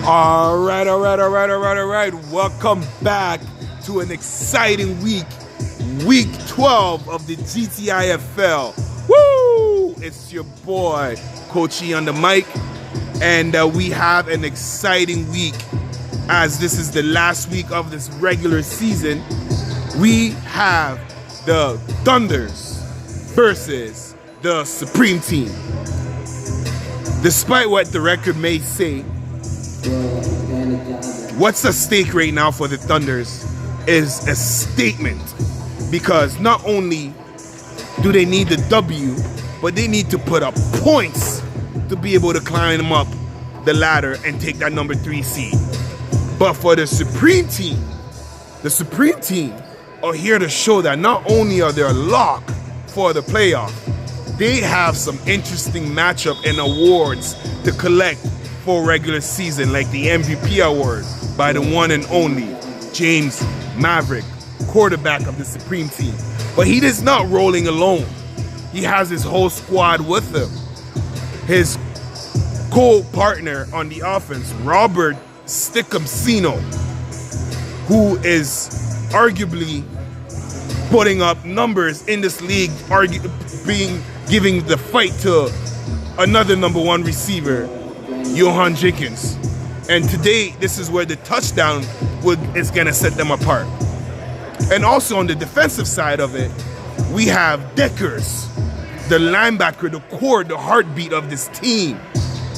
All right. Welcome back to an exciting week 12 of the GTIFL. Woo! It's your boy, Coach E on the mic, and we have an exciting week as this is the last week of this regular season. We have the Thunders versus the Supreme Team. Despite what the record may say, what's at stake right now for the Thunders is a statement, because not only do they need the W, but they need to put up points to be able to climb up the ladder and take that number 3 seed. But for the Supreme Team are here to show that not only are they a lock for the playoff, they have some interesting matchup and awards to collect for regular season, like the MVP award by the one and only James Maverick, quarterback of the Supreme Team. But he is not rolling alone. He has his whole squad with him. His co-partner on the offense, Robert Stickhamcino, who is arguably putting up numbers in this league, giving the fight to another number 1 receiver, Johan Jenkins. And today, this is where the touchdown is going to set them apart. And also on the defensive side of it, we have Deckers, the linebacker, the core, the heartbeat of this team,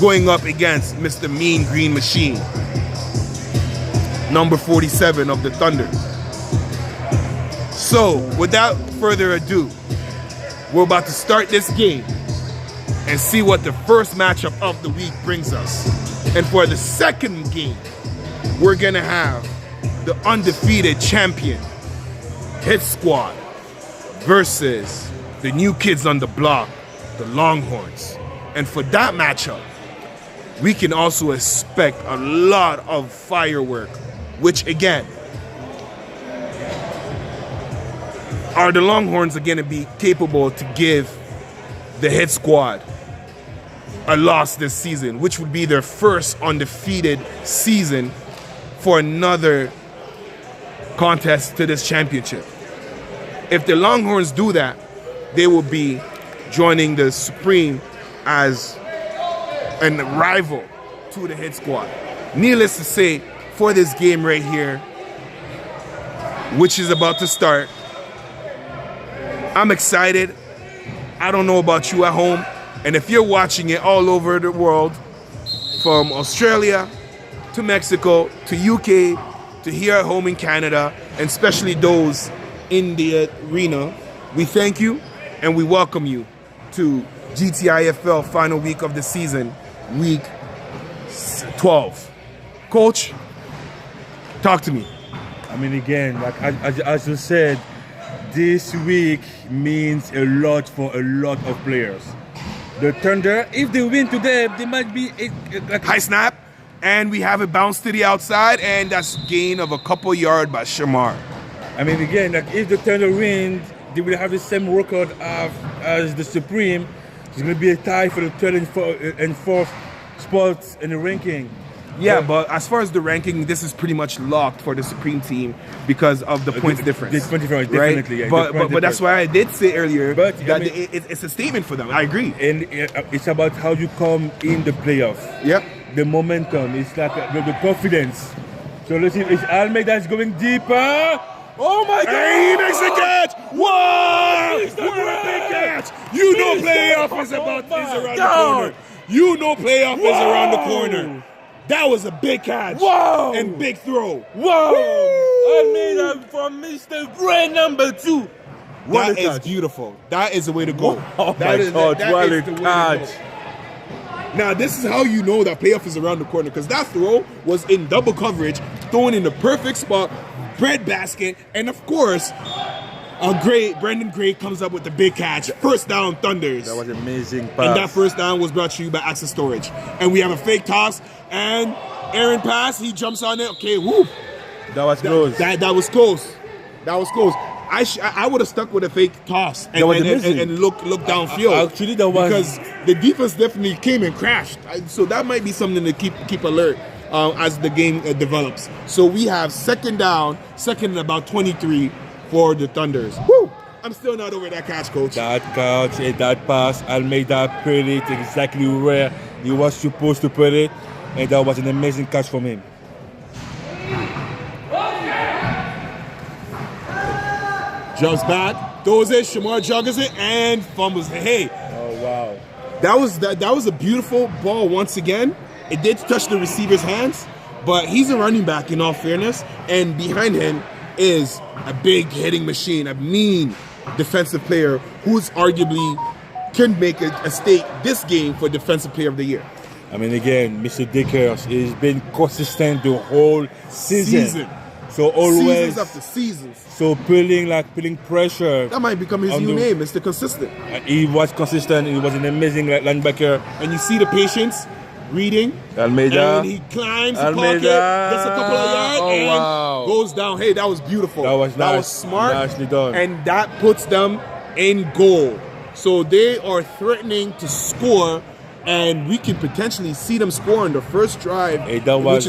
going up against Mr. Mean Green Machine, number 47 of the Thunder. So, without further ado, we're about to start this game and see what the first matchup of the week brings us. And for the second game, we're going to have the undefeated champion, Hit Squad, versus the new kids on the block, the Longhorns. And for that matchup, we can also expect a lot of firework, which again, are the Longhorns going to be capable to give the Hit Squad a loss this season, which would be their first undefeated season for another contest to this championship? If the Longhorns do that, they will be joining the Supreme as a rival to the Hit Squad. Needless to say, for this game right here, which is about to start, I'm excited. I don't know about you at home. And if you're watching it all over the world, from Australia to Mexico to UK to here at home in Canada, and especially those in the arena, we thank you and we welcome you to GTIFL final week of the season, week 12. Coach, talk to me. I mean, again, like as you said, this week means a lot for a lot of players. The Thunder, if they win today, they might be high snap, and we have it bounce to the outside, and that's gain of a couple yards by Shamar. I mean, again, like if the Thunder win, they will have the same record as the Supreme. It's going to be a tie for the 3rd and 4th spots in the ranking. Yeah, but as far as the ranking, this is pretty much locked for the Supreme Team because of the points difference. The point difference, right? Definitely. Yeah, but that's why I did say earlier that I mean, it's a statement for them. I agree. And it's about how you come in the playoff. Yep. The momentum. It's like the confidence. So let's see if Almeida's going deeper. Oh my God! Hey, he makes a catch! Whoa! What a big catch! You know playoff is around the corner. You know playoff is around the corner. That was a big catch. Whoa! And big throw. Whoa! I made that from Mr. Gray number 2. That is beautiful. That is the way to go. Oh my God, what a catch. Now, this is how you know that playoff is around the corner, because that throw was in double coverage, thrown in the perfect spot, bread basket, and of course, Brendan Gray comes up with the big catch. First down, Thunders. That was amazing pass. And that first down was brought to you by Access Storage. And we have a fake toss, and Aaron pass, he jumps on it. Okay, whoop. That was close. That was close. That was close. I would have stuck with a fake toss and look downfield. Actually, that was because the defense definitely came and crashed. So that might be something to keep alert. as the game develops. So we have second down, second and about 23 for the Thunders. Woo! I'm still not over that catch, coach. That catch and that pass, Almeida put it exactly where he was supposed to put it, and that was an amazing catch from him. Jumps back, throws it, Shamar joggers it, and fumbles it. Hey, Oh wow! that was a beautiful ball once again. It did touch the receiver's hands, but he's a running back in all fairness, and behind him is a big hitting machine, a mean defensive player who's arguably can make a stake this game for Defensive Player of the Year. I mean, again, Mr. Dickers has been consistent the whole season. So always Seasons after seasons. So pulling pressure. That might become his new name, Mr. Consistent. He was consistent. He was an amazing linebacker. And you see the patience, reading, Almeida. and he climbs the Almeida. pocket, gets a couple of yards, Oh, and wow. goes down. Hey, that was beautiful. That was nice. smart. Nicely done. And that puts them in goal. So they are threatening to score, and we can potentially see them score on the first drive, Hey, that was-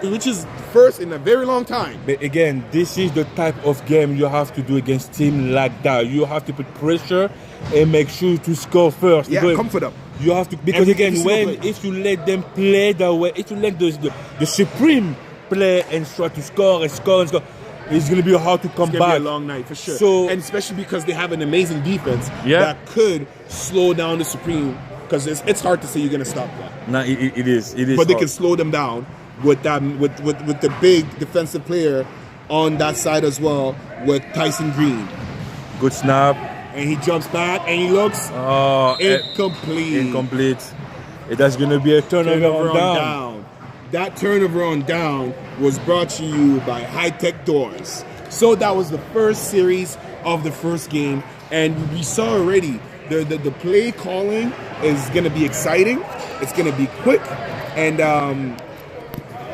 which is first in a very long time. But again, this is the type of game you have to do against teams like that. You have to put pressure and make sure to score first. Yeah, Because comfort them. You have to, because Every again, single play. if you let them play that way, if you let the supreme play and try to score and score and score, it's going to be hard to come It's gonna back. be a long night for sure. So- and especially because they have an amazing defense Yeah. that could slow down the Supreme. Because it's hard to say you're gonna stop that, Nah, it is. but they hard. can slow them down with that with the big defensive player on that side as well with Tyson Green, Good snap. and he jumps back and he looks Oh, incomplete. That's going to be a turnover on down. That turnover on down was brought to you by High Tech Doors. So that was the first series of the first game, and we saw already the play calling is going to be exciting. It's going to be quick, and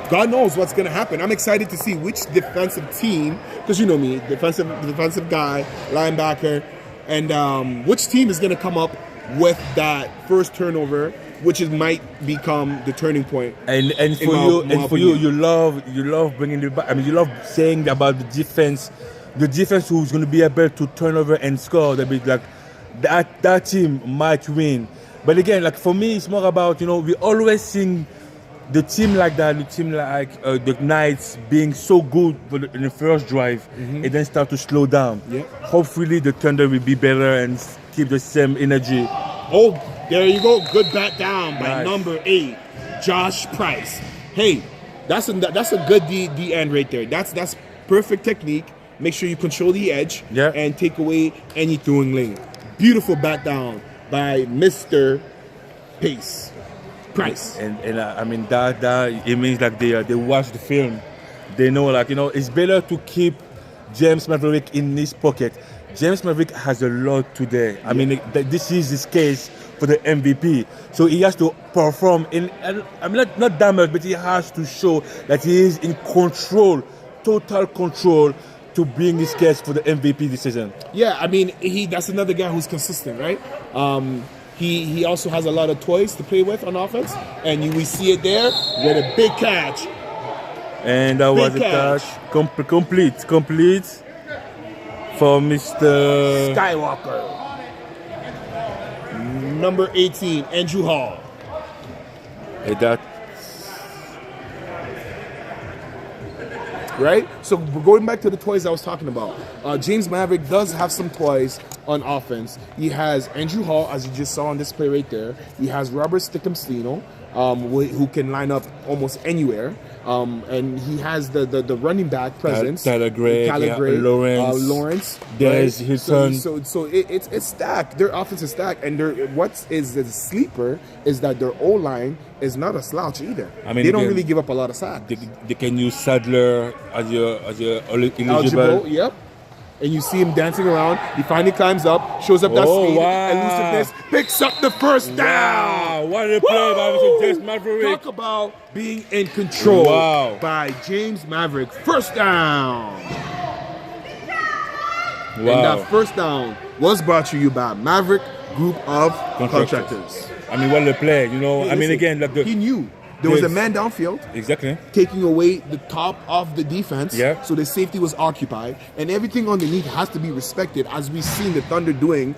God knows what's going to happen. I'm excited to see which defensive team, because you know me, defensive guy, linebacker, and which team is going to come up with that first turnover, which might become the turning point. And In my for you, opinion. you love bringing it back. I mean, you love saying about the defense who's going to be able to turn over and score. That be like that team might win. But again, like for me, it's more about, we always sing the team like that, the team like the Knights being so good in the first drive, and then start to slow down. Yeah. Hopefully, the Thunder will be better and keep the same energy. Oh, there you go. Good bat down by Nice. number 8, Josh Price. Hey, that's a good D end right there. That's perfect technique. Make sure you control the edge, Yeah. and take away any throwing lane. Beautiful bat down by Mr. Price. And I mean that it means like they watch the film. They know, like, it's better to keep James Maverick in his pocket. James Maverick has a lot today. I mean, this is his case for the MVP. So he has to perform I'm not damaged, but he has to show that he is in control, total control, to bring his case for the MVP this season. Yeah, I mean, that's another guy who's consistent, right? He also has a lot of toys to play with on offense, and we see it there with a big catch. And that was a catch. catch. Complete for Mr. Skywalker. Number 18, Andrew Hall. That Right? So going back to the toys I was talking about, James Maverick does have some toys on offense. He has Andrew Hall, as you just saw on display right there. He has Robert Stickhamstino, who can line up almost anywhere. And he has the running back presence. Tyler Gray, Lawrence. There's his son. So it's stacked. Their offense is stacked, and what is the sleeper is that their O line is not a slouch either. I mean, they don't again, really give up a lot of sacks. they can use Sadler as your eligible. Eligible, yep. And you see him dancing around. He finally climbs up, shows up that Oh, speed, wow. elusiveness, picks up the first down. Wow, what a play by Mr. James Maverick. Talk about being in control Wow. by James Maverick. First down. Wow. And that first down was brought to you by Maverick Group of Contractors. I mean, what a play, I mean, Listen, again, like he knew. There was a Yes. man downfield Exactly. taking away the top of the defense. Yeah. So the safety was occupied. And everything underneath has to be respected, as we've seen the Thunder doing.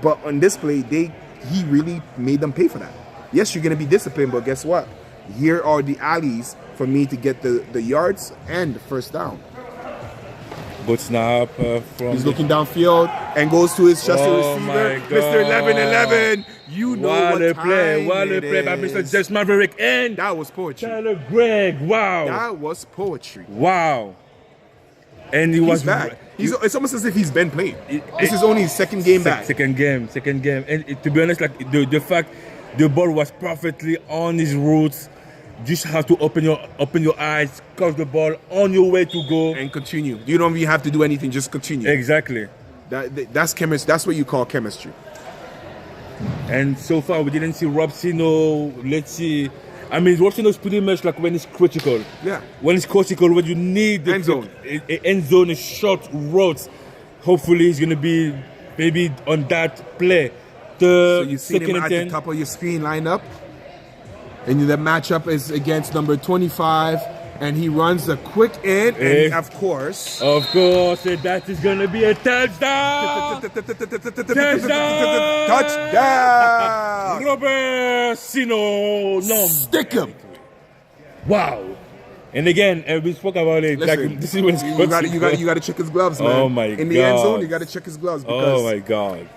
But on this play, he really made them pay for that. Yes, you're going to be disciplined, but guess what? Here are the alleys for me to get the yards and the first down. Good snap from. He's looking downfield and goes to his trusted Oh receiver, my Mr. God. 11-11. You know what a time play! What a it play by is. Mr. James Maverick and That was poetry. Tyler Gregg. Wow! That was poetry. Wow! And he He's was back. It's almost as if he's been played. This is only his second game back. Second game. And to be honest, like the fact the ball was perfectly on his roots. Just have to open your eyes, catch the ball on your way to go, And continue. You don't even have to do anything. Just continue. exactly. That's chemistry. That's what you call chemistry. And so far we didn't see Robsino. Let's see. I mean, Robsino's pretty much like when it's critical. Yeah. When it's critical, when you need the End zone. End zone, is short routes. Hopefully, he's gonna be maybe on that play. So you see second him and at 10. the top of your screen line up. And the matchup is against number 25. And he runs a quick in. And of course... Of course, that is gonna be a touchdown. Touchdown! Robsino. No. Stick him! Wow. And again, we spoke about it. Listen, like, this is when it's you got to check his gloves, man. Oh my In the end God. zone, you got to check his gloves because Oh my God.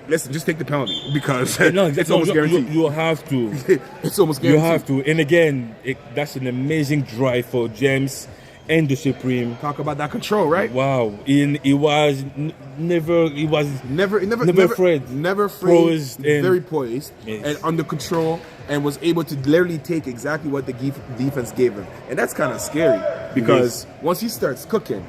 listen, just take the penalty because No, it's almost guaranteed. You have to. It's almost You guaranteed. have to. And again, that's an amazing drive for James and the Supreme. Talk about that control, right? Wow. He was never Never afraid. Never afraid. Poised and- very poised Yes. and under control, and was able to literally take exactly what the defense gave him. And that's kind of scary because once he starts cooking,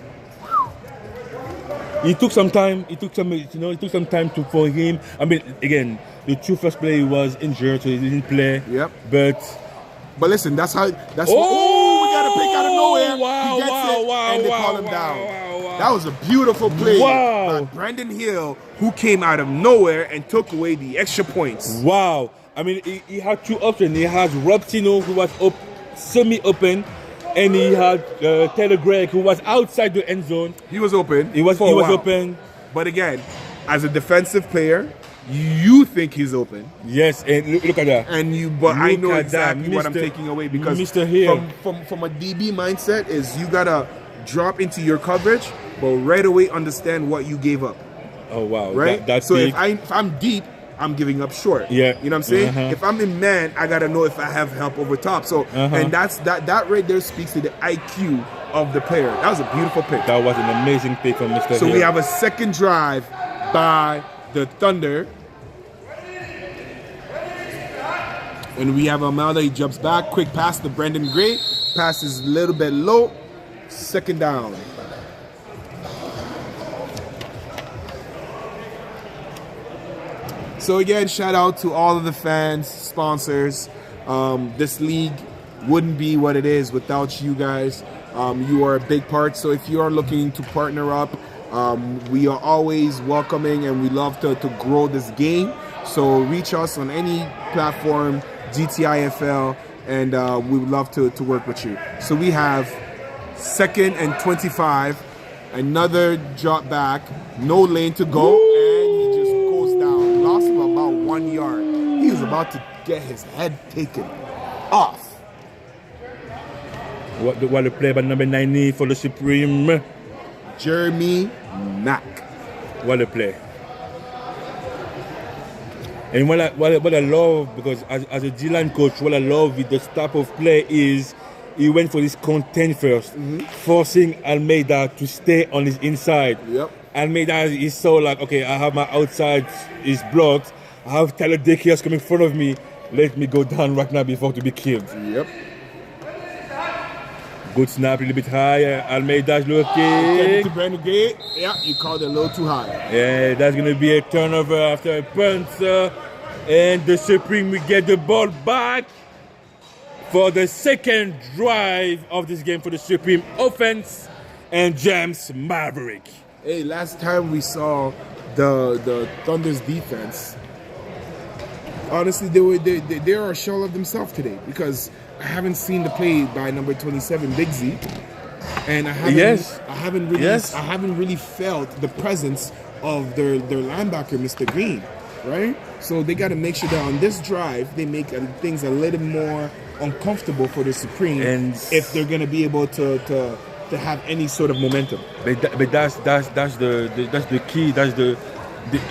It took some time. It took some time for him. I mean, again, the two first play he was injured, so he didn't play. Yep. But listen, we got a pick out of nowhere. He gets it, and they call him down. That was a beautiful play by Brandon Hill, who came out of nowhere and took away the extra points. Wow. I mean, he had two options. He has Robsino, who was semi-open, and he had Taylor Gregg, who was outside the end zone. He was open. He was open. But again, as a defensive player, you think he's open. Yes, and look at that. But I Look know at exactly that, what I'm Mr. taking away because Mr. Hill. from a DB mindset is you gotta drop into your coverage, but right away understand what you gave up. Oh wow, Right? That's so big. if I'm deep, I'm giving up short. Yeah. You know what I'm saying? Uh-huh. If I'm in man, I gotta know if I have help over top. So and that right there speaks to the IQ of the player. That was a beautiful pick. That was an amazing pick from Mr. So Hill. we have a second drive by the Thunder. And we have Almeida, he jumps back, quick pass to Brandon Gray. Pass is a little bit low. Second down. So again, shout out to all of the fans, sponsors. This league wouldn't be what it is without you guys. You are a big part. So if you are looking to partner up, we are always welcoming and we love to grow this game. So reach us on any platform, GTIFL, and we would love to work with you. So we have 2nd and 25, another drop back, no lane to go, and he just goes down. Lost him about 1 yard. He was about to get his head taken off. What a play by number 90 for the Supreme. Jeremy Mack. What a play. And what I love, because as a D-line coach, what I love with this type of play is he went for this content first, forcing Almeida to stay on his inside. Yep. Almeida is so like, okay, I have my outside is blocked. I have Tyler Dickiers coming in front of me. Let me go down right now before to be killed. Yep. Good snap, a little bit higher. Almeida's Get it looking. to Brandon Gray. Yeah, you called it a little too high. Yeah, that's going to be a turnover after a punt. And the Supreme will get the ball back for the second drive of this game for the Supreme offense and James Maverick. Hey, last time we saw the Thunder's defense, honestly, they are a shell of themselves today because I haven't seen the play by number 27, Big Z, and I haven't really felt the presence of their linebacker, Mr. Green, right? So they got to make sure that on this drive they make things a little more uncomfortable for the Supreme, And if they're going to be able to have any sort of momentum. But that's the key. That's the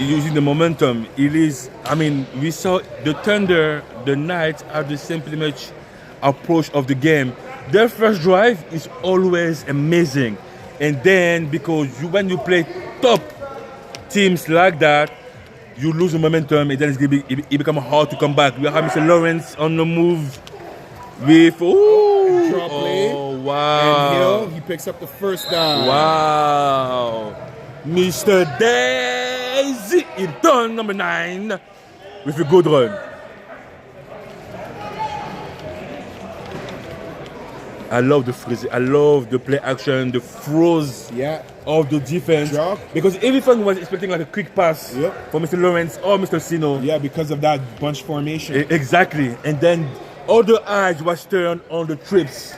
using the momentum. It is. I mean, we saw the Thunder, the Knights have the same pretty much approach of the game. Their first drive is always amazing, and then because when you play top teams like that, you lose the momentum, and then it becomes hard to come back. We have Mr. Lawrence on the move with Draw play. oh wow. And Hill, he picks up the first down. Wow. Mr. Daisy Hilton, number 9, with a good run. I love the freeze. I love the play action, the throws of the defense. Drop. Because everyone was expecting like a quick pass for Mr. Lawrence or Mr. Sino. Yeah, because of that bunch formation. Exactly. And then all the eyes was turned on the trips.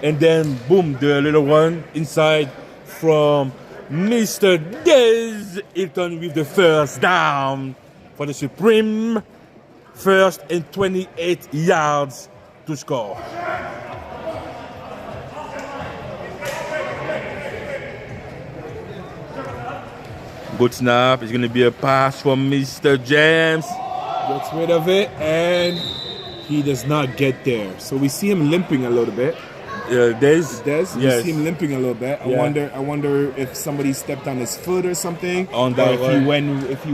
And then, boom, the little one inside from Mr. Des Hilton with the first down for the Supreme. First and 28 yards to score. Good snap. It's going to be a pass from Mr. James. Gets rid of it, and he does not get there. So we see him limping a little bit. Des? Yes. We see him limping a little bit. Yeah. I wonder if somebody stepped on his foot or something, On that or if he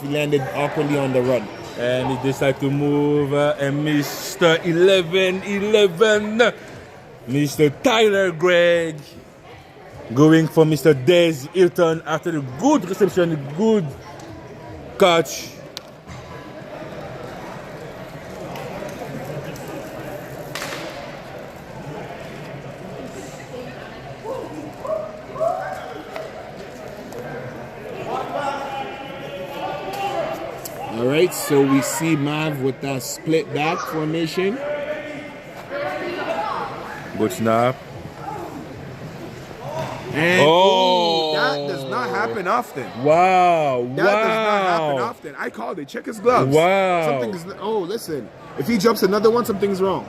landed awkwardly on the run. And he decided to move, and Mr. 11, Mr. Tyler Gregg, going for Mr. Des Hilton after the good reception, good catch. All right, so we see Mav with that split back formation. Good snap. And that does not happen often. Wow. That does not happen often. I called it. Check his gloves. Wow. Listen. If he jumps another one, something's wrong.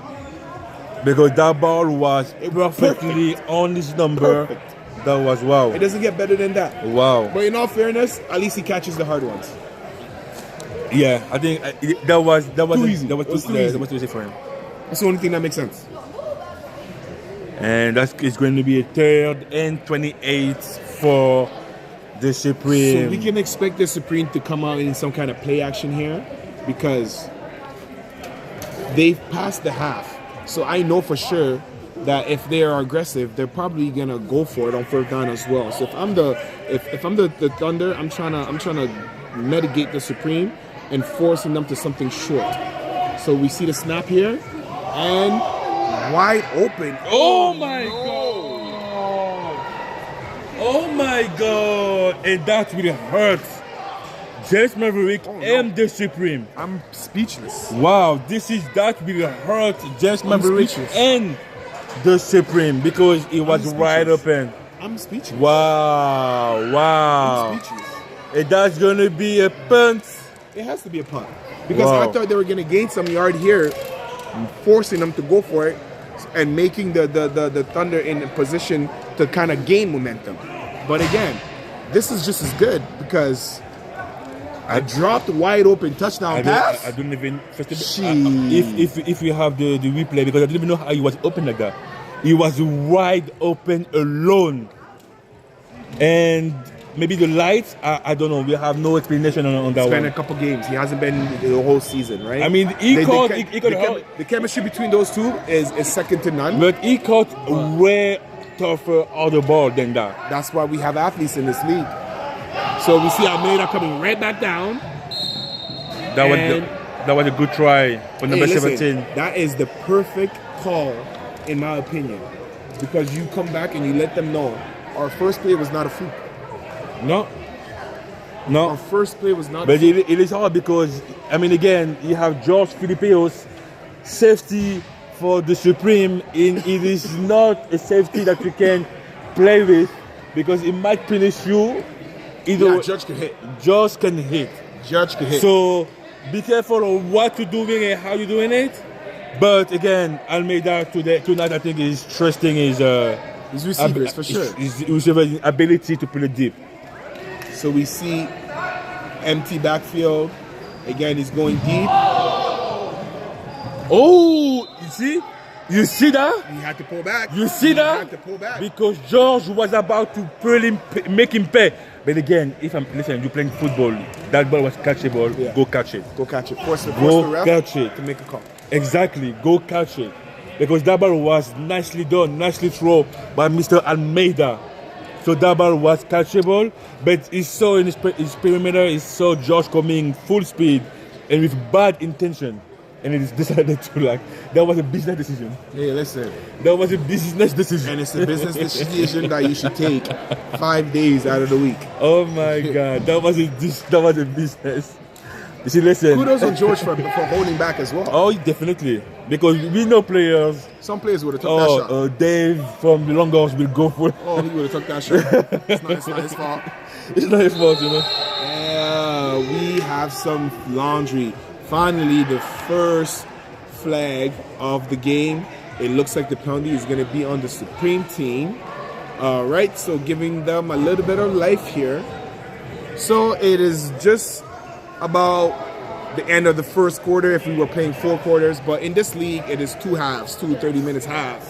Because that ball was perfectly on his number. Perfect. That was wow. It doesn't get better than that. Wow. But in all fairness, at least he catches the hard ones. Yeah, I think that was Too easy. That was too easy. That was too easy for him. That's the only thing that makes sense. And it's going to be a 3rd and 28 for the Supreme. So we can expect the Supreme to come out in some kind of play action here because they've passed the half. So I know for sure that if they are aggressive, they're probably gonna go for it on 4th down as well. So if I'm the Thunder, I'm trying to mitigate the Supreme and forcing them to something short. So we see the snap here and wide open. Oh my God! Oh my God! And that really hurts James Maverick and the Supreme. I'm speechless. Wow, that will hurt James Maverick speechless. and the Supreme because it was wide open. I'm speechless. Wow. I'm speechless. And that's gonna be a punt. It has to be a punt because I thought they were gonna gain some yard here, forcing them to go for it and making the Thunder in a position to kind of gain momentum. But again, this is just as good because I dropped wide open touchdown pass. I don't even. If you have the replay, because I didn't even know how he was open like that. He was wide open alone, and maybe the lights. I don't know. We have no explanation on that one. Spent a couple games. He hasn't been the whole season, right? I mean, the chemistry between those two is second to none. But he caught way tougher on the ball than that. That's why we have athletes in this league. So we see Almeida coming right back down. That was a good try for number 17. That is the perfect call, in my opinion, because you come back and you let them know our first play was not a fluke. No. No. Our first play was not. But it is hard because, I mean, again, you have George Filipeos, safety for the Supreme, and it is not a safety that you can play with because it might punish you. Yeah, Judge can hit. Judge can hit. Judge can hit. So be careful of what you're doing and how you're doing it. But again, Almeida tonight I think is trusting his receivers for sure. His receiver's ability to play deep. So we see empty backfield. Again, he's going deep. Oh, you see that? He had to pull back. You see that? He had to pull back. Because George was about to make him pay. But again, you're playing football, that ball was catchable, Yeah. Go catch it. Go catch it. Force the ref catch it. to make a call. Exactly, go catch it. Because that ball was nicely done, nicely thrown by Mr. Almeida. So that ball was catchable, but he saw in his perimeter, he saw George coming full speed and with bad intention. And he decided to that was a business decision. Hey, listen. That was a business decision. And it's a business decision that you should take 5 days out of the week. Oh my God, that was a business. You see, listen. Kudos on George for holding back as well. Oh, definitely. Because we know players. Some players would have took that shot. Dave from the Longhorns will go for it. Oh, he would have took that shot. It's not his fault. It's not his fault, you know. Yeah, we have some laundry. Finally, the first flag of the game. It looks like the penalty is going to be on the Supreme team. Right, so giving them a little bit of life here. So it is just about the end of the first quarter if we were playing 4 quarters. But in this league, it is 2 halves, 2 30-minute halves.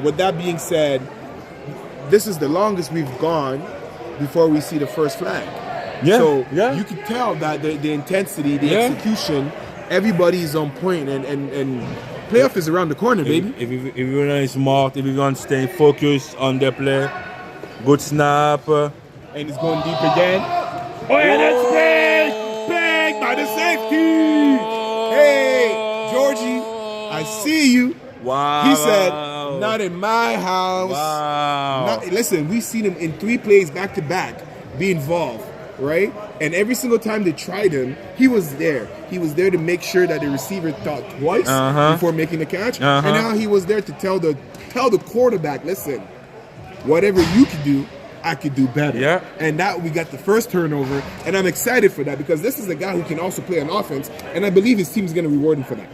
With that being said, this is the longest we've gone before we see the first flag. Yeah, so yeah. You can tell that the intensity, the execution, everybody's on point, and playoff is around the corner, baby. If everyone is smart, if everyone staying focused on their play, good snap. And it's going deep again. Oh yeah, that's big! Big by the safety! Hey, Georgie, I see you. Wow. He said, not in my house. Wow. Listen, we've seen him in 3 plays back to back be involved. Right? And every single time they tried him, he was there. He was there to make sure that the receiver thought twice before making the catch. And now he was there to tell the quarterback, listen, whatever you could do, I could do better. Yeah. And that we got the first turnover. And I'm excited for that because this is a guy who can also play on offense. And I believe his team's going to reward him for that.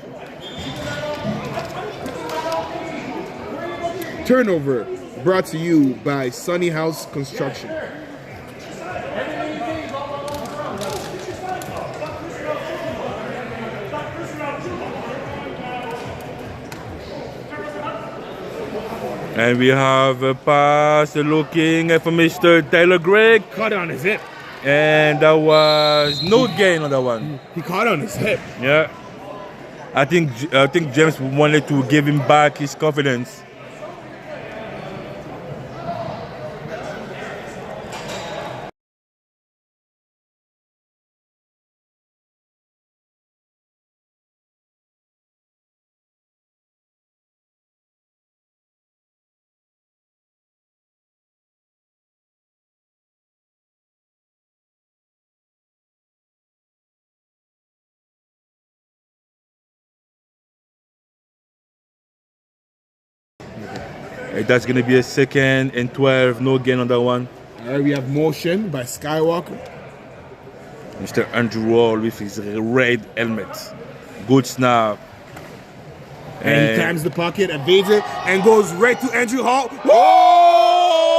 Turnover brought to you by Sunny House Construction. And we have a pass looking for Mr. Taylor Gregg. Caught on his hip. And that was no gain on that one. He caught on his hip. Yeah. I think James wanted to give him back his confidence. That's going to be a 2nd and 12, no gain on that one. We have motion by Skywalker. Mr. Andrew Wall with his red helmet. Good snap. And he climbs the pocket, evades it, and goes right to Andrew Hall. Oh!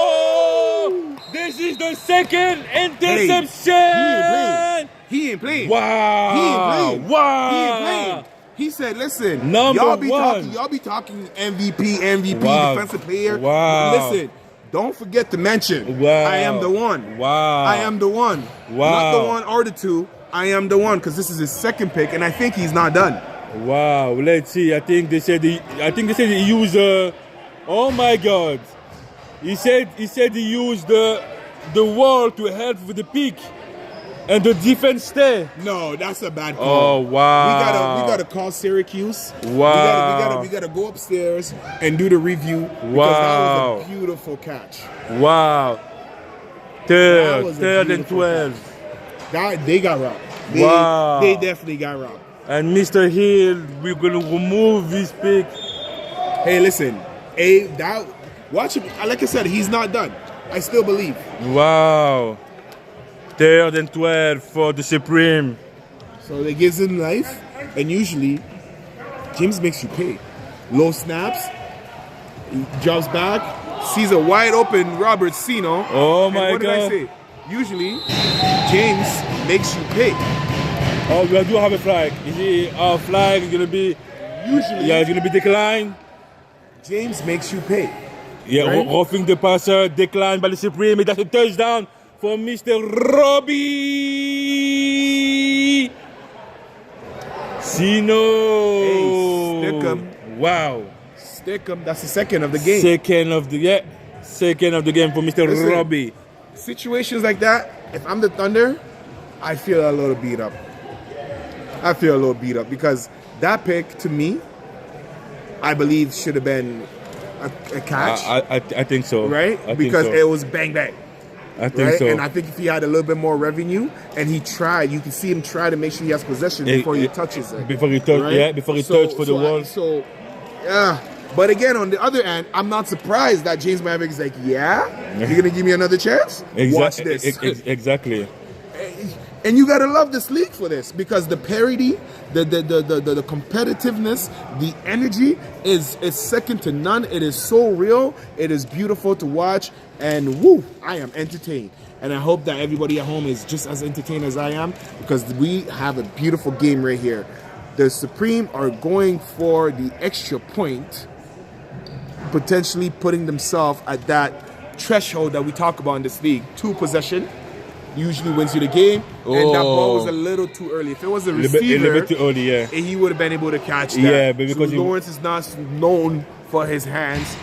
This is the 2nd interception! He ain't playing. Wow! He ain't playing. Wow! He ain't playing. He said, listen, Number y'all one. be talking MVP, Wow. defensive player. Wow. Listen, don't forget to mention, Wow. I am the one. Wow. I am the one. Wow. Not the one or the 2. I am the one because this is his 2nd pick, and I think he's not done. Wow, let's see. I think they said he used oh my God. He said he used the wall to help with the pick. And the defense stay. No, that's a bad call. Oh wow! We gotta call Syracuse. Wow! We gotta go upstairs and do the review. Because that was a beautiful catch. Wow! Third, was a third and beautiful 12. They got robbed. Wow. They definitely got robbed. And Mr. Hill, we're going to remove this pick. Hey, listen. Watch him. Like I said, he's not done. I still believe. Wow. Third and 12 for the Supreme. So they gives him life, and usually James makes you pay. Low snaps, he drops back, sees a wide open Robert Sino. Oh my what God. Did I say? Usually James makes you pay. Oh, we do have a flag. Is it our flag is gonna be Usually, it's gonna be declined. James makes you pay. Yeah, Right? roughing the passer, declined by the Supreme. That's a touchdown for Mr. Robbie Sino. Hey, stick 'em. Wow. Stick him. That's the second of the game. Second of the game for Mr. Listen. Robbie. Situations like that, if I'm the Thunder, I feel a little beat up. I feel a little beat up because that pick, to me, I believe should have been a catch. I think so. Right? I think Because so. it was bang bang. I think Right? so. And I think if he had a little bit more revenue and he tried, you can see him try to make sure he has possession before he touches it. Before he touch, right? yeah, before he touch for the wall. Yeah. But again, on the other end, I'm not surprised that James Maverick is like, yeah? You're going to give me another chance? Watch this. Exactly. And you gotta love this league for this because the parity, the competitiveness, the energy is second to none. It is so real. It is beautiful to watch, and woo, I am entertained. And I hope that everybody at home is just as entertained as I am because we have a beautiful game right here. The Supreme are going for the extra point, potentially putting themselves at that threshold that we talk about in this league. 2 possession usually wins you the game, and that ball was a little too early. If it was a receiver, a little bit too early, yeah. he would have been able to catch that. Yeah, but because Lawrence is not known for his hands,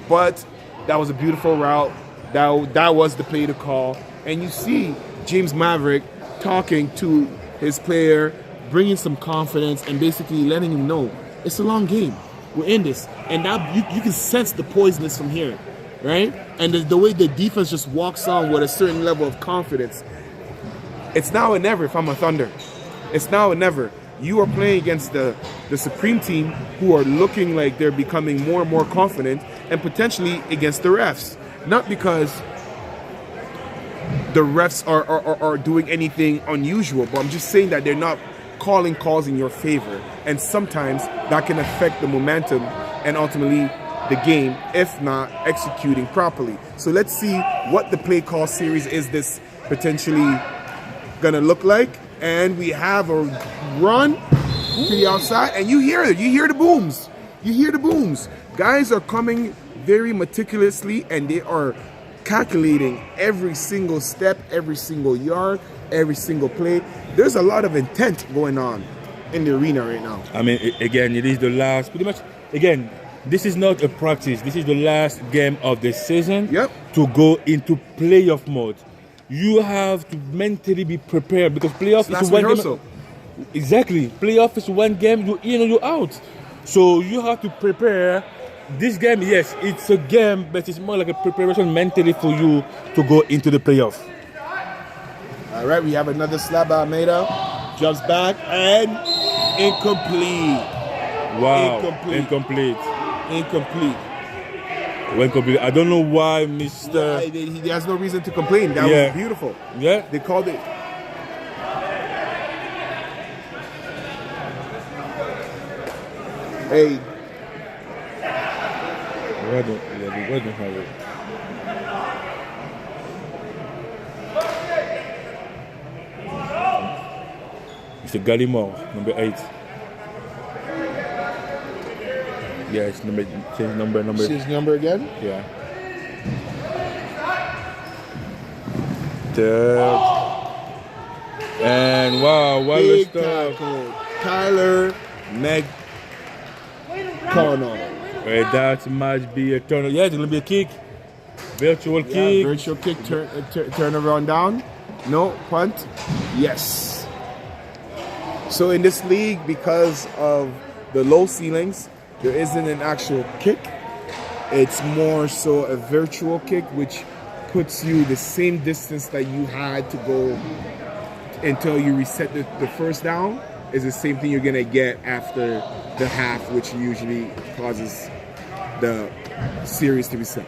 but that was a beautiful route. That was the play to call, and you see James Maverick talking to his player, bringing some confidence, and basically letting him know it's a long game. We're in this, and now you can sense the poisonous from here. Right? And the way the defense just walks on with a certain level of confidence. It's now or never if I'm a Thunder. It's now or never. You are playing against the Supreme team who are looking like they're becoming more and more confident and potentially against the refs. Not because the refs are doing anything unusual, but I'm just saying that they're not calling calls in your favor. And sometimes that can affect the momentum and ultimately the game if not executing properly. So let's see what the play call series is this potentially gonna look like. And we have a run to the outside, and you hear it. You hear the booms. You hear the booms. Guys are coming very meticulously, and they are calculating every single step, every single yard, every single play. There's a lot of intent going on in the arena right now. I mean, again, it is the last, pretty much, again, this is not a practice. This is the last game of the season to go into playoff mode. You have to mentally be prepared because playoff is one game. Exactly. Playoff is one game, you in or you out. So you have to prepare. This game, yes, it's a game, but it's more like a preparation mentally for you to go into the playoff. All right, we have another slap by Almeida. Jumps back and incomplete. Wow. Incomplete. I don't know why Mr. He has no reason to complain. That was beautiful. Yeah. They called it. Hey. Why don't have it? Mr. Gallimore, number 8. Yeah, it's change number. Change number again? Yeah. Third. And wow, what was tackle. Tyler McConnell. That might be a turn. Yeah, it's gonna be a kick. Virtual kick. Virtual kick. Turn around down. No punt. Yes. So in this league, because of the low ceilings, there isn't an actual kick. It's more so a virtual kick, which puts you the same distance that you had to go until you reset the first down is the same thing you're going to get after the half, which usually causes the series to reset.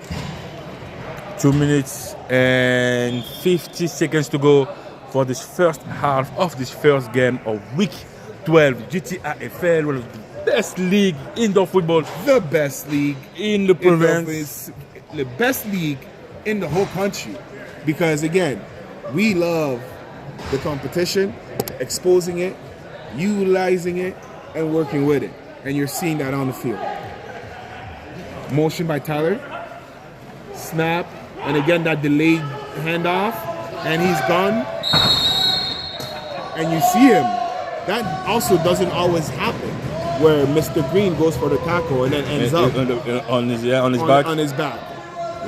2 minutes and 50 seconds to go for this first half of this first game of week 12. GTIFL, one of the best league indoor football. The best league in the province. The best league in the whole country. Because again, we love the competition, exposing it, utilizing it, and working with it. And you're seeing that on the field. Motion by Tyler. Snap. And again, that delayed handoff. And he's gone. And you see him. That also doesn't always happen. Where Mr. Green goes for the tackle and then ends up on his back. On his back.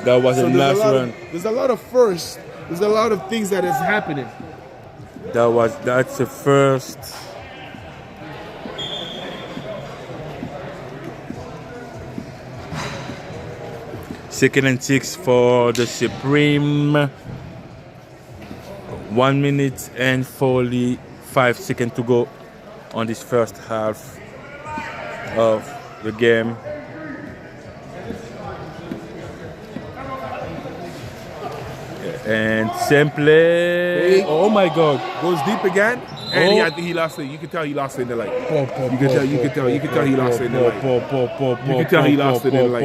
That was the last one. There's a lot of firsts. There's a lot of things that is happening. That's the first. Second and 6 for the Supreme. 1 minute and 45 seconds to go on this first half of the game. And same play. Oh my God! Goes deep again. And I think he lost it. You can tell he lost it in the light. You can tell he lost it in the light. You can tell he lost it in the light.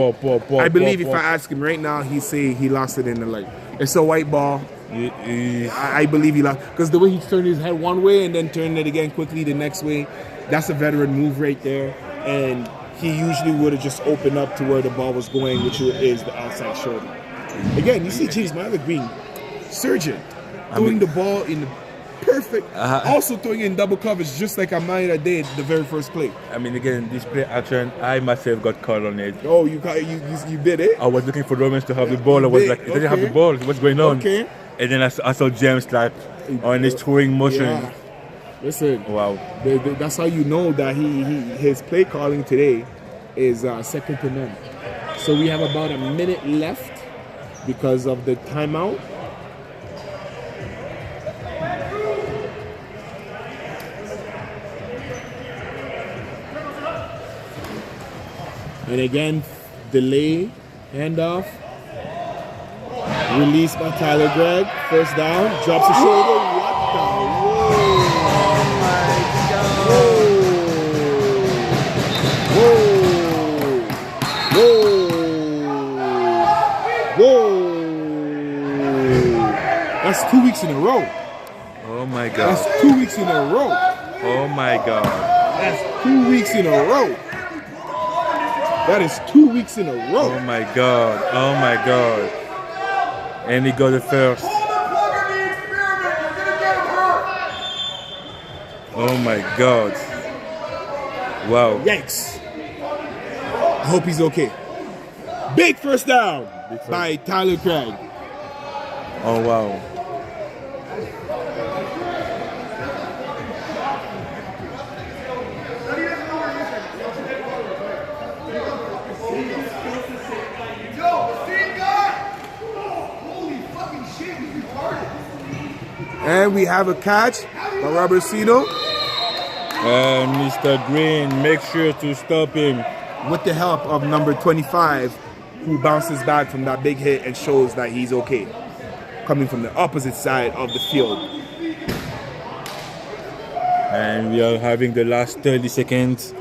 I believe if I ask him right now, he'd say he lost it in the light. It's a white ball. I believe he lost. Because the way he turned his head one way and then turned it again quickly the next way, that's a veteran move right there. And he usually would have just opened up to where the ball was going, which is the outside shoulder. Again, you see James Maverick Green, surgeon, throwing the ball in the perfect, also throwing in double coverage, just like Amaya did the very first play. I mean, again, this play action, I myself got called on it. Oh, you did it? I was looking for Romans to have the ball. I was like, he didn't have the ball. What's going on? Okay. And then I saw James like on his throwing motion. Yeah. Listen, wow. That's how you know that his play calling today is second to none. So we have about a minute left because of the timeout. And again, delay, handoff, release by Tyler Gregg, first down, drops the shoulder. What the? Whoa! That's 2 weeks in a row. Oh my God. That's 2 weeks in a row. Oh my God. That's 2 weeks in a row. That is 2 weeks in a row. Oh my God. Oh my God. And he got the first. Oh my God. Wow. Yikes. I hope he's okay. Big first down by Tyler Craig. Oh wow. And we have a catch by Robertino. And Mr. Green, make sure to stop him. With the help of number 25, who bounces back from that big hit and shows that he's okay. Coming from the opposite side of the field. And we are having the last 30 seconds.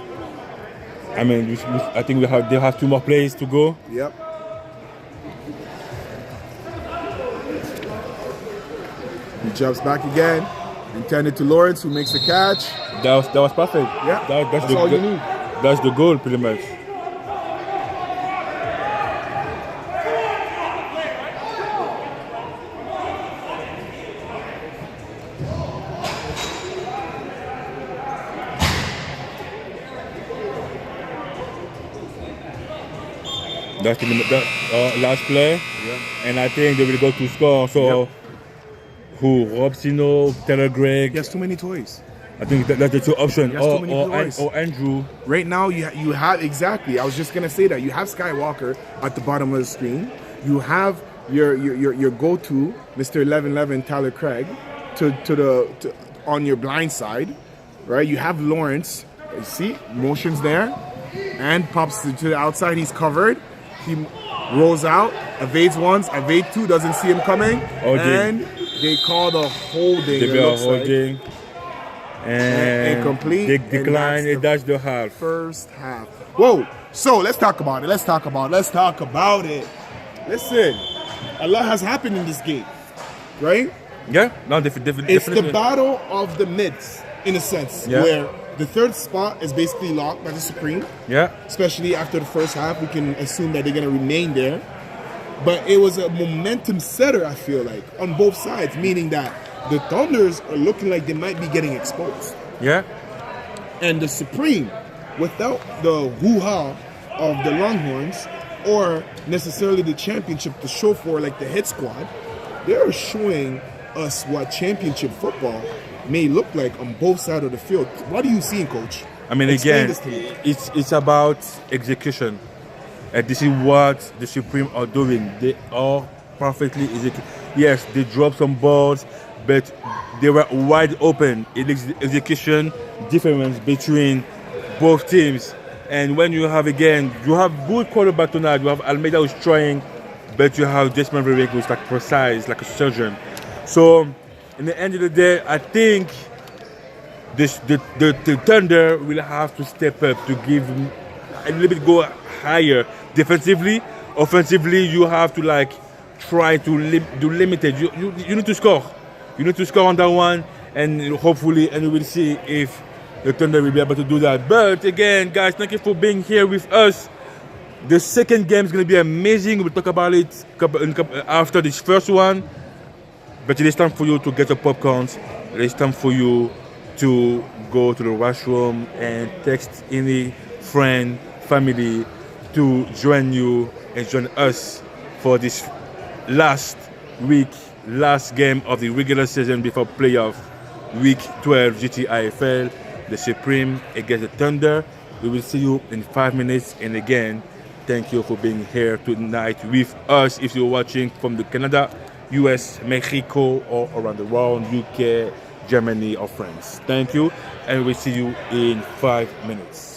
I mean, I think they have 2 more plays to go. Yep. He jumps back again. Intended to Lawrence, who makes the catch. That was perfect. Yeah, that's all you need. That's the goal, pretty much. That's the last play. Yeah. And I think they will go to score. So, who? Robsino, Taylor Gregg? He has too many toys. I think that's the 2 options. Or Andrew. Right now, you have, exactly. I was just going to say that. You have Skywalker at the bottom of the screen. You have your go-to, Mr. 1111 Tyler Craig, to on your blind side, right? You have Lawrence. You see motions there, and pops to the outside. He's covered. He rolls out, evades once, evades two, doesn't see him coming, and they call the holding. They call holding. And incomplete. They decline. It does the half. First half. Whoa. So let's talk about it. Let's talk about it. Listen, a lot has happened in this game, right? Yeah. No, definitely. It's the battle of the mids, in a sense, where the third spot is basically locked by the Supreme. Yeah. Especially after the first half, we can assume that they're going to remain there. But it was a momentum setter, I feel like, on both sides, meaning that the Thunders are looking like they might be getting exposed. Yeah. And the Supreme, without the hoo-ha of the Longhorns or necessarily the championship to show for, like the hit squad, they're showing us what championship football may look like on both sides of the field. What are you seeing, Coach? I mean, Explain again, this to me. it's about execution. And this is what the Supreme are doing. They are perfectly executing. Yes, they dropped some balls, but they were wide open. It is the execution difference between both teams. And when you have, again, you have good quarterback tonight. You have Almeida who's trying, but you have Jasmine Verbeek who's like precise, like a surgeon. So, in the end of the day, I think the Thunder will have to step up to give a little bit go higher defensively. Offensively, you have to like try to do limited. You need to score. You need to score on that one, and hopefully, and we will see if the Thunder will be able to do that. But again, guys, thank you for being here with us. The second game is going to be amazing. We'll talk about it after this first one. But it is time for you to get your popcorns. It is time for you to go to the washroom and text any friend, family to join you and join us for this last game of the regular season before playoff, week 12 GTIFL, the Supreme against the Thunder. We will see you in 5 minutes. And again, thank you for being here tonight with us. If you're watching from the Canada, US, Mexico, or around the world, UK, Germany, or France. Thank you, and we'll see you in 5 minutes.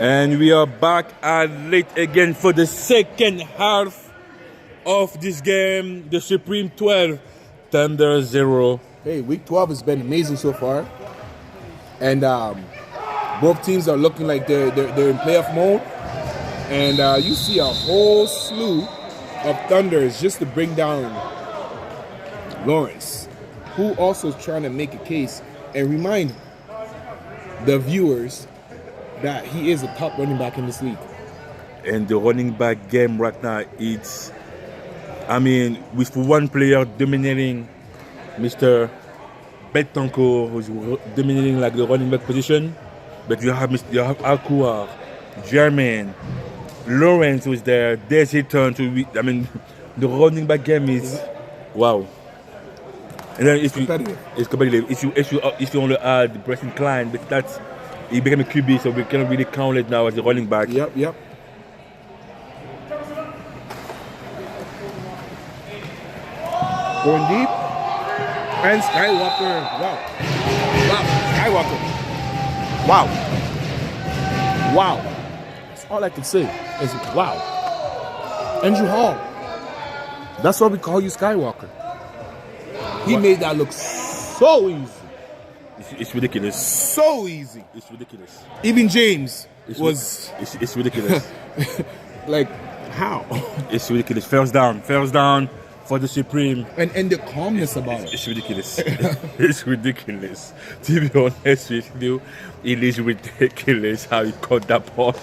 And we are back at late again for the second half of this game. The Supreme 12, Thunder 0. Hey, week 12 has been amazing so far. And both teams are looking like they're in playoff mode. And you see a whole slew of Thunders just to bring down Lawrence, who also is trying to make a case and remind the viewers that he is a top running back in this league. And the running back game right now, with one player dominating, Mr. Betancourt, who's dominating like the running back position, but you have Akouar, Jermaine, Lawrence who's there, there's his turn to the running back game is wow. And then it's competitive. If you want to add Preston Klein, but that's he became a QB, so we cannot really count it now as a running back. Yep. Going deep. And Skywalker. Wow. Skywalker. Wow. That's all I can say is wow. Andrew Hall. That's why we call you Skywalker. He made that look so easy. It's ridiculous. So easy. It's ridiculous. Even James It's ridiculous. like, how? It's ridiculous. First down for the Supreme. And the calmness about it. It's ridiculous. It's ridiculous. To be honest with you, it is ridiculous how he caught that ball.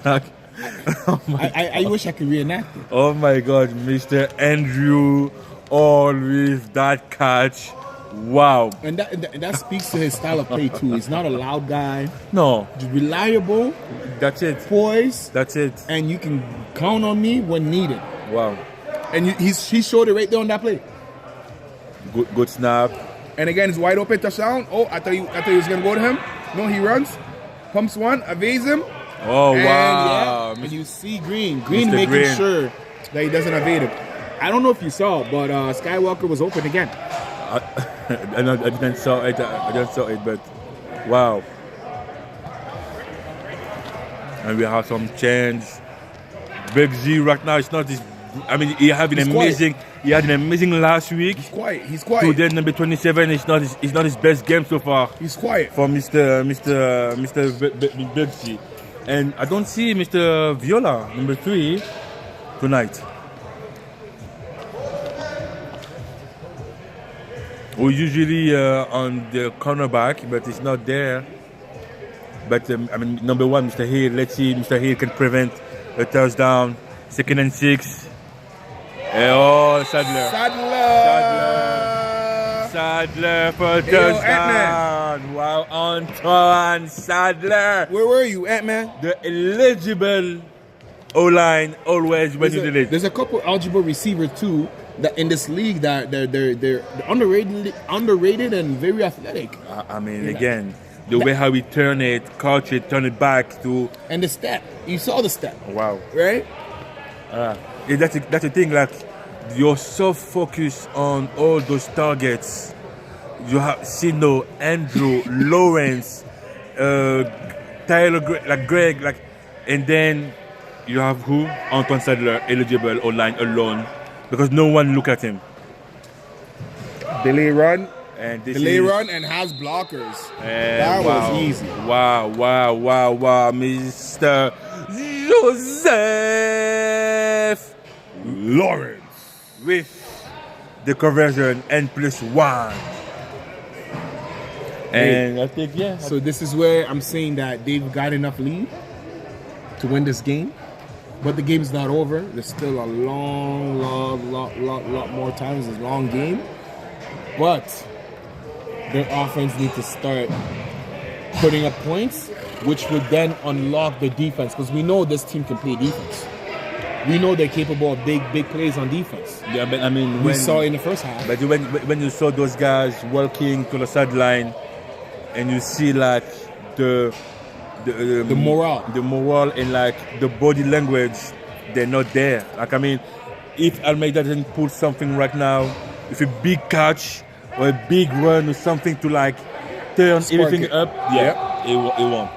I wish I could reenact it. Oh my God, Mr. Andrew All with that catch. Wow. And that speaks to his style of play too. He's not a loud guy. No. He's reliable. That's it. Poised. That's it. And you can count on me when needed. Wow. And he showed it right there on that play. Good snap. And again, it's wide open touchdown. Oh, I thought he was gonna go to him. No, he runs, pumps one, evades him. Oh and, wow. Yeah, and you see Green Mr. making Green. sure that he doesn't evade him. I don't know if you saw, but Skywalker was open again. I didn't saw it, but wow. And we have some change. Big Z right now, it's not this. He had an amazing last week. He's quiet. Today, number 27, it's not his best game so far. He's quiet. For Mr. Big Z. And I don't see Mr. Viola, number 3, tonight. We're usually on the cornerback, but it's not there. But number 1, Mr. Hill. Let's see, Mr. Hill can prevent a touchdown. 2nd and 6. Sadler for a touchdown. Wow, Antoine Sadler. Where were you, Ant-Man? The eligible O-line always when you delete. There's a couple eligible receivers too that in this league that they're underrated and very athletic. Again, the way how we turn it back to. And the step. You saw the step. Wow. Right? That's the thing, like you're so focused on all those targets. You have Sino, Andrew, Lawrence, Tyler, Greg, and then you have who? Antoine Sadler, eligible online alone, because no one look at him. Delay run and has blockers. That was easy. Wow, Mr. Joseph Lawrence with the conversion N+1. And I think, So this is where I'm saying that they've got enough lead to win this game. But the game's not over. There's still a lot more times. It's a long game. But their offense needs to start putting up points, which would then unlock the defense. Because we know this team can play defense. We know they're capable of big plays on defense. Yeah, but we saw in the first half. But when you saw those guys walking to the sideline, and you see like the morale and like the body language, they're not there. If Almeida doesn't pull something right now, if a big catch or a big run or something to like turn everything up, it won't.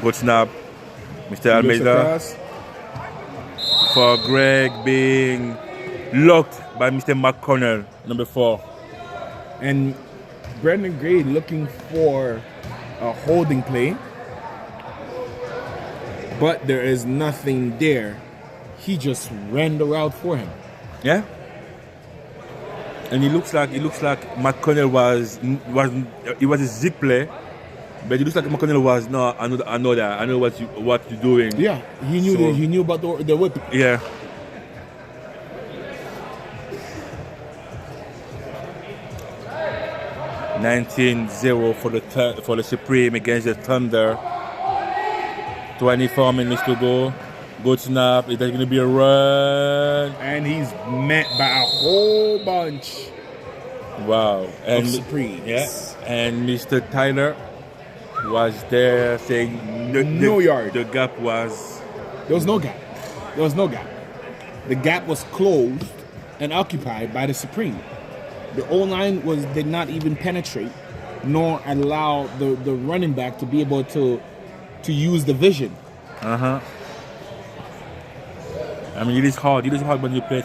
Good snap. Mr. Almeida. For Greg being locked by Mr. McConnell, number 4. And Brendan Gray looking for a holding play, but there is nothing there. He just ran the route for him. Yeah. And it looks like McConnell was a zig play, but it looks like McConnell was no. I know that. I know what you're doing. Yeah, he knew about the whip. Yeah. (19-0) for the Supreme against the Thunder. 24 minutes to go. Good snap. Is there going to be a run? And he's met by a whole bunch. Wow. And of Supremes. Yeah. And Mr. Tyler was there saying no yard. The gap was. There was no gap. There was no gap. The gap was closed and occupied by the Supreme. The O-line did not even penetrate, nor allow the running back to be able to use the vision. I mean, it is hard. It is hard when you play.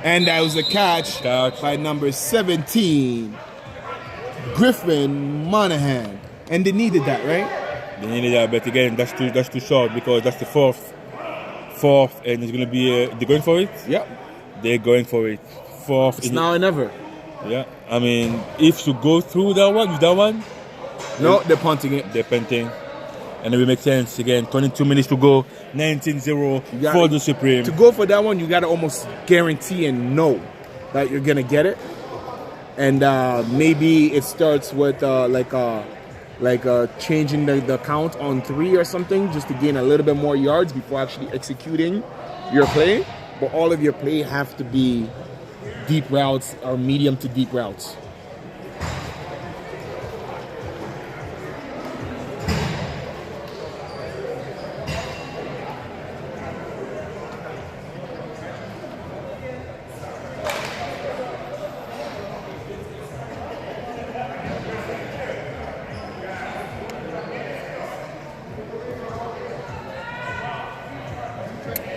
And that was a catch by number 17, Griffin Monahan. And they needed that, right? They needed that, but again, that's too short because that's the fourth, and it's going to be. They're going for it. Yep. They're going for it. Fourth. It's now or never. Yeah. I mean, if you go through that one with that one. No, they're punting it. They're punting. And it will make sense. Again, 22 minutes to go. 19-0 for the Supreme. To go for that one, you got to almost guarantee and know that you're going to get it. And maybe it starts with changing the count on 3 or something just to gain a little bit more yards before actually executing your play. But all of your play have to be deep routes or medium to deep routes.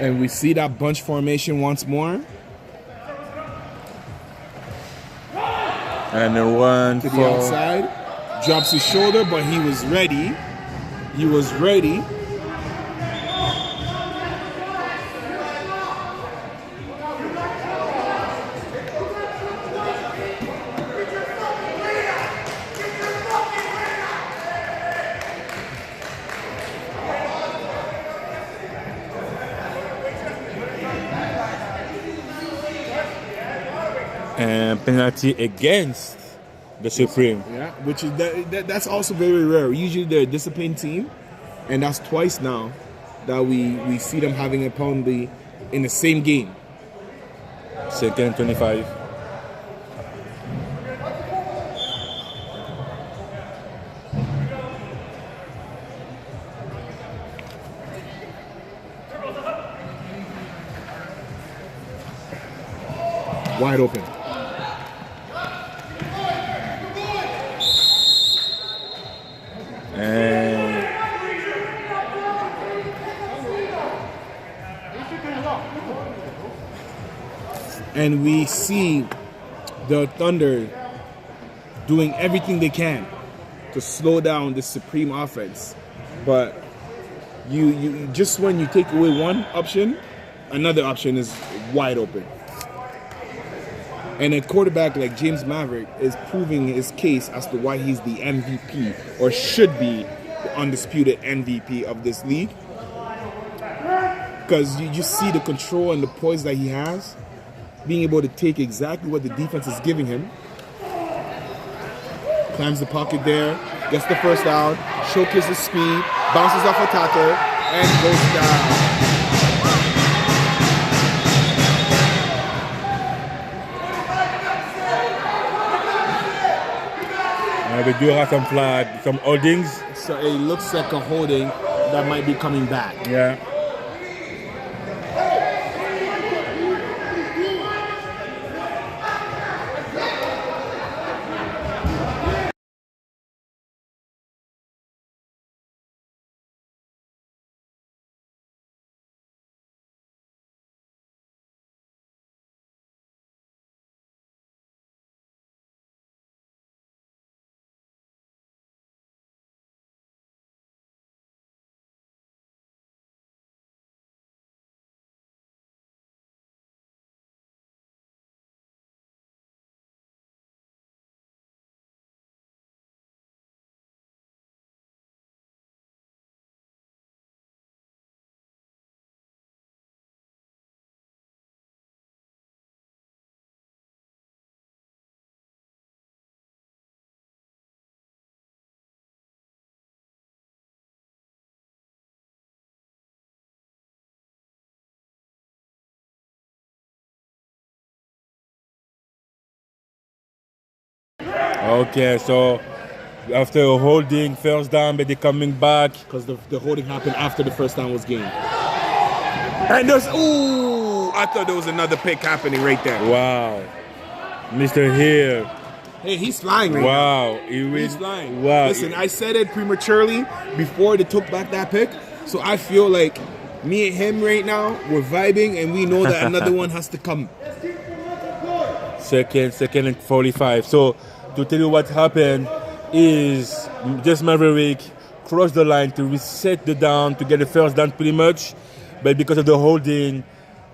And we see that bunch formation once more. And then one to the outside. Drops his shoulder, but he was ready. He was ready. And penalty against the Supreme. Yeah, which is that's also very rare. Usually they're a disciplined team, and that's twice now that we see them having a penalty in the same game. Second 25. Wide open. And we see the Thunder doing everything they can to slow down the Supreme offense. But you just when you take away one option, another option is wide open. And a quarterback like James Maverick is proving his case as to why he's the MVP, or should be the undisputed MVP of this league. Because you just see the control and the poise that he has, being able to take exactly what the defense is giving him. Climbs the pocket there, gets the first down, showcases speed, bounces off a tackle, and goes down. We do have some flag, some holdings. So it looks like a holding that might be coming back. Yeah. Okay, so after a holding, first down, but they're coming back. Because the holding happened after the first down was gained. And I thought there was another pick happening right there. Wow. Mr. Hill. Hey, he's flying right now. Wow. He's flying. Wow. Listen, I said it prematurely before they took back that pick. So I feel like me and him right now, we're vibing, and we know that another one has to come. Second and 45. So to tell you what happened is just Maverick crossed the line to reset the down to get the first down pretty much. But because of the holding,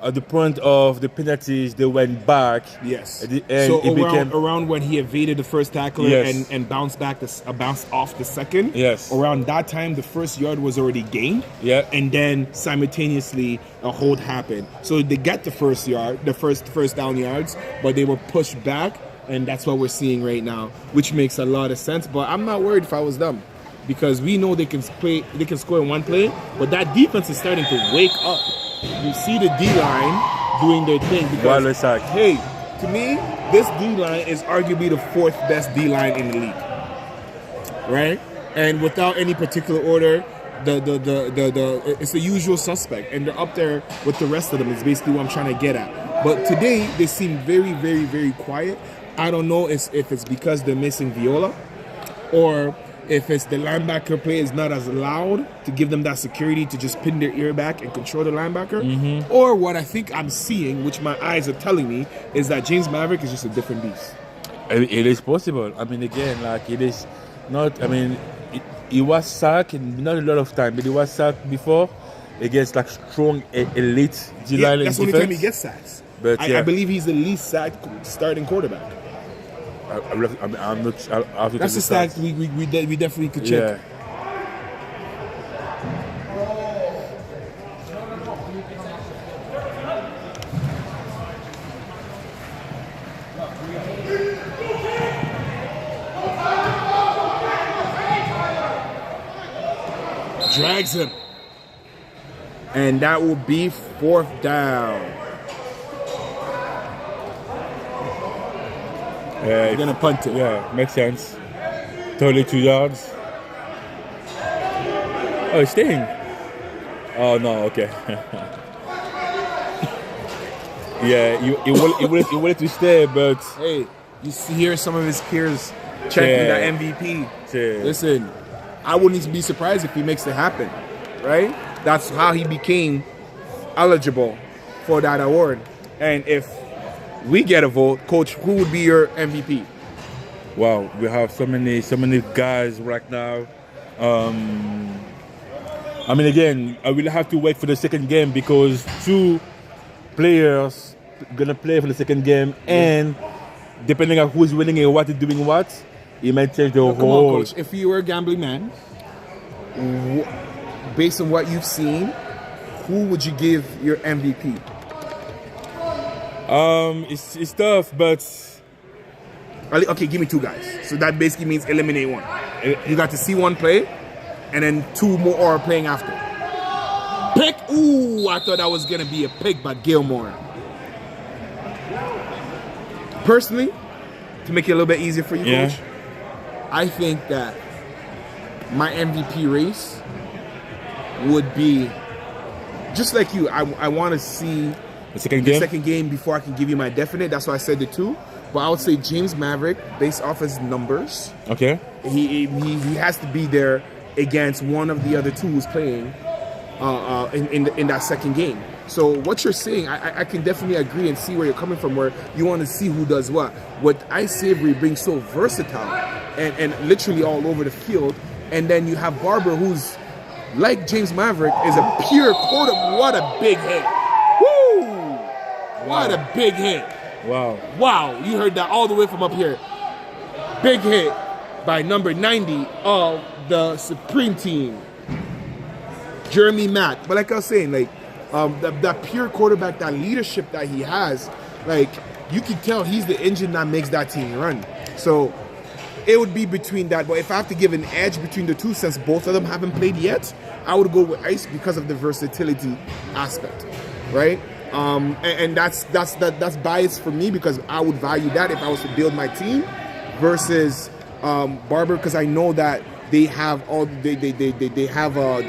at the point of the penalties, they went back. Yes. At the end, so it became around when he evaded the first tackler Yes. and bounced back, bounced off the second. Yes. Around that time, the first yard was already gained. Yeah. And then simultaneously, a hold happened. So they get the first yard, the first down yards, but they were pushed back, and that's what we're seeing right now, which makes a lot of sense. But I'm not worried if I was them, because we know they can score in one play, but that defense is starting to wake up. You see the D-line doing their thing. Because, hey, to me, this D-line is arguably the fourth best D-line in the league, right? And without any particular order, it's the usual suspect, and they're up there with the rest of them. Is basically what I'm trying to get at. But today they seem very, very, very quiet. I don't know if it's because they're missing Viola, or if it's the linebacker play is not as loud to give them that security to just pin their ear back and control the linebacker, or what I think I'm seeing, which my eyes are telling me, is that James Maverick is just a different beast. It is possible. I mean, again, like it is not. I mean, he was sacked, not a lot of time, but he was sacked before against like strong elite D-line That's the only time he gets sacks. But I believe he's the least sacked starting quarterback. I'm not. I'll have to That's the stats we definitely could check. Yeah. Drags him. And that will be fourth down. You're going to punt it. Yeah, makes sense. 32 yards. Oh, it's staying. Oh, no, okay. Yeah, he wanted to stay, but... Hey, you see here some of his peers checking that MVP. Yeah. Listen, I wouldn't even be surprised if he makes it happen, right? That's how he became eligible for that award. And if we get a vote, Coach, who would be your MVP? Wow, we have so many guys right now. I mean, again, I will have to wait for the second game because two players gonna play for the second game, and depending on who's winning and what is doing what, it might change the whole. Come on, Coach. If you were a gambling man, based on what you've seen, who would you give your MVP? It's tough, but okay, give me two guys. So that basically means eliminate one. You got to see one play, and then two more are playing after. Pick. Ooh, I thought that was gonna be a pick by Gilmore. Personally, to make it a little bit easier for you, Coach, I think that my MVP race would be just like you. I want to see the second game before I can give you my definite. That's why I said the two. But I would say James Maverick, based off his numbers. Okay. He has to be there against one of the other two who's playing in that second game. So what you're saying, I can definitely agree and see where you're coming from, where you want to see who does what. What Savory brings so versatile and literally all over the field. And then you have Barber, who's like James Maverick, is a pure quarter. What a big hit. Woo! What a big hit. Wow, you heard that all the way from up here. Big hit by number 90 of the Supreme Team, Jeremy Mack. But like I was saying, like that pure quarterback, that leadership that he has, like you can tell he's the engine that makes that team run. So it would be between that. But if I have to give an edge between the two, since both of them haven't played yet, I would go with Ice because of the versatility aspect, right? And that's biased for me because I would value that if I was to build my team. versus Barber, because I know that they have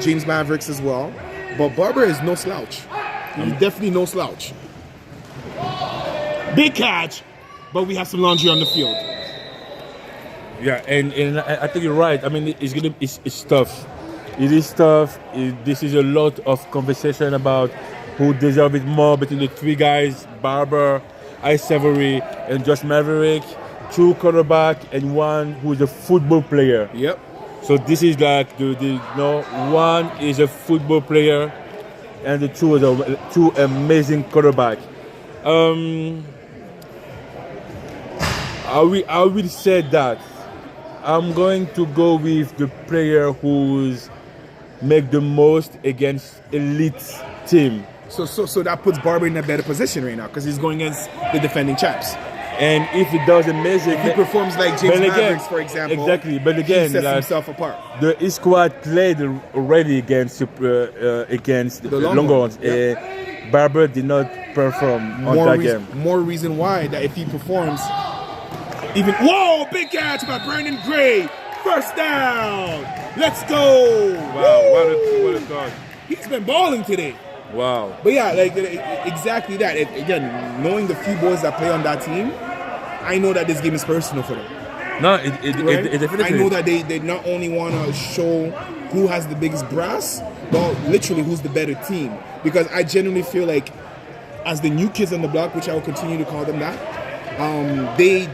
James Mavericks as well, but Barber is no slouch. He's definitely no slouch. Big catch, but we have some laundry on the field. Yeah, and I think you're right. I mean, it's tough. It is tough. This is a lot of conversation about who deserves it more between the three guys: Barber, Ice Savory, and Josh Maverick. Two quarterback and one who is a football player. Yep. So this is like one is a football player, and the two are two amazing quarterback. I will say that I'm going to go with the player who's make the most against elite team. So that puts Barber in a better position right now because he's going against the defending champs. And if he does amazing, if he performs like James Mavericks, for example, exactly. But again, he sets himself apart. The East squad played already against the Longhorns. Yep. Barber did not perform on that game. More reason why that if he performs, even big catch by Brandon Gray, first down. Let's go! Wow, what a God! He's been balling today. Wow. But yeah, like exactly that. Again, knowing the few boys that play on that team, I know that this game is personal for them. No, it definitely. I know that they not only want to show who has the biggest brass, but literally who's the better team. Because I genuinely feel like, as the new kids on the block, which I will continue to call them that, they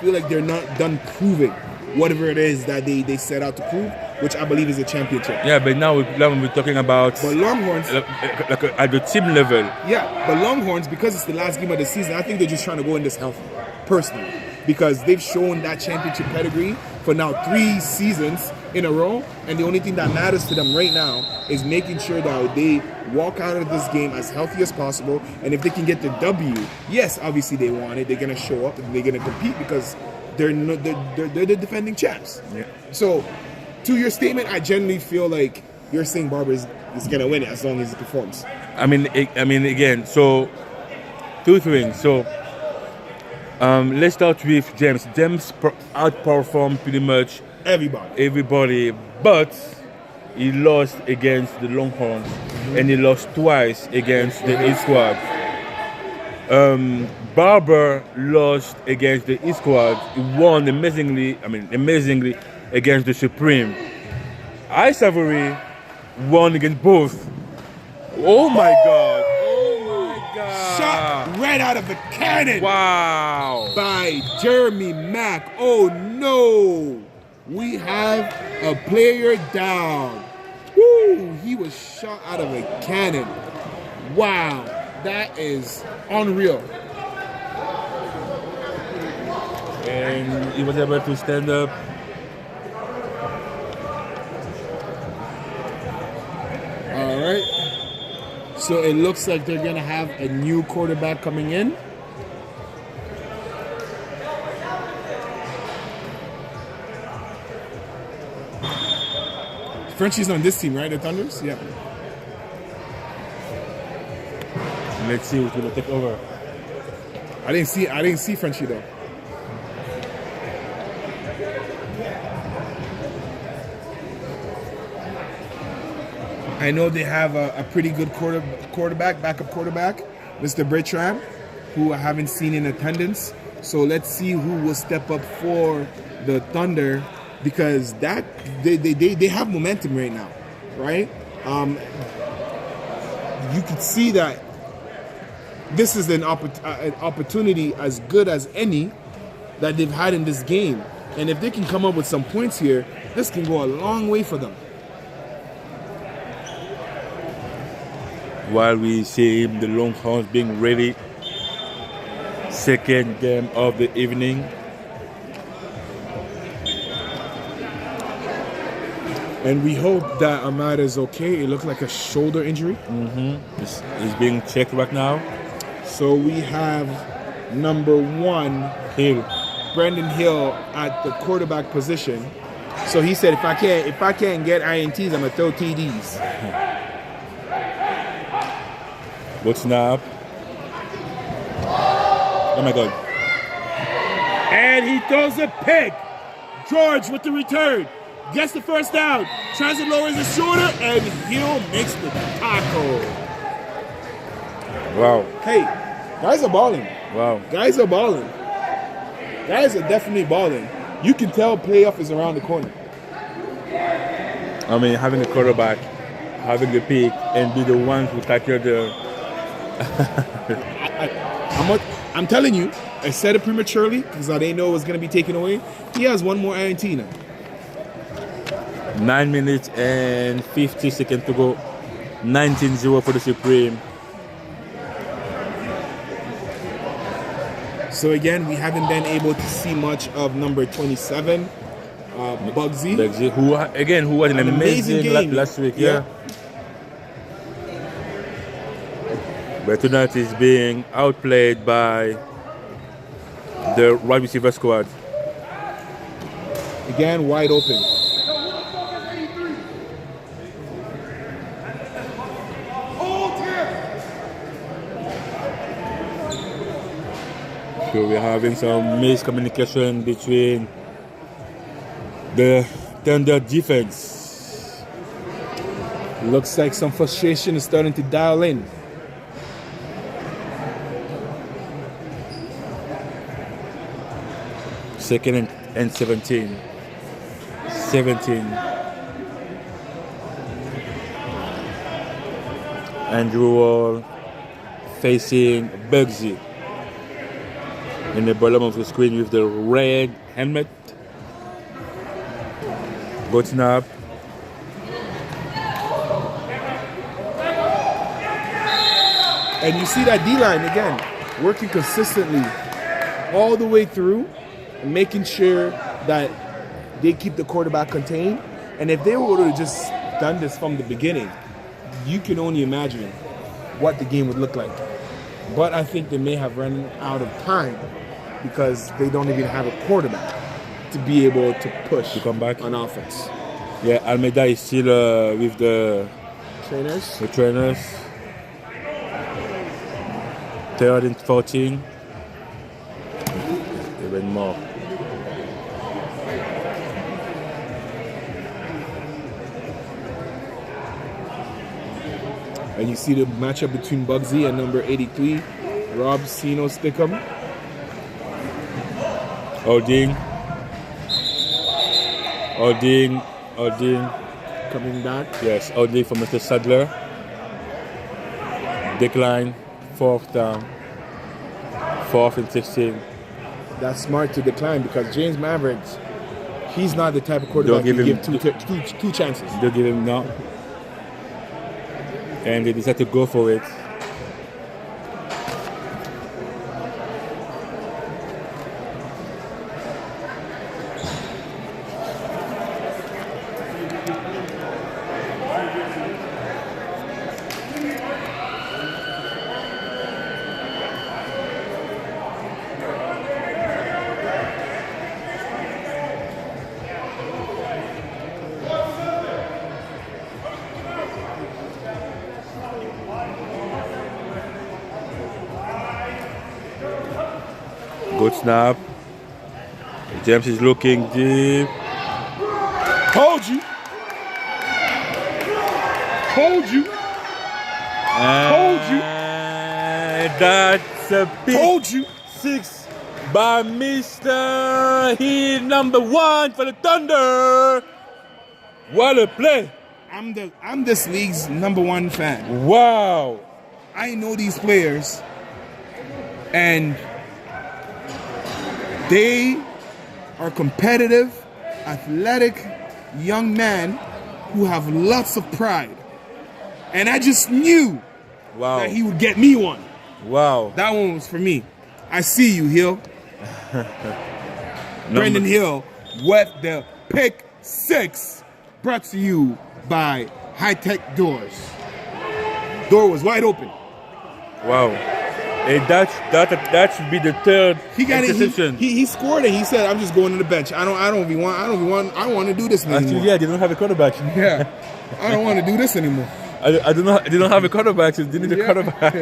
feel like they're not done proving whatever it is that they set out to prove, which I believe is a championship. Yeah, but now we're talking about but Longhorns, like at the team level. Yeah, but Longhorns, because it's the last game of the season, I think they're just trying to go in this healthy, personally, because they've shown that championship pedigree for now 3 seasons in a row, and the only thing that matters to them right now is making sure that they walk out of this game as healthy as possible, and if they can get the W, yes, obviously they want it, they're going to show up and they're going to compete because they're the defending champs. Yeah. So, to your statement, I genuinely feel like you're saying Barber is going to win it as long as he performs. I mean, again, so 2 things. So, let's start with James. James outperformed pretty much everybody, but he lost against the Longhorns, and he lost twice against the East squad. Barber lost against the East squad. He won amazingly against the Supreme. Ice Savory won against both. Oh my God! Oh my God! Shot right out of the cannon! Wow! By Jeremy Mack. Oh no! We have a player down. Woo! He was shot out of a cannon. Wow! That is unreal. And he was able to stand up. All right. So it looks like they're going to have a new quarterback coming in. Frenchie's on this team, right? The Thunders? Yeah. Let's see who's gonna take over. I didn't see Frenchie though. I know they have a pretty good backup quarterback, Mr. Bertrand, who I haven't seen in attendance. So let's see who will step up for the Thunder, because that they have momentum right now, right? You could see that this is an opportunity as good as any that they've had in this game. And if they can come up with some points here, this can go a long way for them. While we see the Longhorns being ready, second game of the evening. And we hope that Ahmad is okay. It looked like a shoulder injury. He's being checked right now. So we have number 1, Hill. Brandon Hill at the quarterback position. So he said, if I can't get INTs, I'm gonna throw TDs. Good snap. Oh my God. And he throws a pick. George with the return. Gets the first down. Tries to lower his shoulder, and Hill makes the tackle. Wow. Hey, guys are balling. Wow. Guys are balling. Guys are definitely balling. You can tell playoff is around the corner. I mean, having a quarterback, having the pick, and be the one who tackle the. I'm telling you, I said it prematurely because I didn't know it was going to be taken away. He has one more INT now. 9 minutes and 50 seconds to go. 19-0 for the Supreme. So again, we haven't been able to see much of number 27, Bugsy. Bugsy, who was an amazing game last week. Yeah. But tonight is being outplayed by the wide receiver squad. Again, wide open. So we're having some miscommunication between the Thunder defense. Looks like some frustration is starting to dial in. Second and 17. 17. Andrew Wall facing Bugsy in the bottom of the screen with the red helmet. Good snap. And you see that D-line again, working consistently all the way through, and making sure that they keep the quarterback contained. And if they were to just done this from the beginning, you can only imagine what the game would look like. But I think they may have run out of time because they don't even have a quarterback to be able to push To come back on offense. Yeah, Almeida is still with the Trainers. trainers. 3rd and 14. Even more. And you see the matchup between Bugsy and number 83, Rob Sino Stickum. Holding. Coming back. Yes, holding for Mr. Sadler. Decline. 4th down. 4th and 16. That's smart to decline because James Mavericks, he's not the type of quarterback Don't give you him- give two chances. They'll give him now. And they decide to go for it. Good snap. James is looking deep. Hold you. And that's a big Told you. 6 by Mr. He number 1 for the Thunder. What a play. I'm this league's #1 fan. Wow. I know these players, and they are competitive, athletic young men who have lots of pride. And I just knew Wow. that he would get me one. Wow. That one was for me. I see you, Hill. Brendan Hill with the pick 6, brought to you by High Tech Doors. Door was wide open. Wow. And that should be the 3rd He got it. interception. He scored it. He said, "I'm just going to the bench. I want to do this anymore." Actually, yeah, they don't have a quarterback. Yeah. I don't want to do this anymore. I don't know. They don't have a quarterback, so they need a Yeah. quarterback.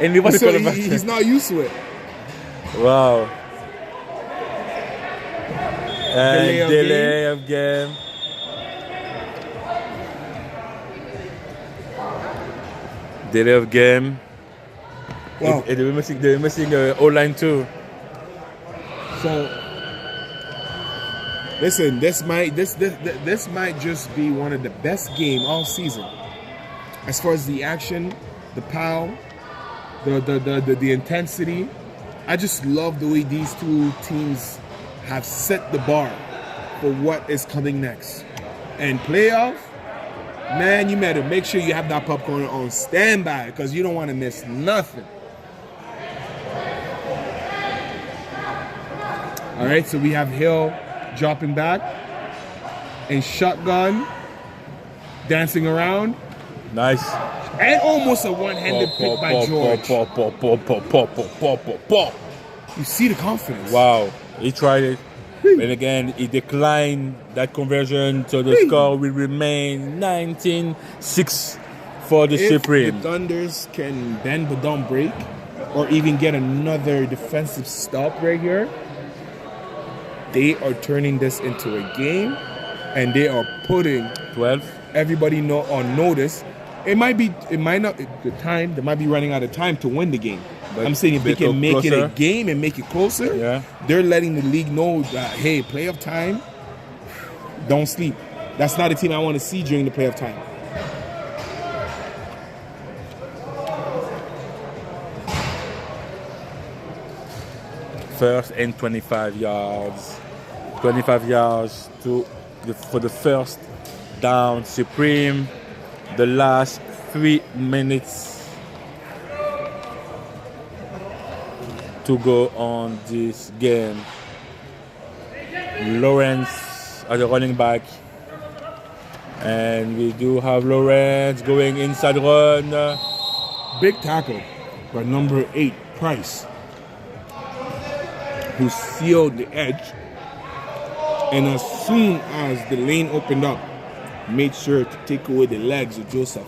And he was a So quarterback. he's not used to it. Wow. And delay of game. Delay of game. Wow. They're missing O-line too. So listen, this might just be one of the best game all season. As far as the action, the power, the intensity. I just love the way these two teams have set the bar for what is coming next. And playoff, man, you better make sure you have that popcorn on standby because you don't want to miss nothing. All right, so we have Hill dropping back and shotgun, dancing around. Nice. And almost a one-handed pick by George. You see the confidence. Wow, he tried it. And again, he declined that conversion, so the score will remain 19-6 for the Supreme. If the Thunders can bend but don't break, or even get another defensive stop right here, they are turning this into a game, and they are putting 12. Everybody on notice. They might be running out of time to win the game. But I'm saying if they can make it a game and make it closer, they're letting the league know that, hey, playoff time, don't sleep. That's not a team I want to see during the playoff time. First and 25 yards. 25 yards for the first down. Supreme. The last 3 minutes to go on this game. Lawrence at the running back. And we do have Lawrence going inside run. Big tackle by number 8, Price, who sealed the edge. And as soon as the lane opened up, made sure to take away the legs of Joseph,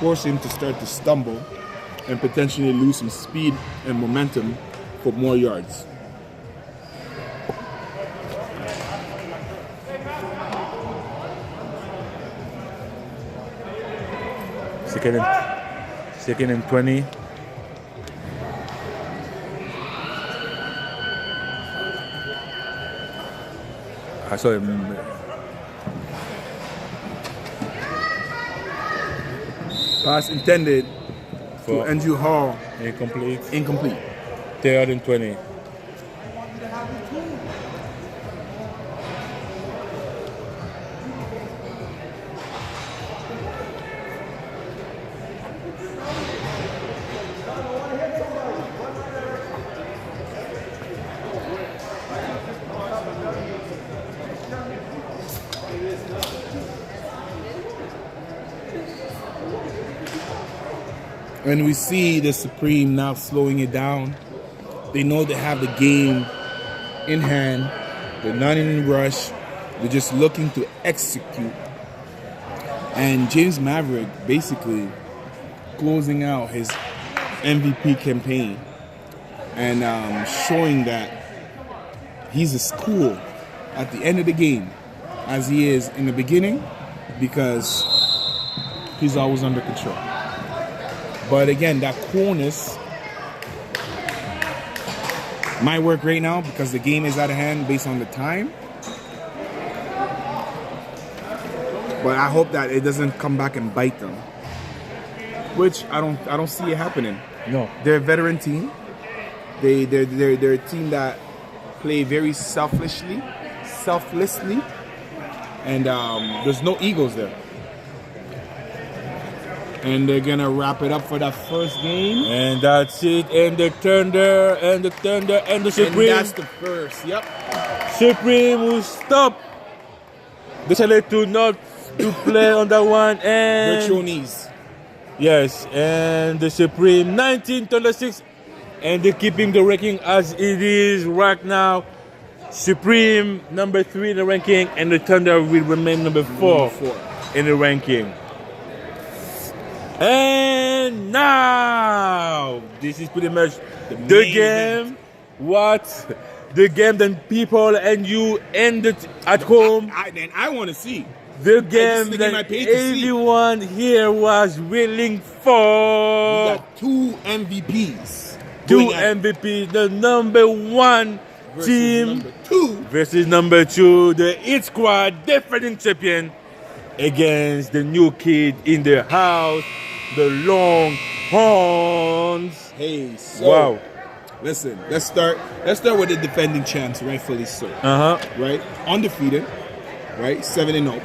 force him to start to stumble and potentially lose some speed and momentum for more yards. Second and 20. I saw him. Pass intended for Andrew Hall. Incomplete. Third and 20. And we see the Supreme now slowing it down. They know they have the game in hand. They're not in a rush. They're just looking to execute. And James Maverick basically closing out his MVP campaign and showing that he's as cool at the end of the game as he is in the beginning, because he's always under control. But again, that coolness might work right now because the game is out of hand based on the time. But I hope that it doesn't come back and bite them, which I don't see it happening. No, they're a veteran team. They're a team that play very selflessly, and there's no egos there. And they're gonna wrap it up for that first game. And that's it. And the Thunder and the Supreme. And that's the first. Yep. Supreme will stop. Decided to not to play on that one. And virtual knees. Yes. And the Supreme 19-6. And they're keeping the ranking as it is right now. Supreme number 3 in the ranking, and the Thunder will remain number 4 in the ranking. And now, this is pretty much the game. What the game that people and you ended at home. I want to see. The game the game I that paid to see. everyone here was willing We for. got two MVPs. Two going at it MVP, the number one versus team number two. versus number two, the Hit Squad defending champion against the new kid in the house, the Longhorns. Hey, so Wow. listen, let's start with the defending champs, rightfully so. Right? Undefeated, right? 7-0.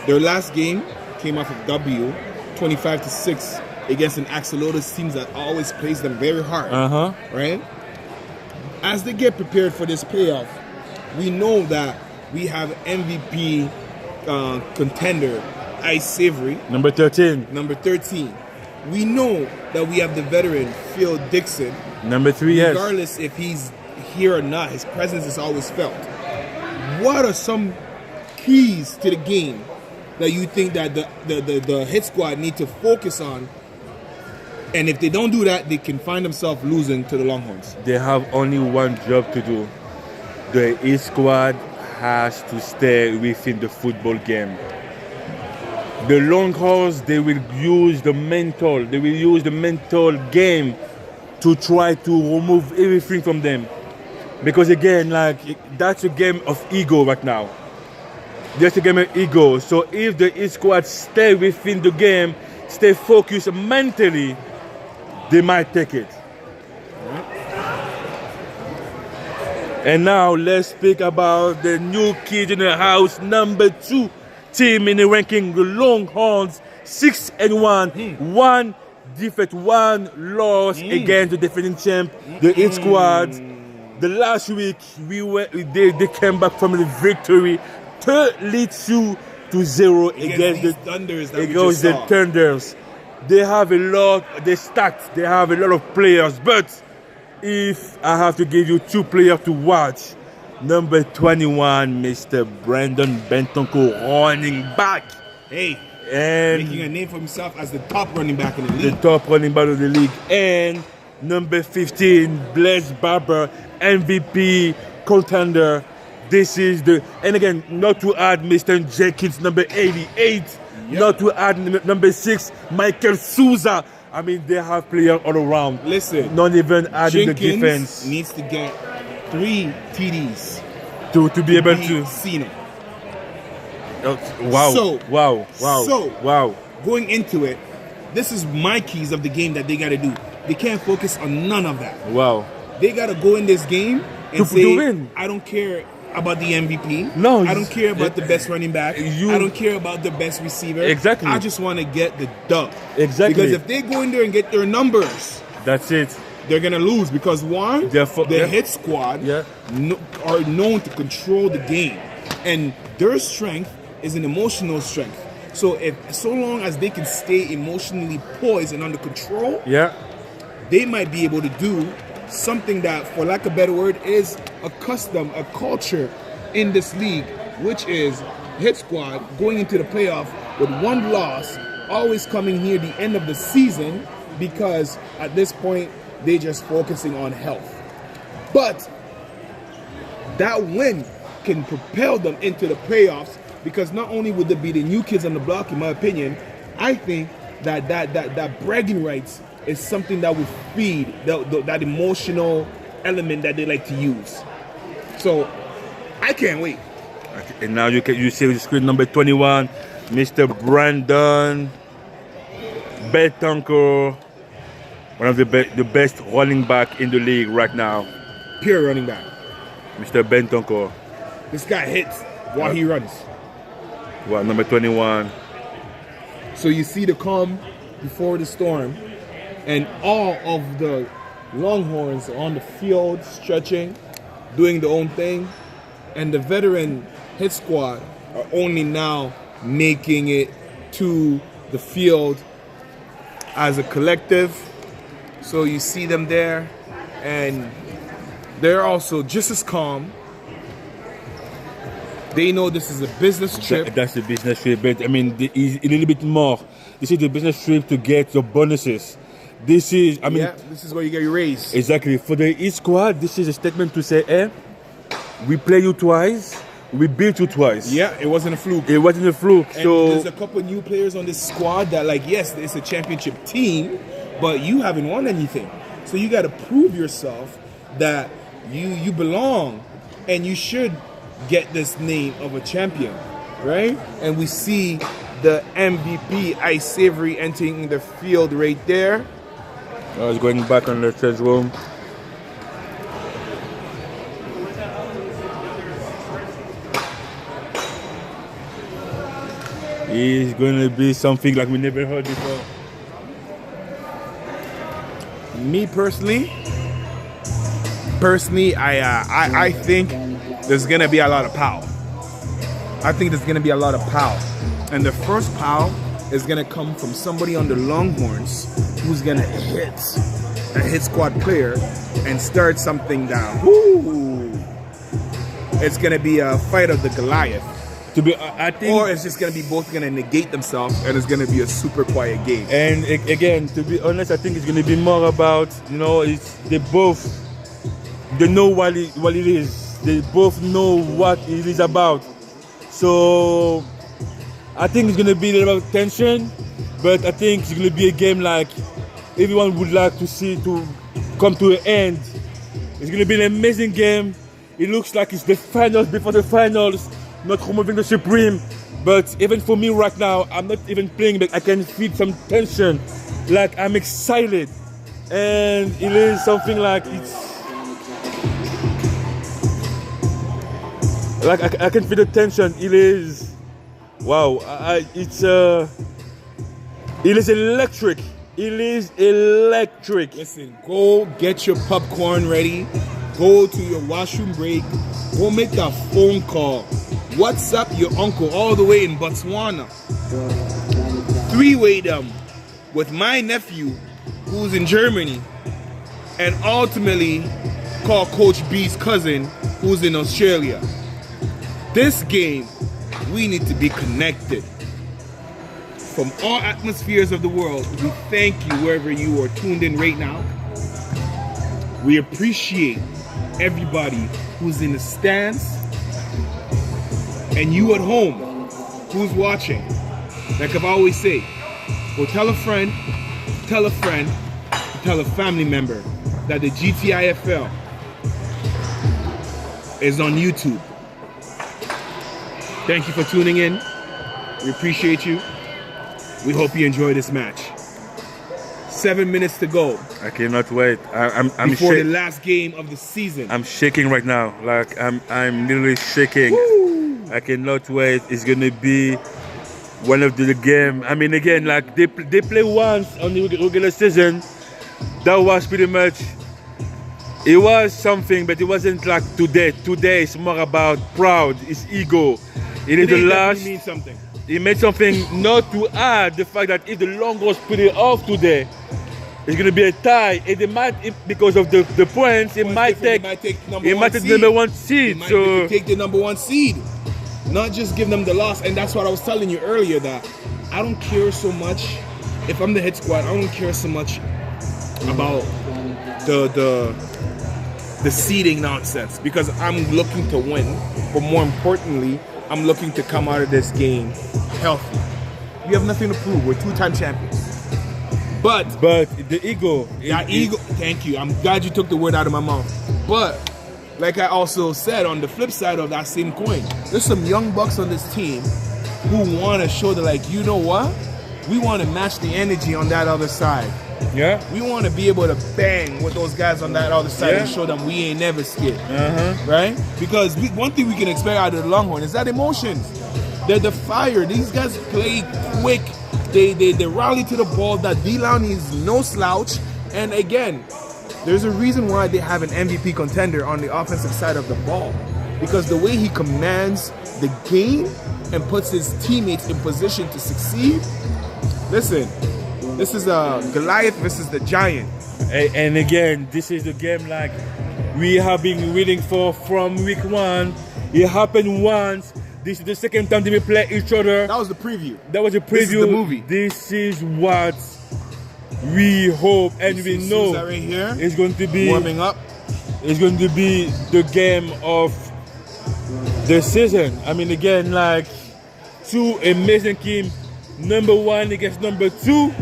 Their last game came off of W, 25-6 against an Axolotus team that always plays them very hard. Right? As they get prepared for this playoff, we know that we have MVP contender Ice Savory, Number 13, number 13. We know that we have the veteran Phil Dixon. number 3, yes. Regardless if he's here or not, his presence is always felt. What are some keys to the game that you think that the Hit Squad need to focus on? And if they don't do that, they can find themselves losing to the Longhorns. They have only one job to do. The Hit Squad has to stay within the football game. The Longhorns, they will use the mental game to try to remove everything from them. Because again, like, that's a game of ego right now. That's a game of ego. So if the Hit Squad stay within the game, stay focused mentally, they might take it. And now let's speak about the new kid in the house, number 2 team in the ranking, the Longhorns, 6-1, 1 defeat, 1 loss against the defending champ, the Hit Squad. The last week they came back from the victory, 32-0 against the Thunders that we against just the saw. Thunders. They have a lot of players, but if I have to give you 2 players to watch, number 21, Mr. Brandon Bentonko, running back. Hey, And making a name for himself as the top running back in the the league. top running back of the league. And number 15, Blaise Barber, MVP contender. This is and again, not to add Mr. Jenkins, number 88. Not to add number 6, Michael Souza. I mean, they have players all around. Listen, Not even adding the Jenkins defense needs to get 3 TDs to be able beat to. Cena. Wow. So- wow. Going into it, this is my keys of the game that they got to do. They can't focus on none of that. Wow. They got to go in this game and To say, win. I don't care about the MVP. No, I don't care about the best running back. I don't care about the best receiver. Exactly. I just want to get the dub. Exactly. Because if they go in there and get their numbers, That's it. they're gonna lose because one, They're the Hit Squad are known to control the game, and their strength is an emotional strength. So so long as they can stay emotionally poised and under control, Yeah. they might be able to do something that, for lack of a better word, is a custom, a culture in this league, which is Hit Squad going into the playoff with 1 loss, always coming near the end of the season because at this point they're just focusing on health. But that win can propel them into the playoffs because not only would there be the new kids on the block, in my opinion, I think that bragging rights is something that would feed that emotional element that they like to use. So I can't wait. And now you see the screen number 21, Mr. Brandon Bentonko, one of the best running back in the league right now. Pure running back. Mr. Bentonko. This guy hits while he runs. Well, number 21. So you see the calm before the storm, and all of the Longhorns are on the field stretching, doing their own thing, and the veteran Hit Squad are only now making it to the field as a collective. So you see them there, and they're also just as calm. They know this is a business trip. That's the business trip, but I mean, a little bit more. This is the business trip to get your bonuses. This is, I mean, this is where you get your raise. exactly. For the Hit Squad, this is a statement to say, we play you twice, we beat you twice. Yeah, it wasn't a fluke. It wasn't a fluke. And So there's a couple new players on this squad that, like, yes, it's a championship team, but you haven't won anything. So you got to prove yourself that you belong, and you should get this name of a champion, right? And we see the MVP, Ice Savory, entering the field right there. I was going back on the change room. It's going to be something like we never heard before. Me personally, I think there's gonna be a lot of power. I think there's gonna be a lot of power, and the first power is gonna come from somebody on the Longhorns who's gonna hit a hit squad player and start something down. Woo! It's gonna be a fight of the Goliath. To be, I think, Or it's just gonna be both gonna negate themselves, and it's gonna be a super quiet game. and again, to be honest, I think it's going to be more about, it's they know what it is. They both know what it is about. So I think it's going to be a little bit of tension, but I think it's going to be a game like everyone would like to see to come to an end. It's going to be an amazing game. It looks like it's the finals before the finals, not removing the Supreme. But even for me right now, I'm not even playing, but I can feel some tension. Like, I'm excited. And it is something like I can feel the tension. It is, wow, it is electric. It is electric. Listen, go get your popcorn ready. Go to your washroom break. Go make that phone call. WhatsApp your uncle all the way in Botswana. Three-way them with my nephew who's in Germany. And ultimately call Coach B's cousin who's in Australia. This game, we need to be connected. From all atmospheres of the world, we thank you wherever you are tuned in right now. We appreciate everybody who's in the stands and you at home who's watching. Like I've always say, go tell a friend, tell a friend, tell a family member that the GTIFL is on YouTube. Thank you for tuning in. We appreciate you. We hope you enjoy this match. 7 minutes to go. I cannot wait. I'm before the last game of the season. I'm shaking right now. Like I'm literally shaking. Woo! I cannot wait. It's gonna be one of the game. I mean, again, like they play once on the regular season. That was pretty much. It was something, but it wasn't like today. Today is more about proud. It's ego. It is the last. Mean something. It made something, not to add the fact that if the Longhorns put it off today, it's going to be a tie. And they might, because of the points, it might take the number one seed. So take the number one seed, not just give them the loss. And that's what I was telling you earlier, that I don't care so much. If I'm the hit squad, I don't care so much about the seeding nonsense, because I'm looking to win. But more importantly, I'm looking to come out of this game healthy. We have nothing to prove. We're two-time champions. But the ego. That ego. Thank you. I'm glad you took the word out of my mouth. But like I also said, on the flip side of that same coin, there's some young bucks on this team who want to show that, like, you know what? We want to match the energy on that other side. Yeah. We want to be able to bang with those guys on that other side and show them we ain't never scared. Right? Because one thing we can expect out of the Longhorn is that emotions. They're the fire. These guys play quick. They rally to the ball. That D-Lowney is no slouch. And again, there's a reason why they have an MVP contender on the offensive side of the ball. Because the way he commands the game and puts his teammates in position to succeed. Listen, this is a Goliath versus the Giant. And again, this is the game like we have been waiting for from week one. It happened once. This is the second time they will play each other. That was the preview. That was a preview. This is the movie. This is what we hope and we know right here, it's going to be warming up. It's going to be the game of the season. I mean, again, like two amazing teams, number one against number two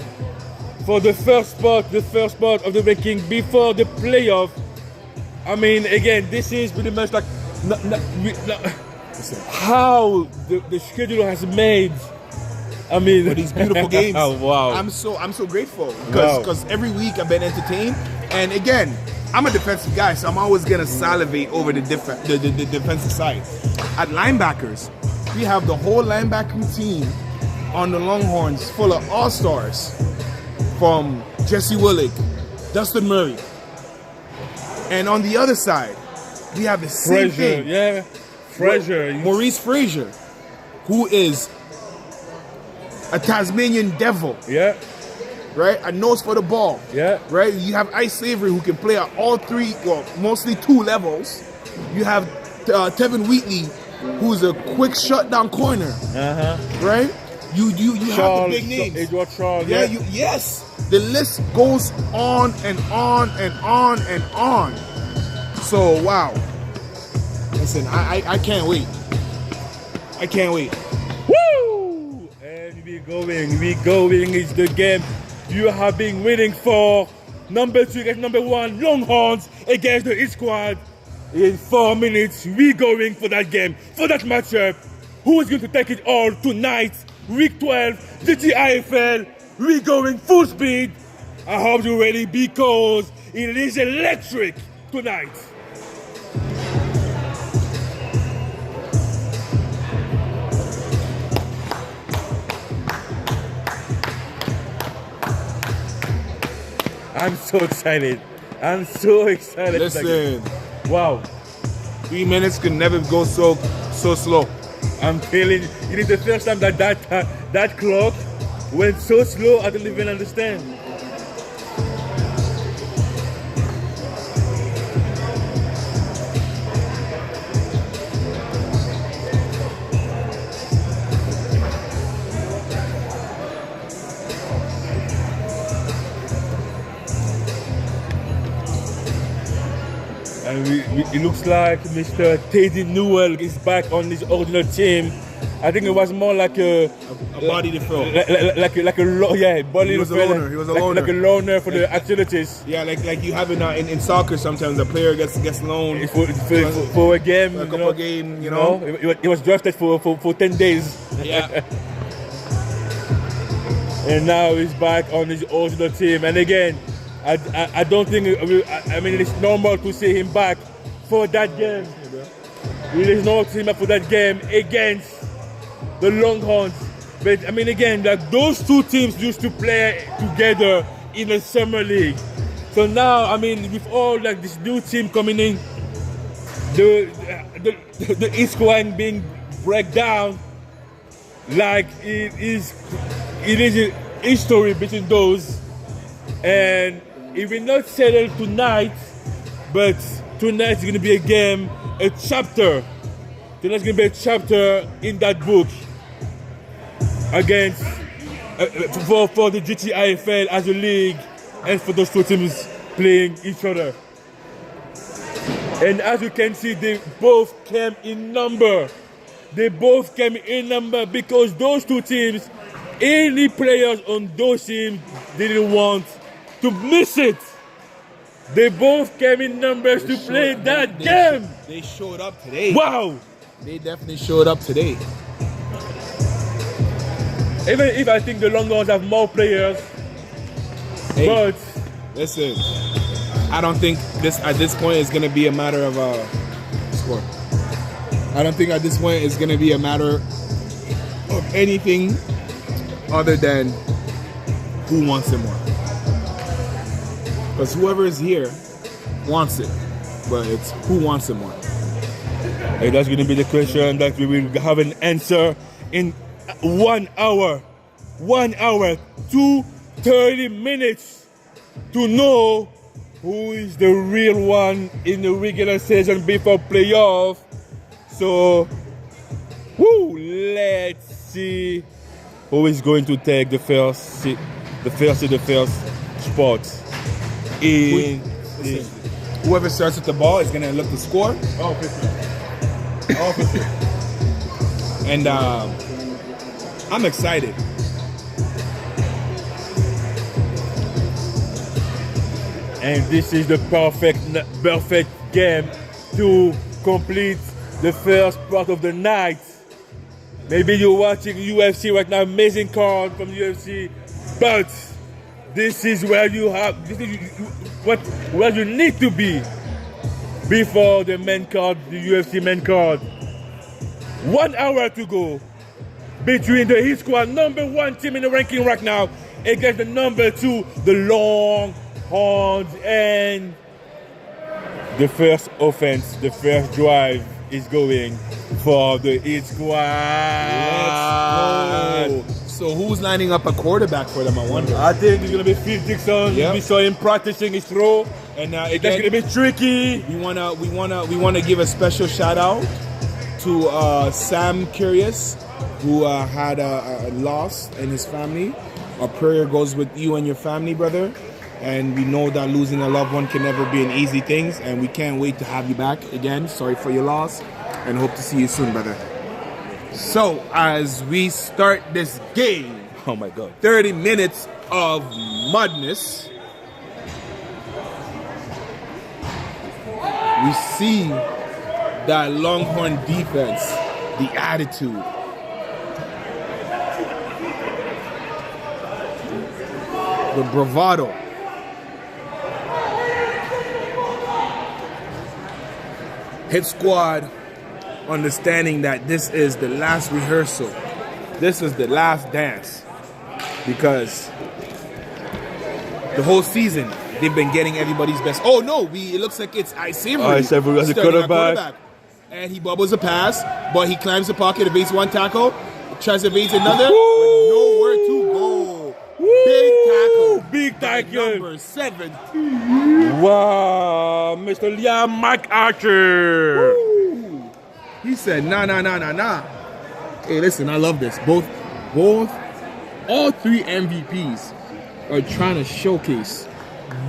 for the first spot of the ranking before the playoff. I mean, again, this is pretty much like how the schedule has made. I mean, for these beautiful games. Oh, wow. I'm so grateful because every week I've been entertained. And again, I'm a defensive guy, so I'm always gonna salivate over the defensive side. At linebackers, we have the whole linebacking team on the Longhorns full of all-stars, from Jesse Willick, Dustin Murray, and on the other side, we have the same thing. Yeah, Frazier, Maurice Frazier, who is a Tasmanian devil. Yeah. Right? A nose for the ball. Yeah. Right? You have Ice Slavery, who can play at all three, well, mostly two levels. You have Tevin Wheatley, who's a quick shutdown corner. Right? You have the big names. Edward Charles. Yeah. Yes. The list goes on and on and on and on. So wow. Listen, I can't wait. I can't wait. Woo! And we going. It's the game you have been waiting for. Number 2 against number 1, Longhorns against the East Squad. In 4 minutes, we going for that game, for that matchup. Who is going to take it all tonight? Week 12, GTIFL. We going full speed. I hope you're ready because it is electric tonight. I'm so excited. Listen. Wow. 3 minutes could never go so slow. I'm feeling it is the first time that clock went so slow I don't even understand. And it looks like Mr. Teddy Newell is back on his original team. I think it was more like a body to fill. Like a body to fill. He was a loner. Like a loner for the activities. Yeah, like you have it in soccer sometimes. A player gets loaned for a game. For a couple of games, you know. He was drafted for 10 days. Yeah. And now he's back on his original team. And again, I don't think, I mean, it's normal to see him back for that game. It is normal to see him back for that game against the Longhorns. But I mean, again, like those two teams used to play together in the summer league. So now, I mean, with all like this new team coming in, the East Squad being break down, like it is a history between those. And it will not settle tonight, but tonight is going to be a game, a chapter. Tonight's going to be a chapter in that book against for the GTIFL as a league and for those two teams playing each other. And as you can see, they both came in number. Because those two teams, any players on those teams didn't want to miss it. They both came in numbers to play that game. They showed up today. Wow. They definitely showed up today. Even if I think the Longhorns have more players, but listen, I don't think at this point it's gonna be a matter of score. I don't think at this point it's gonna be a matter of anything other than who wants it more. Because whoever is here wants it, but it's who wants it more. Hey, that's going to be the question that we will have an answer in 1 hour. 1 hour, 30 minutes to know who is the real one in the regular season before playoff. So, let's see who is going to take the first spot. Whoever starts with the ball is going to look to score. Oh, okay. Opposite. And I'm excited. And this is the perfect game to complete the first part of the night. Maybe you're watching UFC right now, amazing card from UFC, but this is where where you need to be before the main card, the UFC main card. 1 hour to go between the Heat Squad, number 1 team in the ranking right now, against the number 2, the Longhorns, and the first offense, the first drive is going for the Heat Squad. Let's go. So who's lining up a quarterback for them, I wonder? I think it's going to be Phil Dixon. Yep. We saw him practicing his throw. And That's going to be tricky. we wanna give a special shout out to Sam Curious, who had a loss in his family. Our prayer goes with you and your family, brother. And we know that losing a loved one can never be an easy thing, and we can't wait to have you back again. Sorry for your loss, and hope to see you soon, brother. So, as we start this game, Oh my God. 30 minutes of madness, we see that Longhorn defense, the attitude, the bravado. Hit Squad understanding that this is the last rehearsal. This is the last dance. Because the whole season they've been getting everybody's best. Oh no, it looks like it's Ice Avery as a quarterback. And he bubbles a pass, but he climbs the pocket, evades one tackle, tries to evade another, Woo! with nowhere to go. Big tackle. Big tackle. Number 7. Wow, Mr. Liam MacArthur. Woo. He said, nah. Hey, listen, I love this. All 3 MVPs are trying to showcase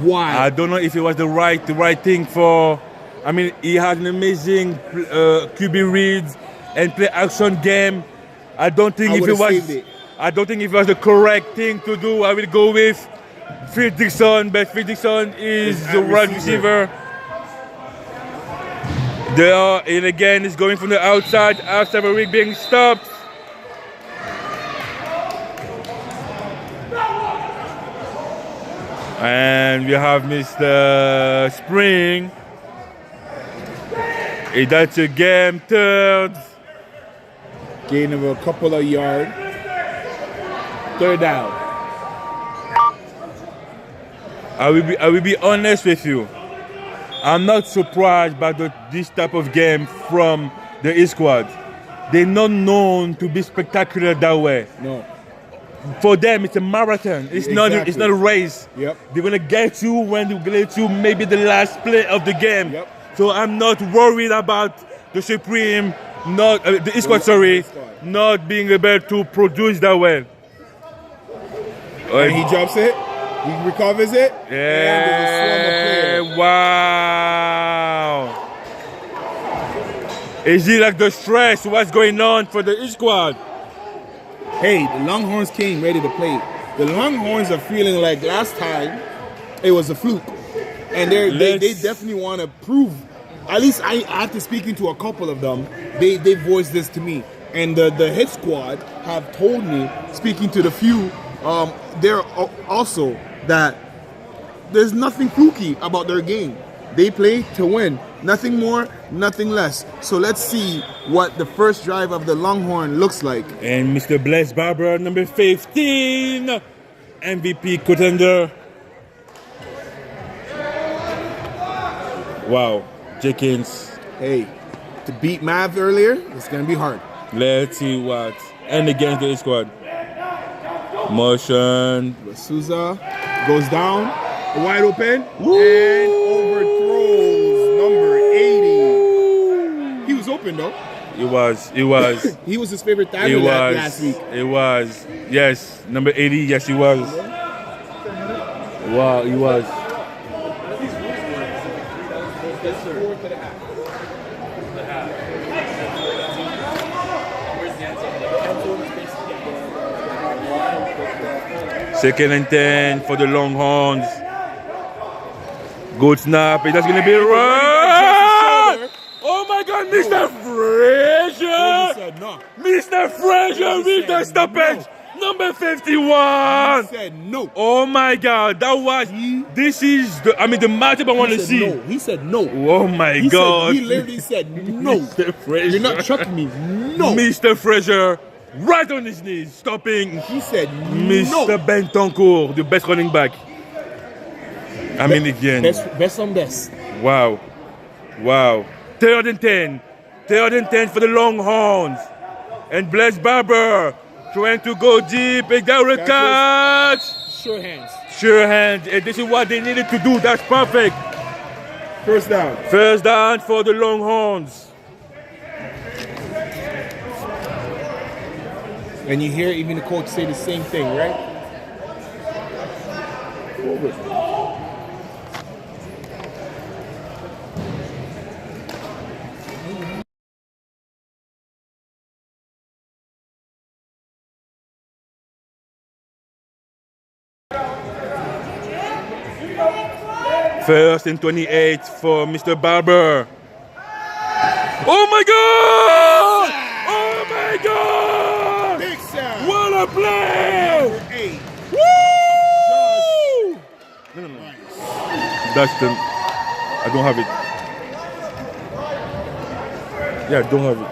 why. I don't know if it was the right thing for. I mean, he had an amazing QB reads and play action game. I don't think if it was the correct thing to do. I will go with Phil Dixon, but Phil Dixon is the wide receiver. And again, he's going from the outside after the rig being stopped. And we have Mr. Spring. That's a game third. Gain of a couple of yards. 3rd down. I will be honest with you. I'm not surprised by this type of game from the Heat Squad. They're not known to be spectacular that way. No. For them, it's a marathon. It's not a race. Yep. They're gonna get you when they get you maybe the last play of the game. Yep. So I'm not worried about the Supreme, the Heat Squad, not being able to produce that well. And he drops it. He recovers it. Yeah. Wow. Is it like the stress? What's going on for the Heat Squad? Hey, the Longhorns came ready to play. The Longhorns are feeling like last time it was a fluke. And they definitely want to prove. At least after speaking to a couple of them, they voiced this to me. And the Hit Squad have told me, speaking to the few, they're also that there's nothing fluky about their game. They play to win. Nothing more, nothing less. So let's see what the first drive of the Longhorn looks like. And Mr. Bless Barber, number 15, MVP contender. Wow, Jenkins. Hey, to beat Mav earlier, it's going to be hard. Let's see what. And against the squad. Motion. Souza goes down, wide open, Woo! and overthrows number 80. He was open though. It was. He was his favorite tackle last week. It was. Yes, number 80. Yes, he was. Wow, he was. Second and 10 for the Longhorns. Good snap. That's going to be right. Oh my God, Mr. Frazier! Said no. Mr. Frazier with the stoppage. Number 51. He said no. Oh my God, that was. This is the. I mean, the matchup I want to see. No. He said no. Oh my God. He literally said no. Mr. Frazier. You're not chucking me. No. Mr. Frazier, right on his knees, stopping. He said Mr. no. Bentoncourt, the best running back. I mean, again. Best on best. Wow. Wow. Third and 10. Third and 10 for the Longhorns. And Blaise Barber trying to go deep. They got a catch. Sure hands. Sure hand. And this is what they needed to do. That's perfect. First down. First down for the Longhorns. And you hear even the coach say the same thing, right? Over. First and 28 for Mr. Barber. Oh my God! Oh my God! Big sound. What a play! Hey. Woo! No. That's the. I don't have it. Yeah, I don't have it.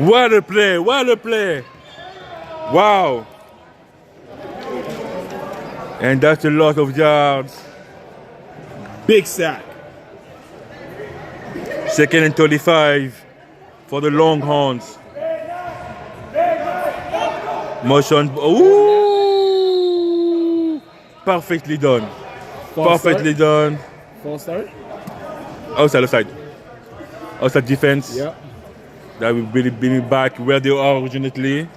What a play! What a play! Wow! And that's a lot of yards. Big sack. Second and 35 for the Longhorns. Motion. Ooh! Perfectly done. Perfectly done. False start. Outside. Outside defense. Yeah. That will really bring it back where they are originally.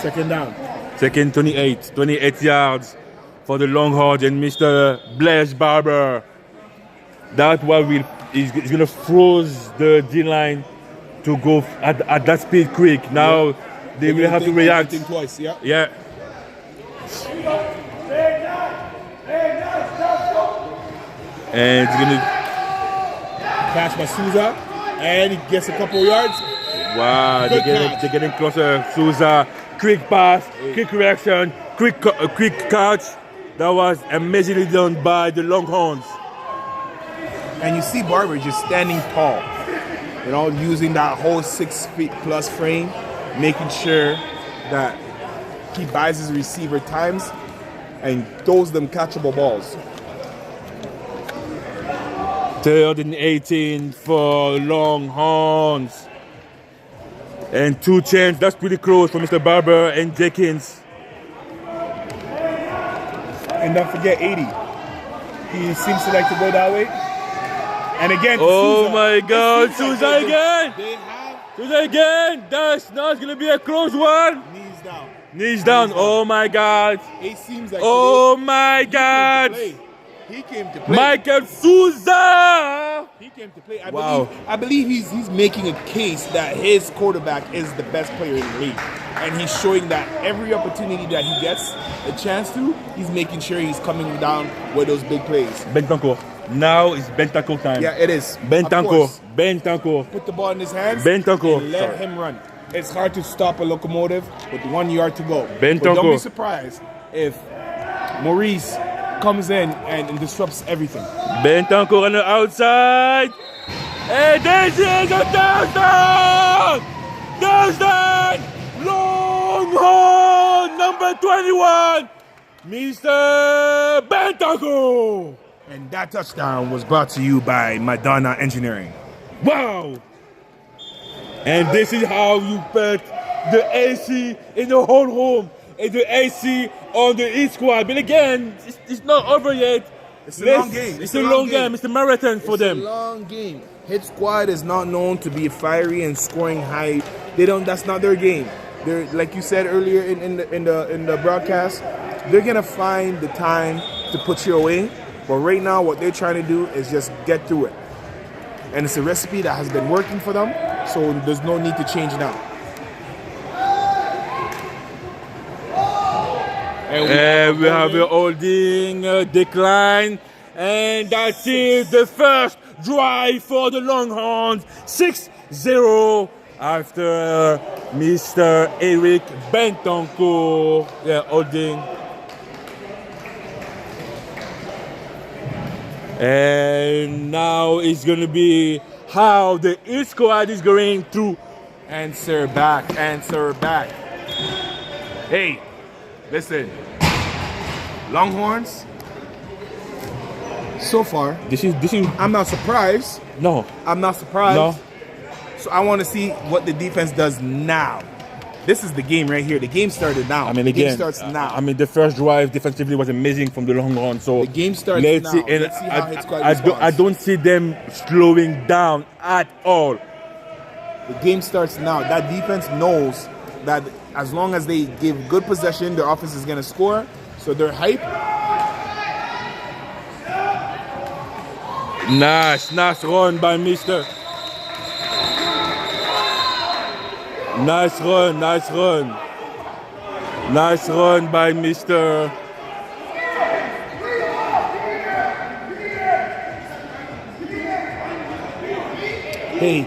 Second down. Second 28 yards for the Longhorns and Mr. Blaise Barber. That what will is gonna force the D line to go at that speed quick. Now they will have to react. Think twice. Yeah. Yeah. And it's gonna. Catch by Souza, and he gets a couple yards. Wow, they're getting closer. Souza, quick pass, quick reaction, quick catch. That was amazingly done by the Longhorns. And you see Barber just standing tall, you know, using that whole 6 feet plus frame, making sure that he buys his receiver times and throws them catchable balls. Third and 18 for Longhorns. And 2 chains. That's pretty close for Mr. Barber and Jenkins. And don't forget 80. He seems to like to go that way. And again, Oh Souza. my God, It seems Souza like again! They have Souza again! That's not gonna be a close one! knees down. Knees down, oh my God! It seems like Oh my today God! he came to play. Michael Souza! He came to play. Wow. I believe he's making a case that his quarterback is the best player in the league. And he's showing that every opportunity that he gets a chance to, he's making sure he's coming down with those big plays. Bentoncourt. Now it's Bentoncourt time. Yeah, it is. Bentoncourt. Bentoncourt. Put the ball in his hands Bentoncourt. and let him run. It's hard to stop a locomotive with 1 yard to go. Bentoncourt. But don't be surprised if Maurice comes in and disrupts everything. Bentoncourt on the outside. And this is a touchdown! Touchdown! Longhorn number 21, Mr. Bentoncourt. And that touchdown was brought to you by Madonna Engineering. Wow! And this is how you put the AC in the whole room and the AC on the East squad. But again, it's not over yet. It's a long game. It's a long game. It's a marathon for them. It's a long game. Hit squad is not known to be fiery and scoring high. They don't. That's not their game. They're, like you said earlier in the broadcast, they're gonna find the time to put you away. But right now, what they're trying to do is just get through it. And it's a recipe that has been working for them, so there's no need to change now. And we have a holding decline. And that is the first drive for the Longhorns. 6-0 after Mr. Eric Bentoncourt. Yeah, holding. And now it's going to be how the East squad is going to Answer back. Hey, listen. Longhorns, so far, This is I'm not surprised. no. I'm not surprised. No. So I want to see what the defense does now. This is the game right here. The game started now. I mean, the game again, starts now. I mean, the first drive defensively was amazing from the Longhorns. So The game starts let's now. see. And Let's see how his squad I responds. don't see them slowing down at all. The game starts now. That defense knows that as long as they give good possession, their offense is going to score. So they're hype. Nice run by Mister. Nice run by Mister. Hey,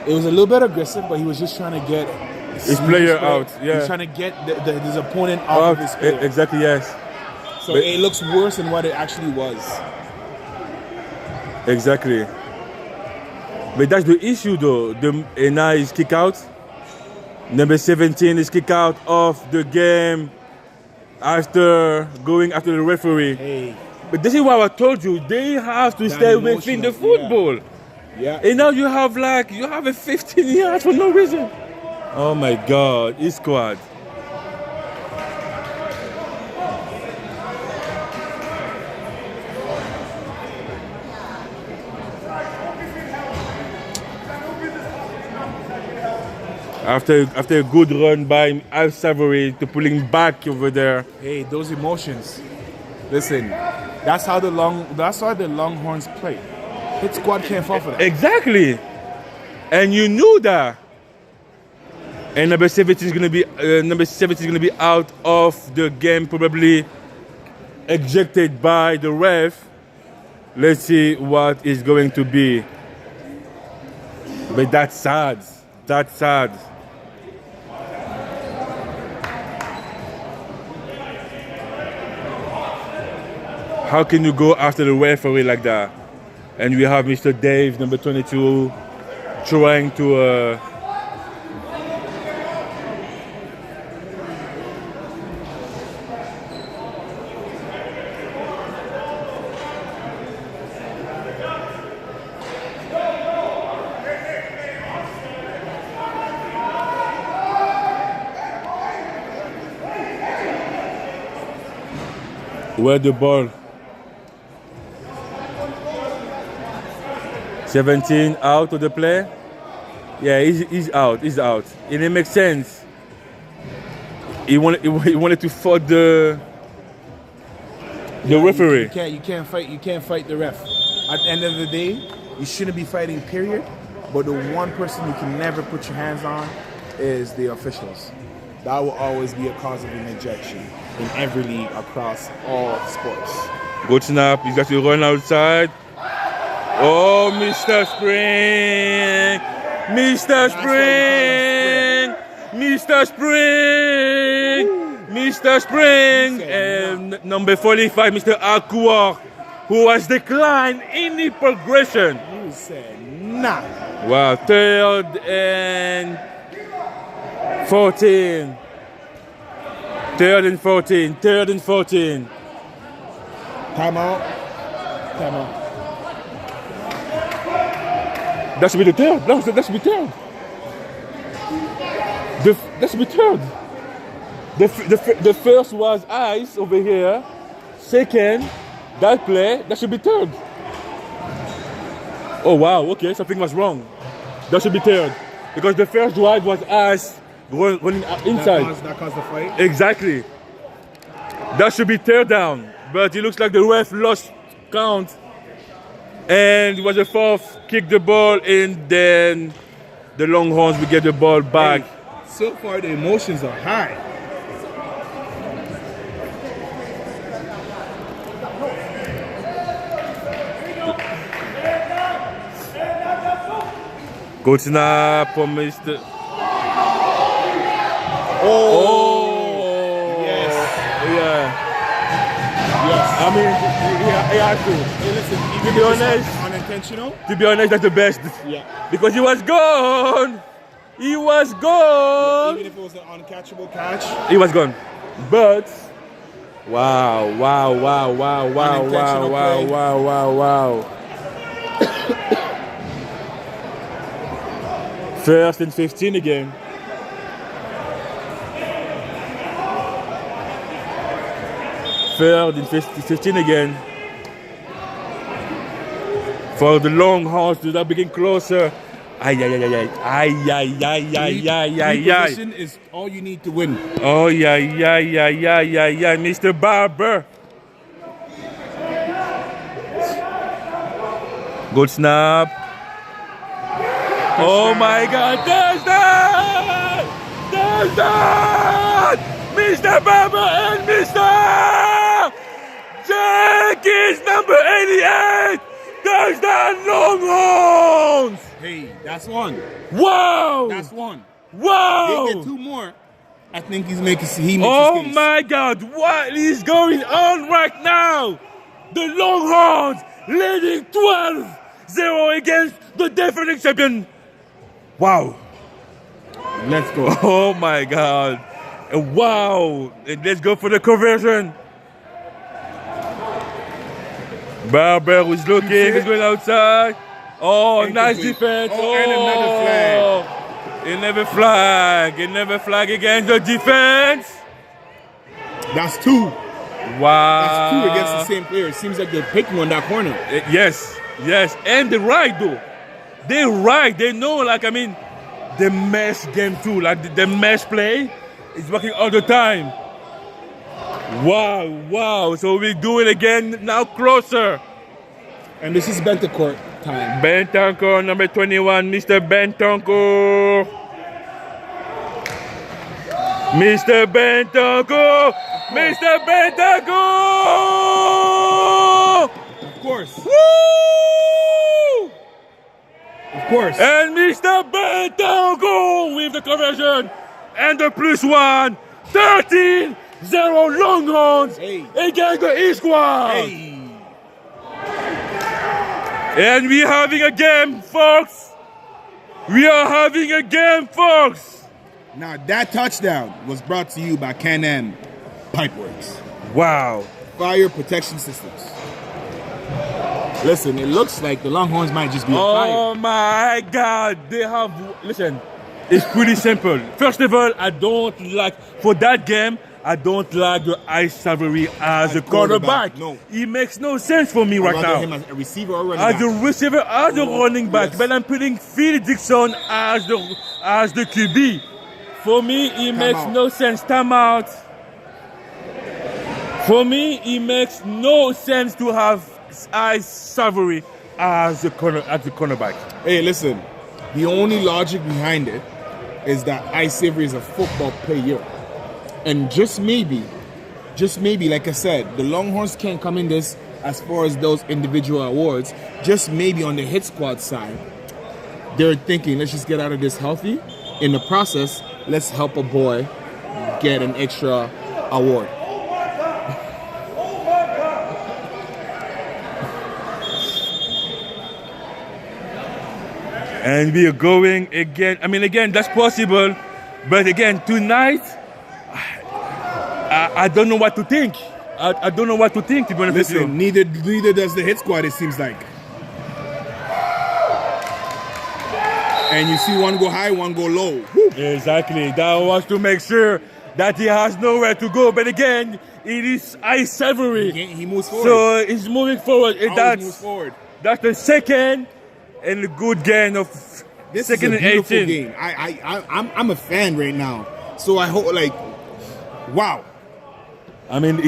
it was a little bit aggressive, but he was just trying to get His player out, yeah. He's trying to get his opponent out of his player. Exactly, yes. So But- it looks worse than what it actually was. Exactly. But that's the issue though. Ena is kicked out. Number 17 is kicked out of the game after going after the referee. Hey, But this is what I told you. They have to stay within the emotional, football. yeah. And now you have a 15 yards for no reason. Oh my God, his squad. After a good run by Al Savory to pulling back over there. Hey, those emotions. Listen, that's how the Longhorns play. Hit squad can't fall for that. Exactly. And you knew that. And number 17 is gonna be out of the game, probably ejected by the ref. Let's see what is going to be. But that's sad. That's sad. How can you go after the referee like that? And we have Mr. Dave, number 22, trying to where the ball. 17 out of the play. Yeah, he's out. He's out. And it makes sense. He wanted to fight the referee. You can't fight the ref. At the end of the day, you shouldn't be fighting, period. But the one person you can never put your hands on is the officials. That will always be a cause of an ejection in every league across all sports. Good snap. He's got to run outside. Oh, Mr. Spring! Mr. Spring! Mr. Spring! Mr. Spring! And number 45, Mr. Akua, who has declined any progression. You said nah. Wow, third and 14. Third and 14. Timeout. That should be the third. No, that should be third. That should be third. The first was ice over here. Second, that play, that should be third. Oh wow, okay, something was wrong. That should be third. Because the first drive was ice running inside. That caused the fight. Exactly. That should be third down. But it looks like the ref lost count. And it was a fourth, kick the ball, and then the Longhorns will get the ball back. Hey, so far the emotions are high. Good snap from Mr. Oh, yes. Yeah. Yes. I mean, he had to. Hey, listen, To even be if it's honest- unintentional. To be honest, that's the best. Yeah. Because he was gone. He was gone. Even if it was an uncatchable catch. He was gone. But wow, wow, wow, wow, wow, Unintentional wow, play. wow, wow, wow, wow. First and 15 again. Third and 15 again. For the Longhorns to that begin closer. Ay, ay, ay, ay, ay, ay, ay, ay, ay, ay, ay. Position is all you need to win. Oh, yeah, yeah, yeah, yeah, yeah, yeah, Mr. Barber. Good snap. Oh my God, there's that! There's that! Mr. Barber and Mr. Jenkins, number 88! There's that Longhorns! Hey, that's one. Wow! That's one. Wow! They get two more. I think he makes his case. Oh my God, what is going on right now? The Longhorns leading 12-0 against the defending champion. Wow. Let's go. Oh my God. Wow. And let's go for the conversion. Barber is looking, he's going outside. Oh, nice defense. Oh, and another flag. Another flag. Another flag against the defense. That's two. Wow. That's two against the same player. It seems like they're picking on that corner. Yes, yes. And they're right though. They're right. They know, like, I mean, the mesh game too. Like the mesh play is working all the time. Wow, wow. So we do it again now closer. And this is Bentecourt time. Bentoncourt, number 21, Mr. Bentoncourt. Mr. Bentoncourt! Mr. Bentoncourt! Of course. Woo! Of course. And Mr. Bentoncourt with the conversion and the +1. 13-0 Longhorns against the East Squad. Hey. And we're having a game, folks. We are having a game, folks. Now that touchdown was brought to you by Can-Am Pipeworks. Wow. Fire protection systems. Listen, it looks like the Longhorns might just be on fire. Oh my God. They have, listen, it's pretty simple. First of all, I don't like, for that game, I don't like the Ice Savory as a quarterback. No. It makes no sense for me right now. Him as a receiver or running As back. a receiver, as a running back, Yes. but I'm putting Phil Dixon as the QB. For me, it makes out. no sense. Time out. For me, it makes no sense to have Ice Savory as the cornerback. Hey, listen. The only logic behind it is that Ice Savory is a football player. And just maybe, like I said, the Longhorns can't come in this as far as those individual awards. Just maybe on the hit squad side, they're thinking, let's just get out of this healthy. In the process, let's help a boy get an extra award. And we are going again. I mean, again, that's possible. But again, tonight, I don't know what to think. I don't know what to think, to be honest with you. Listen, neither does the hit squad, it seems like. And you see one go high, one go low. Woo. Exactly. That was to make sure that he has nowhere to go. But again, it is Ice Savory. He moves forward. So he's moving forward. And Always moves forward. That's the second and a good gain of This second is a and beautiful 18. game. I'm a fan right now. So I hope, like, wow. I mean,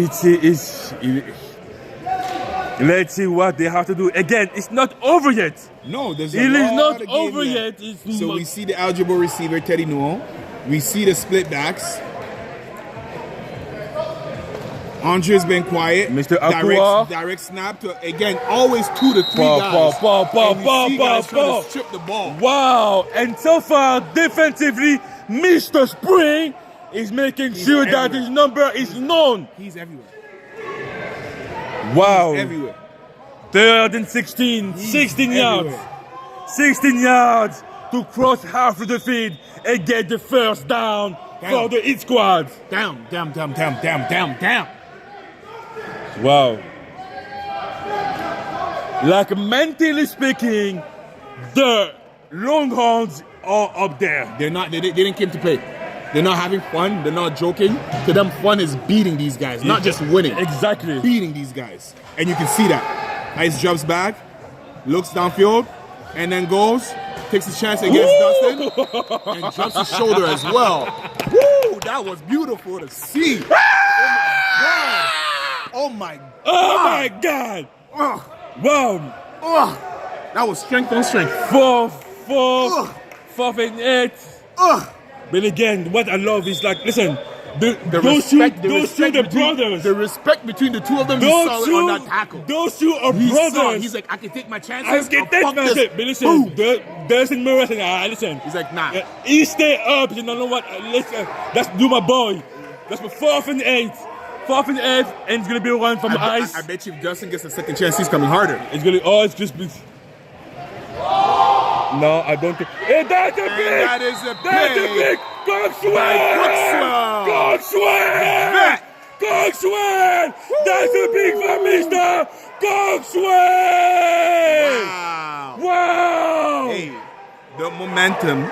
Let's see what they have to do. Again, it's not over yet. No, there's It is not of game over left. yet. It's So we see the eligible receiver, Teddy Newell. We see the split backs. Andre's been quiet. Mr. Akua. Direct snap to, again, always 2 to 3 guys. And we see guys trying to strip the ball. Wow. And so far, defensively, Mr. Spring is making sure that everywhere. his number is known. He's everywhere. Wow. Everywhere. 3rd and 16. He's 16 yards. everywhere. 16 yards to cross half of the field and get the first down for the hit squad. Down. Wow. Like mentally speaking, the Longhorns are up there. They didn't come to play. They're not having fun. They're not joking. To them, fun is beating these guys, not just winning. Exactly. Beating these guys. And you can see that. Ice jumps back, looks downfield, and then goes, takes a chance against Dustin, and jumps his shoulder as well. Woo! That was beautiful to see. Oh my God. Oh my God. Wow. That was strength on strength. 4th and 8. But again, what I love is like, listen, those two, the brothers. The respect between the two of them is solid on that tackle. Those two are brothers. He's like, I can take my chances. I can take my chances. But listen, there's in Morris and listen. He's like, nah. He stay up. You know what? Let's do my boy. That's for 4th and 8. 4th and 8, and it's gonna be one from ice. I bet you if Justin gets a second chance, he's coming harder. It's gonna. It's just. No, I don't think. Hey, that's a big. That is a big. Coxswain. That's a big for Mr. Coxswain. Wow. Hey, the momentum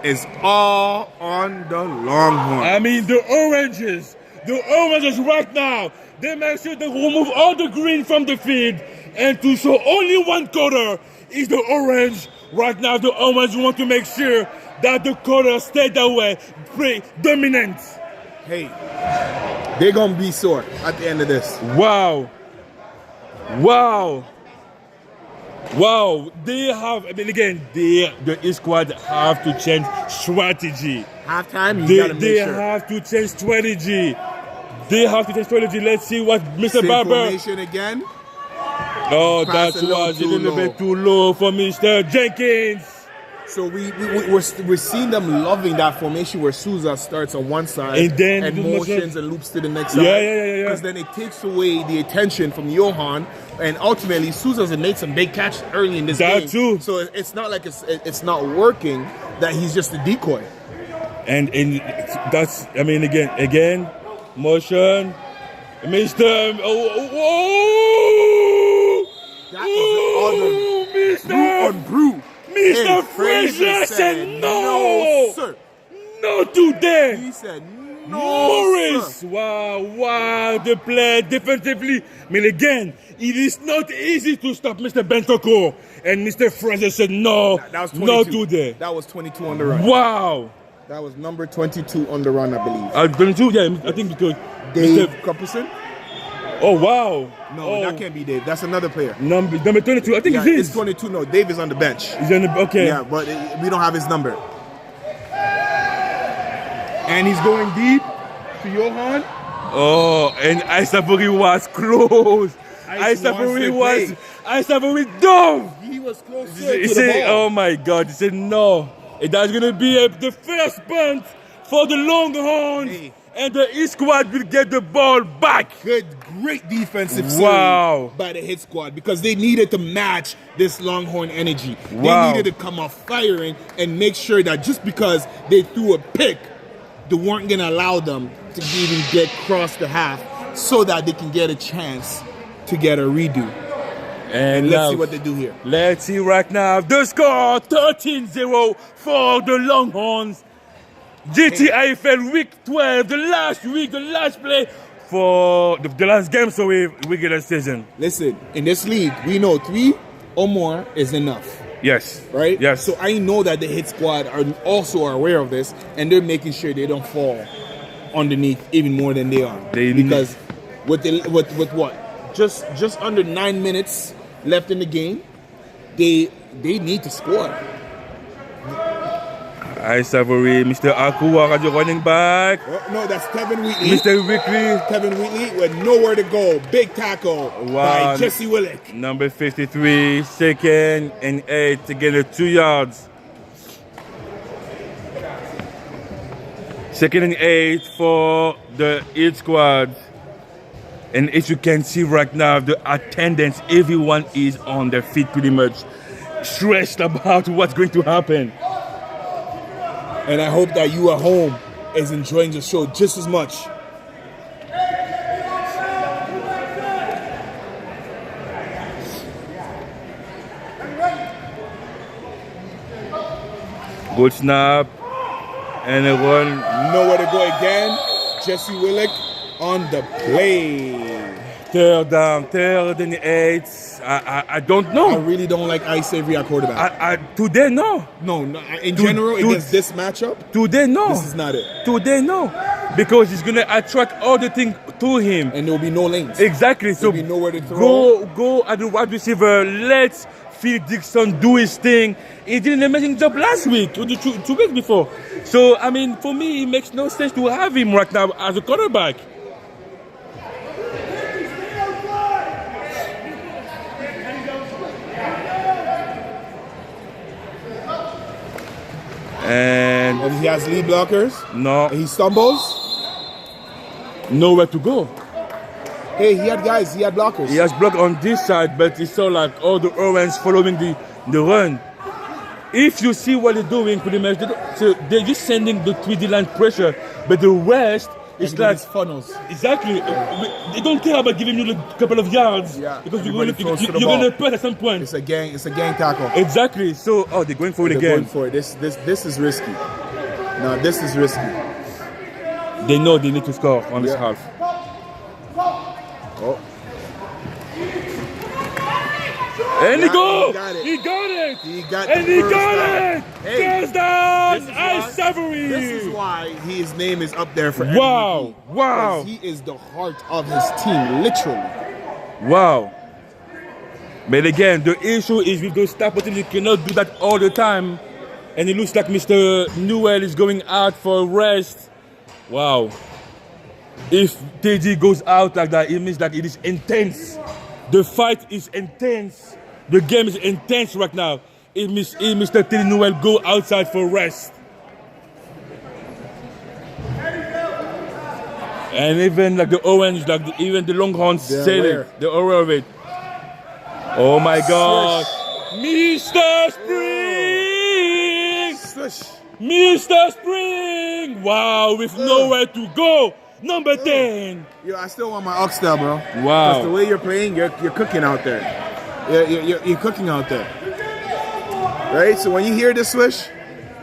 is all on the Longhorns. I mean, the oranges right now, they make sure they remove all the green from the field and to show only one color is the orange. Right now, the orange want to make sure that the color stay that way, dominant. Hey, they're going to be sore at the end of this. Wow. They have, I mean, again, the squad have to change strategy. Halftime, you got to make sure. They have to change strategy. Let's see what Mr. Same Barber. formation again. Oh, Pass that a little was a too little low. bit too low for Mr. Jenkins. So we're seeing them loving that formation where Souza starts on one side And then motions and loops to the next side. Yeah. Because then it takes away the attention from Johan, and ultimately Souza's made some big catch early in this game. That too. So it's not like it's not working. That he's just a decoy. And that's, I mean, again, motion, Mr. That is the other Mr. brew. Mr. Fraser said no, sir. No today. He said no, Morris, sir. wow, the play defensively. I mean, again, it is not easy to stop Mr. Bentoko. And Mr. Fraser said no, That was 22. no today. That was 22 on the run. Wow. That was number 22 on the run, I believe. 22, yeah, I think because Dave Mr. Cupperson? Oh, wow. No, that can't be Dave. That's another player. Number 22, I think Yeah, it is. it's 22. No, Dave is on the bench. He's on the, okay. Yeah, but we don't have his number. And he's going deep to Johan. Oh, and Isaburi was close. Isaburi dove. He was close He to the said, ball. oh my God, he said no. And that's going to be the first punt for the Longhorns. Hey. And the East squad will get the ball back. Great defensive Wow. series by the hit squad because they needed to match this Longhorn energy. Wow. They needed to come off firing and make sure that just because they threw a pick, they weren't going to allow them to even get across the half so that they can get a chance to get a redo. And Let's now, see what they do here. let's see right now. The score 13-0 for the Longhorns. GTIFL week 12, the last play for the last game, so we get a season. Listen, in this league, we know 3 or more is enough, Yes. right? Yes. So I know that the hit squad are aware of this, and they're making sure they don't fall underneath even more than they are. They- because with what just under 9 minutes left in the game. They need to score. I Savory, Mr. Akua, the running back. Oh, no, that's Tevin Wheatley. Mr. Wickley. Tevin Wheatley with nowhere to go. Big tackle by Jesse Willick. Number 53, 2nd and 8 to get it 2 yards. 2nd and 8 for the Heat squad. And as you can see right now, the attendance, everyone is on their feet pretty much, stressed about what's going to happen. And I hope that you at home is enjoying the show just as much. Good snap. And a run. Nowhere to go again. Jesse Willick on the play. 3rd down, 3rd and 8. I don't know. I really don't like Ice Avery at quarterback. Today, no. No, in general, against this matchup, Today, no. this is not it. Today, no. Because he's going to attract all the things to him. And there will be no lanes. Exactly. So There'll be nowhere to throw. Go at the wide receiver. Let Phil Dixon do his thing. He did an amazing job last week, or two weeks before. So, I mean, for me, it makes no sense to have him right now as a quarterback. And he has lead blockers. No. And he stumbles. Nowhere to go. Hey, he had blockers. He has blocked on this side, but he saw like all the orange following the run. If you see what they're doing, pretty much, they're just sending the 3D line pressure, but the rest is like funnels. Exactly. They don't care about giving you a couple of yards because you're going to put at some point. It's a gang tackle. Exactly. So they're going for it again. Going for it. This is risky. No, this is risky. They know they need to score on this half. Oh. And he got it. He got it. Hey, first down. Ice Savory. This is why his name is up there for Wow. MVP. Wow. He is the heart of his team, literally. Wow. But again, the issue is with those staff teams, you cannot do that all the time. And it looks like Mr. Newell is going out for a rest. Wow. If TD goes out like that, it means that it is intense. The fight is intense. The game is intense right now. It means Mr. TD Newell go outside for rest. And even like the orange, even the Longhorns say it. They're aware of it. Oh my God. Mr. Spring! Swish. Mr. Spring! Wow, with nowhere to go. Number 10. Yo, I still want my oxtail, bro. Wow. Because the way you're playing, you're cooking out there. You're cooking out there. Right? So when you hear this swish,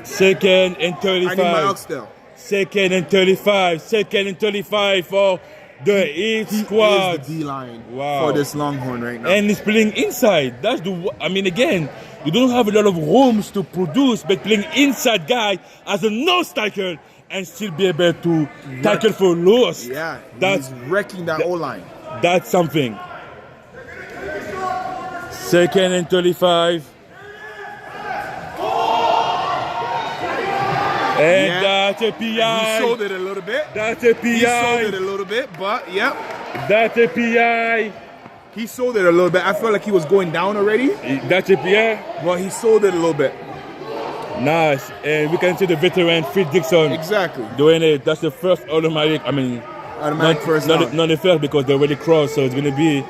2nd and 35. I need my oxtail. 2nd and 35. 2nd and 35 for the Heat squad. He is the D-line Wow. for this Longhorn right now. And he's playing inside. Again, you don't have a lot of rooms to produce, but playing inside guy as a nose tackle and still be able to tackle for loss. Yeah, That's he's wrecking that O-line. That's something. 2nd and 35. And that's a PI. He sold it a little bit. That's a PI. He sold it a little bit, but yep. That's a PI. He sold it a little bit. I felt like he was going down already. That's a PI. Well, he sold it a little bit. Nice. And we can see the veteran Phil Dixon Exactly. doing it. That's the first automatic. Automatic first down. Not the first because they already crossed, so it's going to be.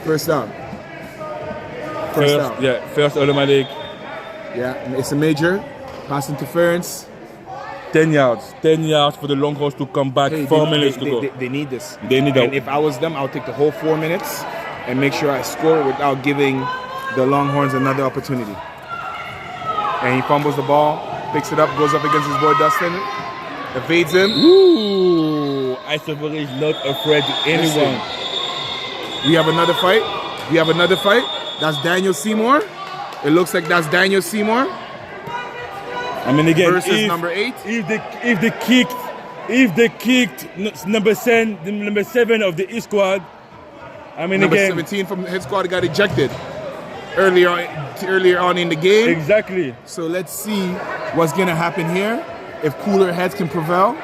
First down. First down. Yeah, first automatic. Yeah, it's a major. Pass interference. 10 yards. 10 yards for the Longhorns to come back. 4 minutes to go. They need this. They need And that. if I was them, I would take the whole 4 minutes and make sure I score without giving the Longhorns another opportunity. And he fumbles the ball, picks it up, goes up against his boy Dustin, evades him. Ooh, Isobori is not afraid of anyone. We have another fight. That's Daniel Seymour. It looks like that's Daniel Seymour. Again, Versus number 8. If they kicked if they kicked number 7 of the East squad, I mean, Number again, 17 from the hit squad got ejected earlier on in the game. exactly. So let's see what's going to happen here. If cooler heads can prevail.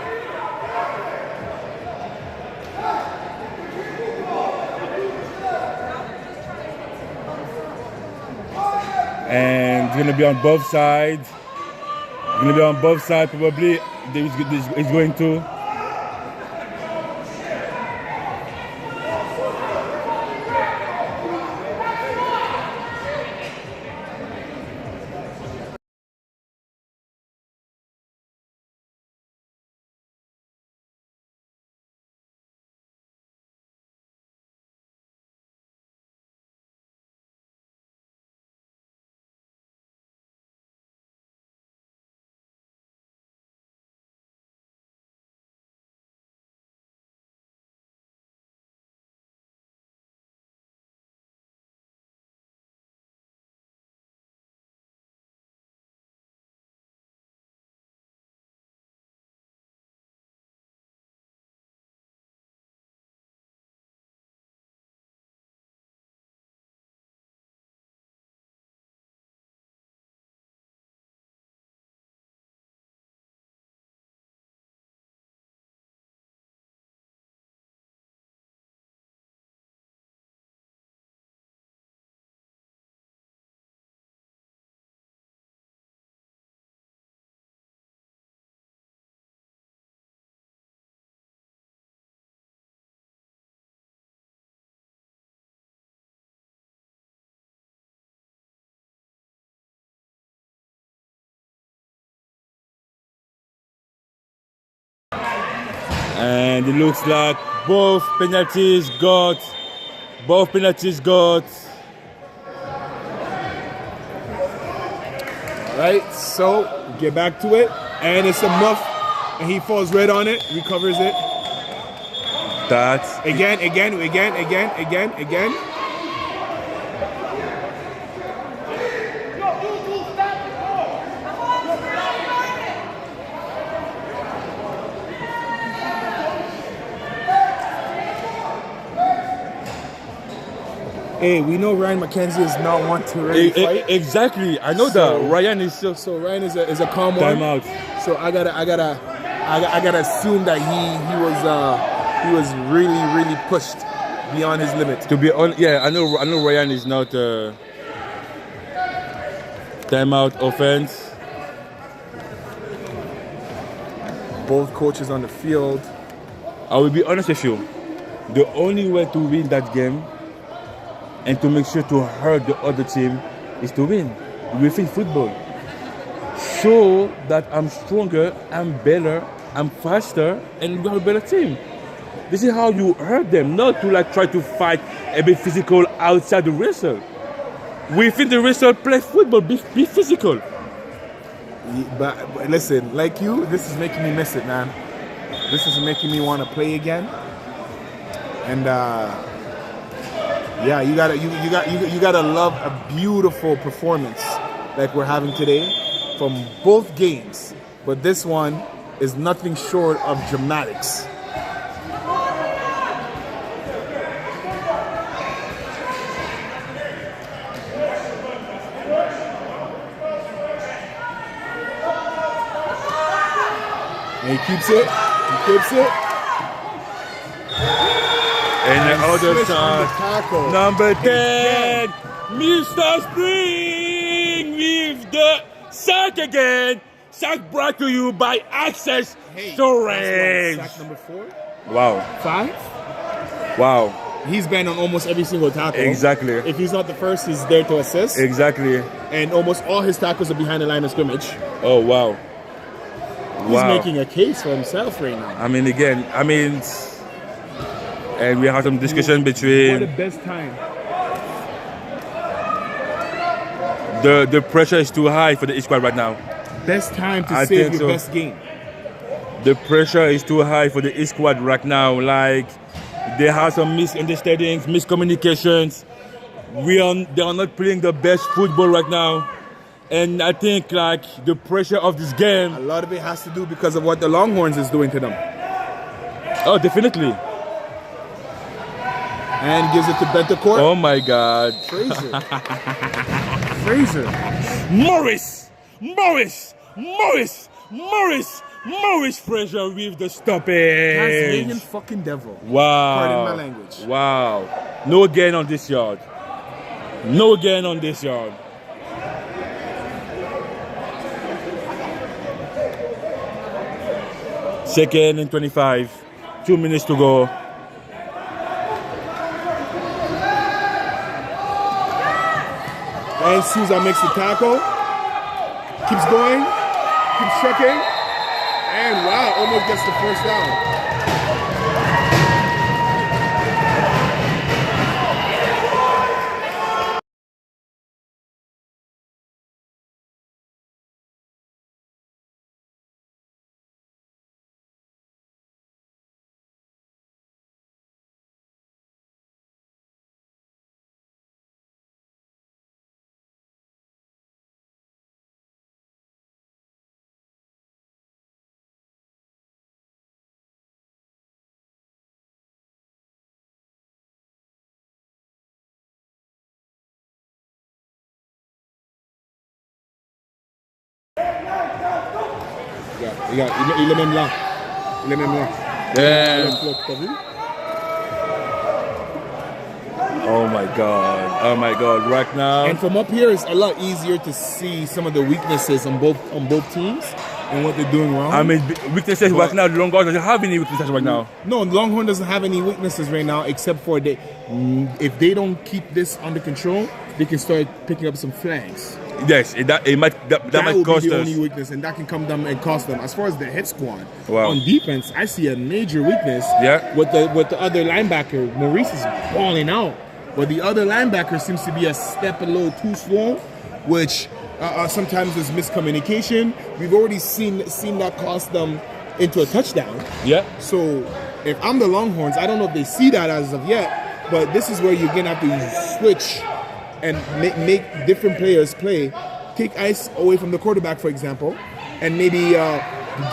And it's gonna be on both sides. It's gonna be on both sides. Probably it's going to. And it looks like both penalties got. Right, so get back to it. And it's a muff. And he falls right on it, recovers it. That's Again. Hey, we know Ryan McKenzie is not one to really fight. exactly. I know So- that Ryan is so So Ryan is a calm one. timeout. So I gotta assume that he was really pushed beyond his limit. To be honest, yeah, I know Ryan is not timeout offense. Both coaches on the field. I will be honest with you. The only way to win that game and to make sure to hurt the other team is to win. Within football. Show that I'm stronger, I'm better, I'm faster, and we're a better team. This is how you hurt them, not to like try to fight a bit physical outside the wrestle. Within the wrestle, play football, be physical. But listen, like you, this is making me miss it, man. This is making me want to play again. And yeah, you gotta love a beautiful performance like we're having today from both games. But this one is nothing short of dramatics. And he keeps it. And the other Switch on the side, tackle. number 10, Mr. Spring with the sack again. Sack brought to you by Access Storage. Sack number 4, Wow, 5. wow, He's been on almost every single tackle. exactly, If he's not the first, he's there to assist. exactly. And almost all his tackles are behind the line of scrimmage. Oh, wow. He's Wow. making a case for himself right now. And we have some discussion What the between best time. the pressure is too high for the East squad right now. Best time to I save think your so. best game. The pressure is too high for the East squad right now. Like they have some misunderstandings, miscommunications. They are not playing the best football right now. And I think like the pressure of this game. A lot of it has to do because of what the Longhorns is doing to them. Oh, definitely. And gives it to Bentancur. Oh my God. Fraser. Fraser. Morris Fraser with the stoppage. Tasmanian fucking devil. Wow. Pardon my language. Wow. No gain on this yard. No gain on this yard. Second and 25. 2 minutes to go. And Souza makes the tackle. Keeps going. Keeps checking. And wow, almost gets the first down. Il est même là. Il est même là. Damn. Oh my God. Right now. And from up here, it's a lot easier to see some of the weaknesses on both teams and what they're doing wrong. I mean, weaknesses right now. The Longhorns doesn't have any weaknesses right now. No, Longhorn doesn't have any weaknesses right now, except for if they don't keep this under control, they can start picking up some flags. Yes, that might cost be the us. only weakness, and that can come down and cost them. As far as the hit squad, Wow. on defense, I see a major weakness. Yeah. With the other linebacker, Maurice is balling out, but the other linebacker seems to be a step a little too slow, which sometimes is miscommunication. We've already seen that cost them into a touchdown. Yeah. So if I'm the Longhorns, I don't know if they see that as of yet, but this is where you're gonna have to switch and make different players play. Take ice away from the quarterback, for example, and maybe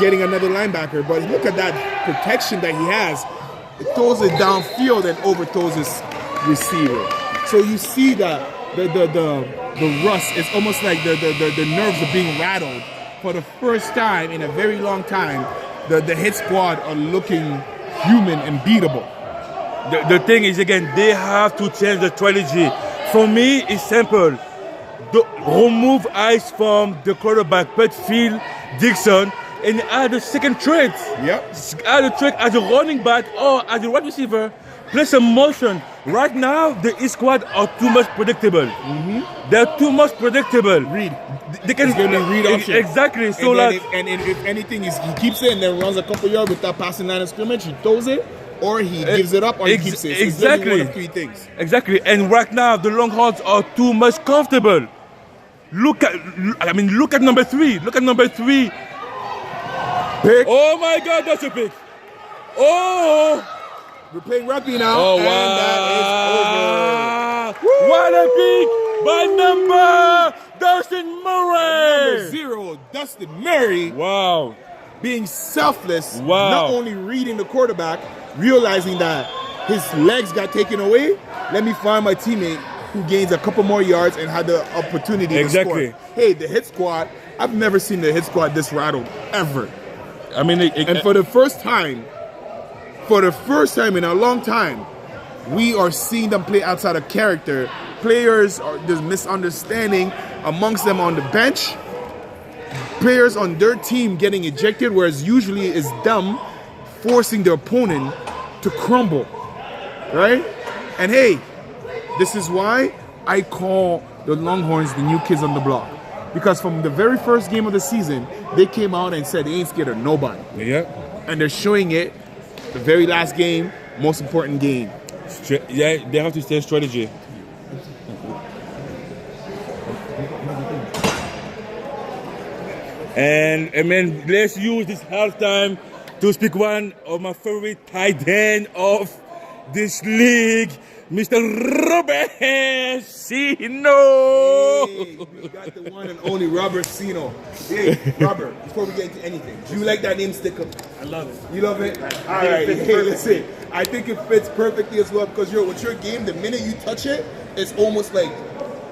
getting another linebacker. But look at that protection that he has. It throws it downfield and overthrows his receiver. So you see that the rust is almost like the nerves are being rattled. For the first time in a very long time, the hit squad are looking human and beatable. The thing is, again, they have to change the strategy. For me, it's simple. Remove ice from the quarterback, Petfield, Dixon, and add a second threat. Yep. Add a threat as a running back or as a wide receiver. Play some motion. Right now, the East squad are too much predictable. Mm-hmm. They're too much predictable. Read. They can read option. Exactly. So and if anything, he keeps it and then runs a couple yards with that passing line of scrimmage, he throws it, or he gives it up, or he keeps it. So exactly. It's one of three things. Exactly. And right now, the Longhorns are too much comfortable. Look at number 3. Look at number 3. Pick. Oh my God, that's a pick. Oh. We're playing rugby now. Oh, and wow. that is over. What a pick by Dustin Murray. Number 0, Dustin Murray. Wow. Being selfless. Wow. Not only reading the quarterback, realizing that his legs got taken away. Let me find my teammate who gains a couple more yards and had the opportunity to score. Hey, the hit squad, I've never seen the hit squad this rattled, ever. I mean, and for the first time in a long time, we are seeing them play outside of character. Players are there's misunderstanding amongst them on the bench. Players on their team getting ejected, whereas usually it's them forcing their opponent to crumble, right? And hey, this is why I call the Longhorns the new kids on the block. Because from the very first game of the season, they came out and said they ain't scared of nobody. Yeah. And they're showing it the very last game, most important game. Yeah, they have to stay strategy. And I mean, let's use this halftime to speak one of my favorite tight end of this league, Mr. Robert Sino. Hey, we got the one and only Robert Sino. Hey, Robert, before we get into anything, do you like that name sticker? I love it. You love it? All right. Hey, listen. I think it fits perfectly as well because with your game, the minute you touch it, it's almost like,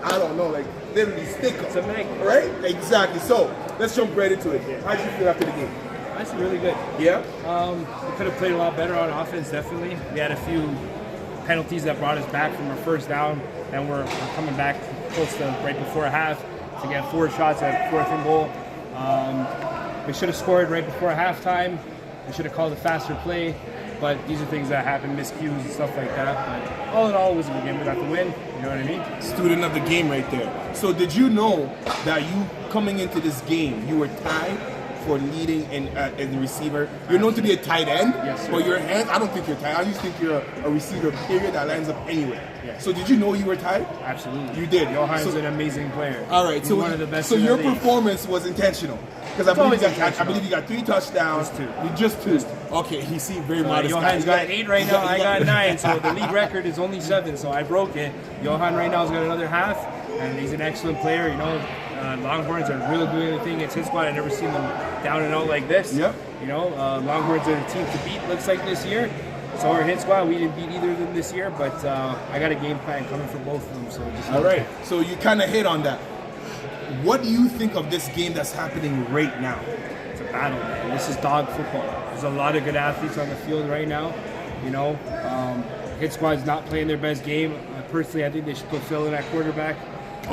I don't know, like literally sticker. It's a magnet. Right? Exactly. So let's jump right into it. How did you feel after the game? Actually, really good. Yeah? We could have played a lot better on offense, definitely. We had a few penalties that brought us back from our first down, and we're coming back close to right before half to get 4 shots at 4th and goal. We should have scored right before halftime. We should have called a faster play, but these are things that happen, miscues and stuff like that. But all in all, it was a good game. We got the win. You know what I mean? Student of the game right there. So did you know that you coming into this game, you were tied for leading as a receiver? You're known to be a tight end, Yes, sir. but your hands, I don't think you're tight. I just think you're a receiver, period, that lines up anywhere. Yes. So did you know you were tied? Absolutely. You did. Johann's So- an amazing player. All right, He's so one of the best. So in the your league. performance was intentional, because I always believe intentional. you got 3 touchdowns. Just 2. You just 2. Okay, he seemed very modest. Johan's guy. got 8 right now. I got 9. So the league record is only 7. So I broke it. Johan right now has got another half, and he's an excellent player. You know, Longhorns are really doing the thing. It's his squad. I've never seen them down and out like this. Yep. You know, Longhorns are the team to beat. Looks like this year. So our hit squad, we didn't beat either of them this year, but I got a game plan coming for both of them. So just All right, so you kind of hit on that. What do you think of this game that's happening right now? It's a battle, man. This is dog football. There's a lot of good athletes on the field right now. You know, hit squad's not playing their best game. Personally, I think they should put Phil in at quarterback.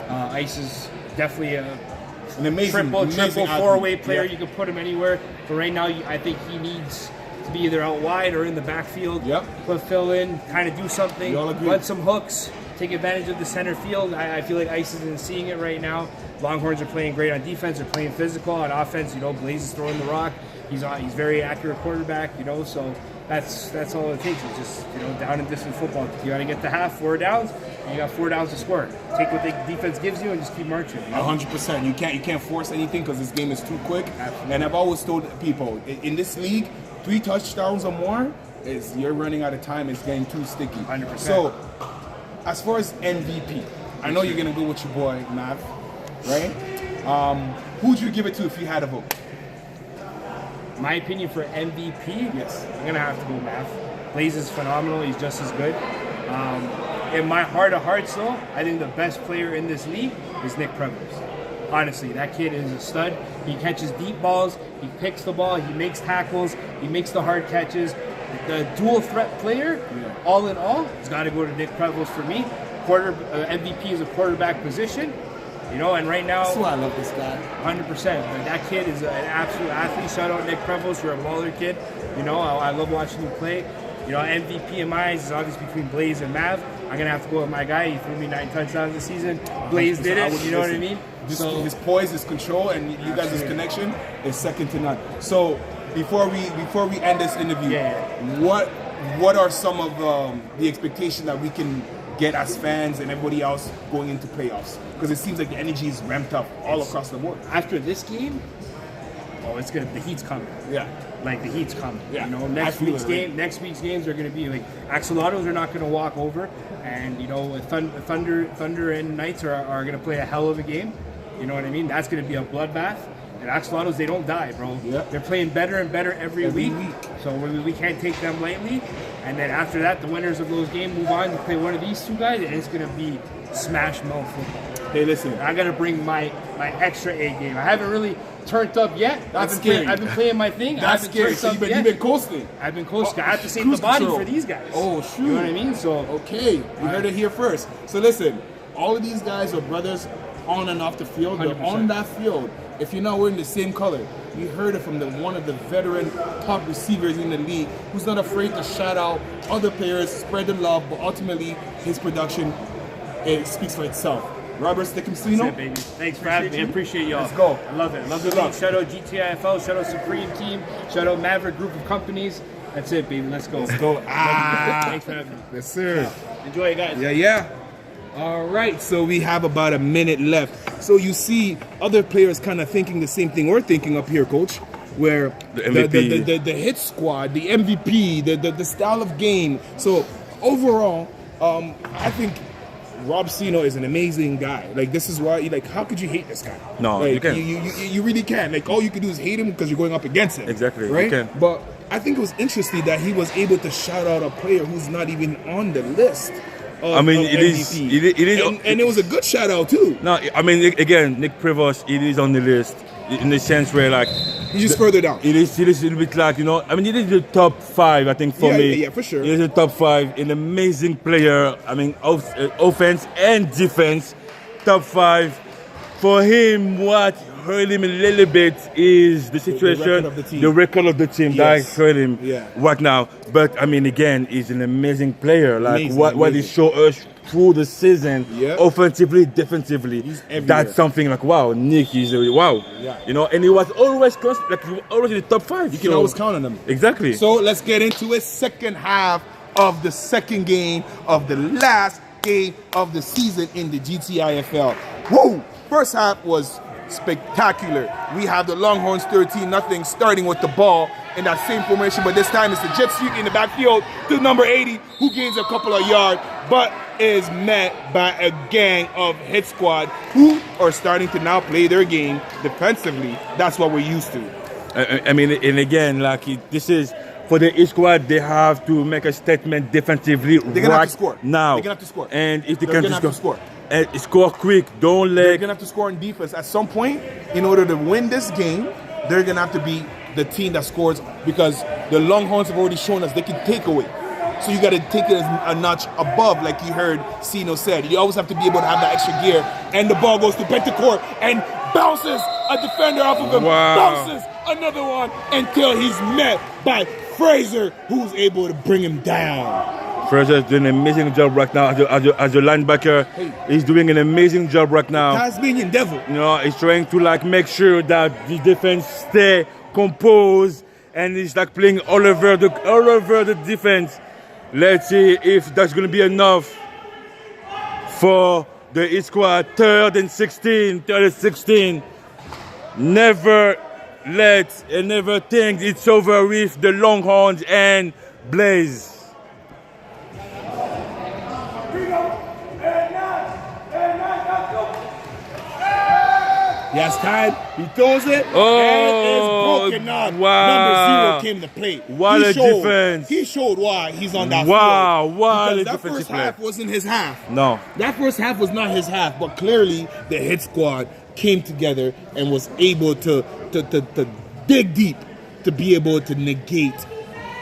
Ice is definitely An amazing, triple, athlete. four-way player. Yeah. You can put him anywhere. But right now, I think he needs to be either out wide or in the backfield. Yep. Put Phil in, kind of do something, We all agree. run some hooks, take advantage of the center field. I feel like Ice isn't seeing it right now. Longhorns are playing great on defense. They're playing physical on offense. You know, Blaze is throwing the rock. He's very accurate quarterback. You know, so that's all it takes. It's just down and distance football. You got to get to half, 4 downs, and you got 4 downs to score. Take what the defense gives you and just keep marching. You know? 100%. You can't force anything because this game is too quick. Absolutely. And I've always told people in this league, 3 touchdowns or more is you're running out of time. It's getting too sticky. 100%. So, as far as MVP, I know you're gonna go with your boy Mav, right? Who'd you give it to if you had a vote? My opinion for MVP, Yes. I'm gonna have to go Math. Blaze is phenomenal. He's just as good. In my heart of hearts, though, I think the best player in this league is Nick Prevost. Honestly, that kid is a stud. He catches deep balls. He picks the ball. He makes tackles. He makes the hard catches. The dual threat player, all in all, has got to go to Nick Prevost for me. MVP is a quarterback position. You know, and right now, That's why I love this guy. 100%. But that kid is an absolute athlete. Shout out Nick Prevost. You're a baller kid. You know, I love watching you play. You know, MVP in my eyes is obviously between Blaze and Mav. I'm going to have to go with my guy. He threw me 9 touchdowns this season. Blaze did it. You know what I mean? His poise, his control, and you guys' connection is second to none. So before we end this interview, what are some of the expectations that we can get as fans and everybody else going into playoffs? Because it seems like the energy is ramped up all across the board. After this game, it's good. The heat's coming. Yeah. Like the heat's coming. Yeah. You know, I next feel week's it, right? game. Next week's games are going to be like Axolotls are not going to walk over, and you know, Thunder and Knights are going to play a hell of a game. You know what I mean? That's going to be a bloodbath. And Axolotls, they don't die, bro. Yep. They're playing better and better every week. week. So we can't take them lightly. And then after that, the winners of those games move on to play one of these 2 guys, and it's going to be smash mouth football. Hey, listen. I got to bring my extra A game. I haven't really turned up yet. That's scary. I've been playing my thing. That's I haven't scary. turned So up you've yet. been coasting. I've been close. I have to save Cruise the body control. for these guys. Oh, shoot. You know what I mean? So Okay, you heard it here first. So listen, all of these guys are brothers on and off the field. They're 100%. on that field. If you're not wearing the same color, you heard it from one of the veteran top receivers in the league who's not afraid to shout out other players, spread the love, but ultimately his production, it speaks for itself. Robert that's Stickimsino, it, baby. Thanks for having me. I appreciate y'all. Let's go. I love it. I love the Good luck. league. Shout out GTIFL. Shout out Supreme Team. Shout out Maverick Group of Companies. That's it, baby. Let's go. go. Thanks for having me. Yes, sir. Enjoy it, guys. Yeah. All right, so we have about a minute left. So you see other players kind of thinking the same thing we're thinking up here, Coach, where The MVP. the hit squad, the MVP, the style of game. So overall, I think Rob Sino is an amazing guy. Like, this is why, like, how could you hate this guy? No, like, you can't. You really can't. Like, all you can do is hate him because you're going up against him. Exactly, you right? can. But I think it was interesting that he was able to shout out a player who's not even on the list. I mean, of it is. MVP. It is. And it was a good shout out too. No, I mean, again, Nick Prevost, it is on the list in the sense where, like, He's just further down. it is a little bit like, you know, I mean, it is the top 5, I think, for Yeah, me. yeah, for sure. It is the top 5, an amazing player. I mean, offense and defense, top 5. For him, what hurt him a little bit is the situation, record of the team. the record of the team Yes. that hurt him Yeah. right now. But I mean, again, he's an amazing player. Like Amazing, what he amazing. showed us through the season, Yeah. offensively, defensively. He's everywhere. That's something like, wow, Nick is wow. Yeah. You know, and he was always like he was always in the top 5. You can always count on him. Exactly. So let's get into it. Second half of the second game of the last game of the season in the GTIFL. Woo! First half was spectacular. We have the Longhorns 13-0 starting with the ball in that same formation, but this time it's the jet sweep in the backfield to number 80, who gains a couple of yards, but is met by a gang of hit squad who are starting to now play their game defensively. That's what we're used to. I mean, and again, like this is for the hit squad, they have to make a statement defensively They're gonna right have to score. now. They're gonna have to score. And if they They're can gonna have to score. And score quick, don't They're let. gonna have to score in defense at some point in order to win this game. They're gonna have to be the team that scores, because the Longhorns have already shown us they can take away. So you got to take it a notch above, like you heard Sino said. You always have to be able to have that extra gear. And the ball goes to Bentacore and bounces a defender off of him. Wow. Bounces another one until he's met by Fraser, who's able to bring him down. Fraser's doing an amazing job right now as a linebacker. He's doing an amazing job right now. Tasmanian Devil. You know, he's trying to like make sure that the defense stay composed, and he's like playing all over the defense. Let's see if that's going to be enough for the hit squad. Third and 16. Never think it's over with the Longhorns and Blaze. He has time. He throws it. Oh, and it's broken up. wow. Number 0 came to play. What a defense. He showed why he's on that Wow, field. what Because a that defensive first play. half wasn't his half. No. That first half was not his half, but clearly the hit squad came together and was able to dig deep to be able to negate.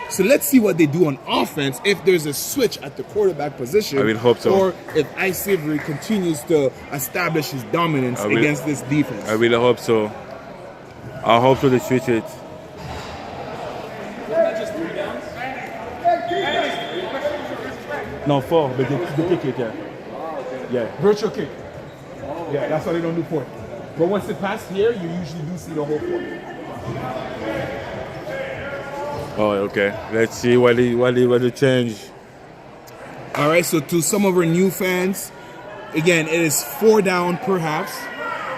So let's see what they do on offense if there's a switch at the quarterback position. I will hope so. Or if Ice Savory continues to establish his dominance against this defense. I really hope so. I hope so they switch it. No, 4, but they kick it, yeah. Yeah. Virtual kick. Yeah, that's why they don't do 4. But once it passes here, you usually do see the whole 4. Oh, okay. Let's see what they change. All right, so to some of our new fans, again, it is 4 down perhaps,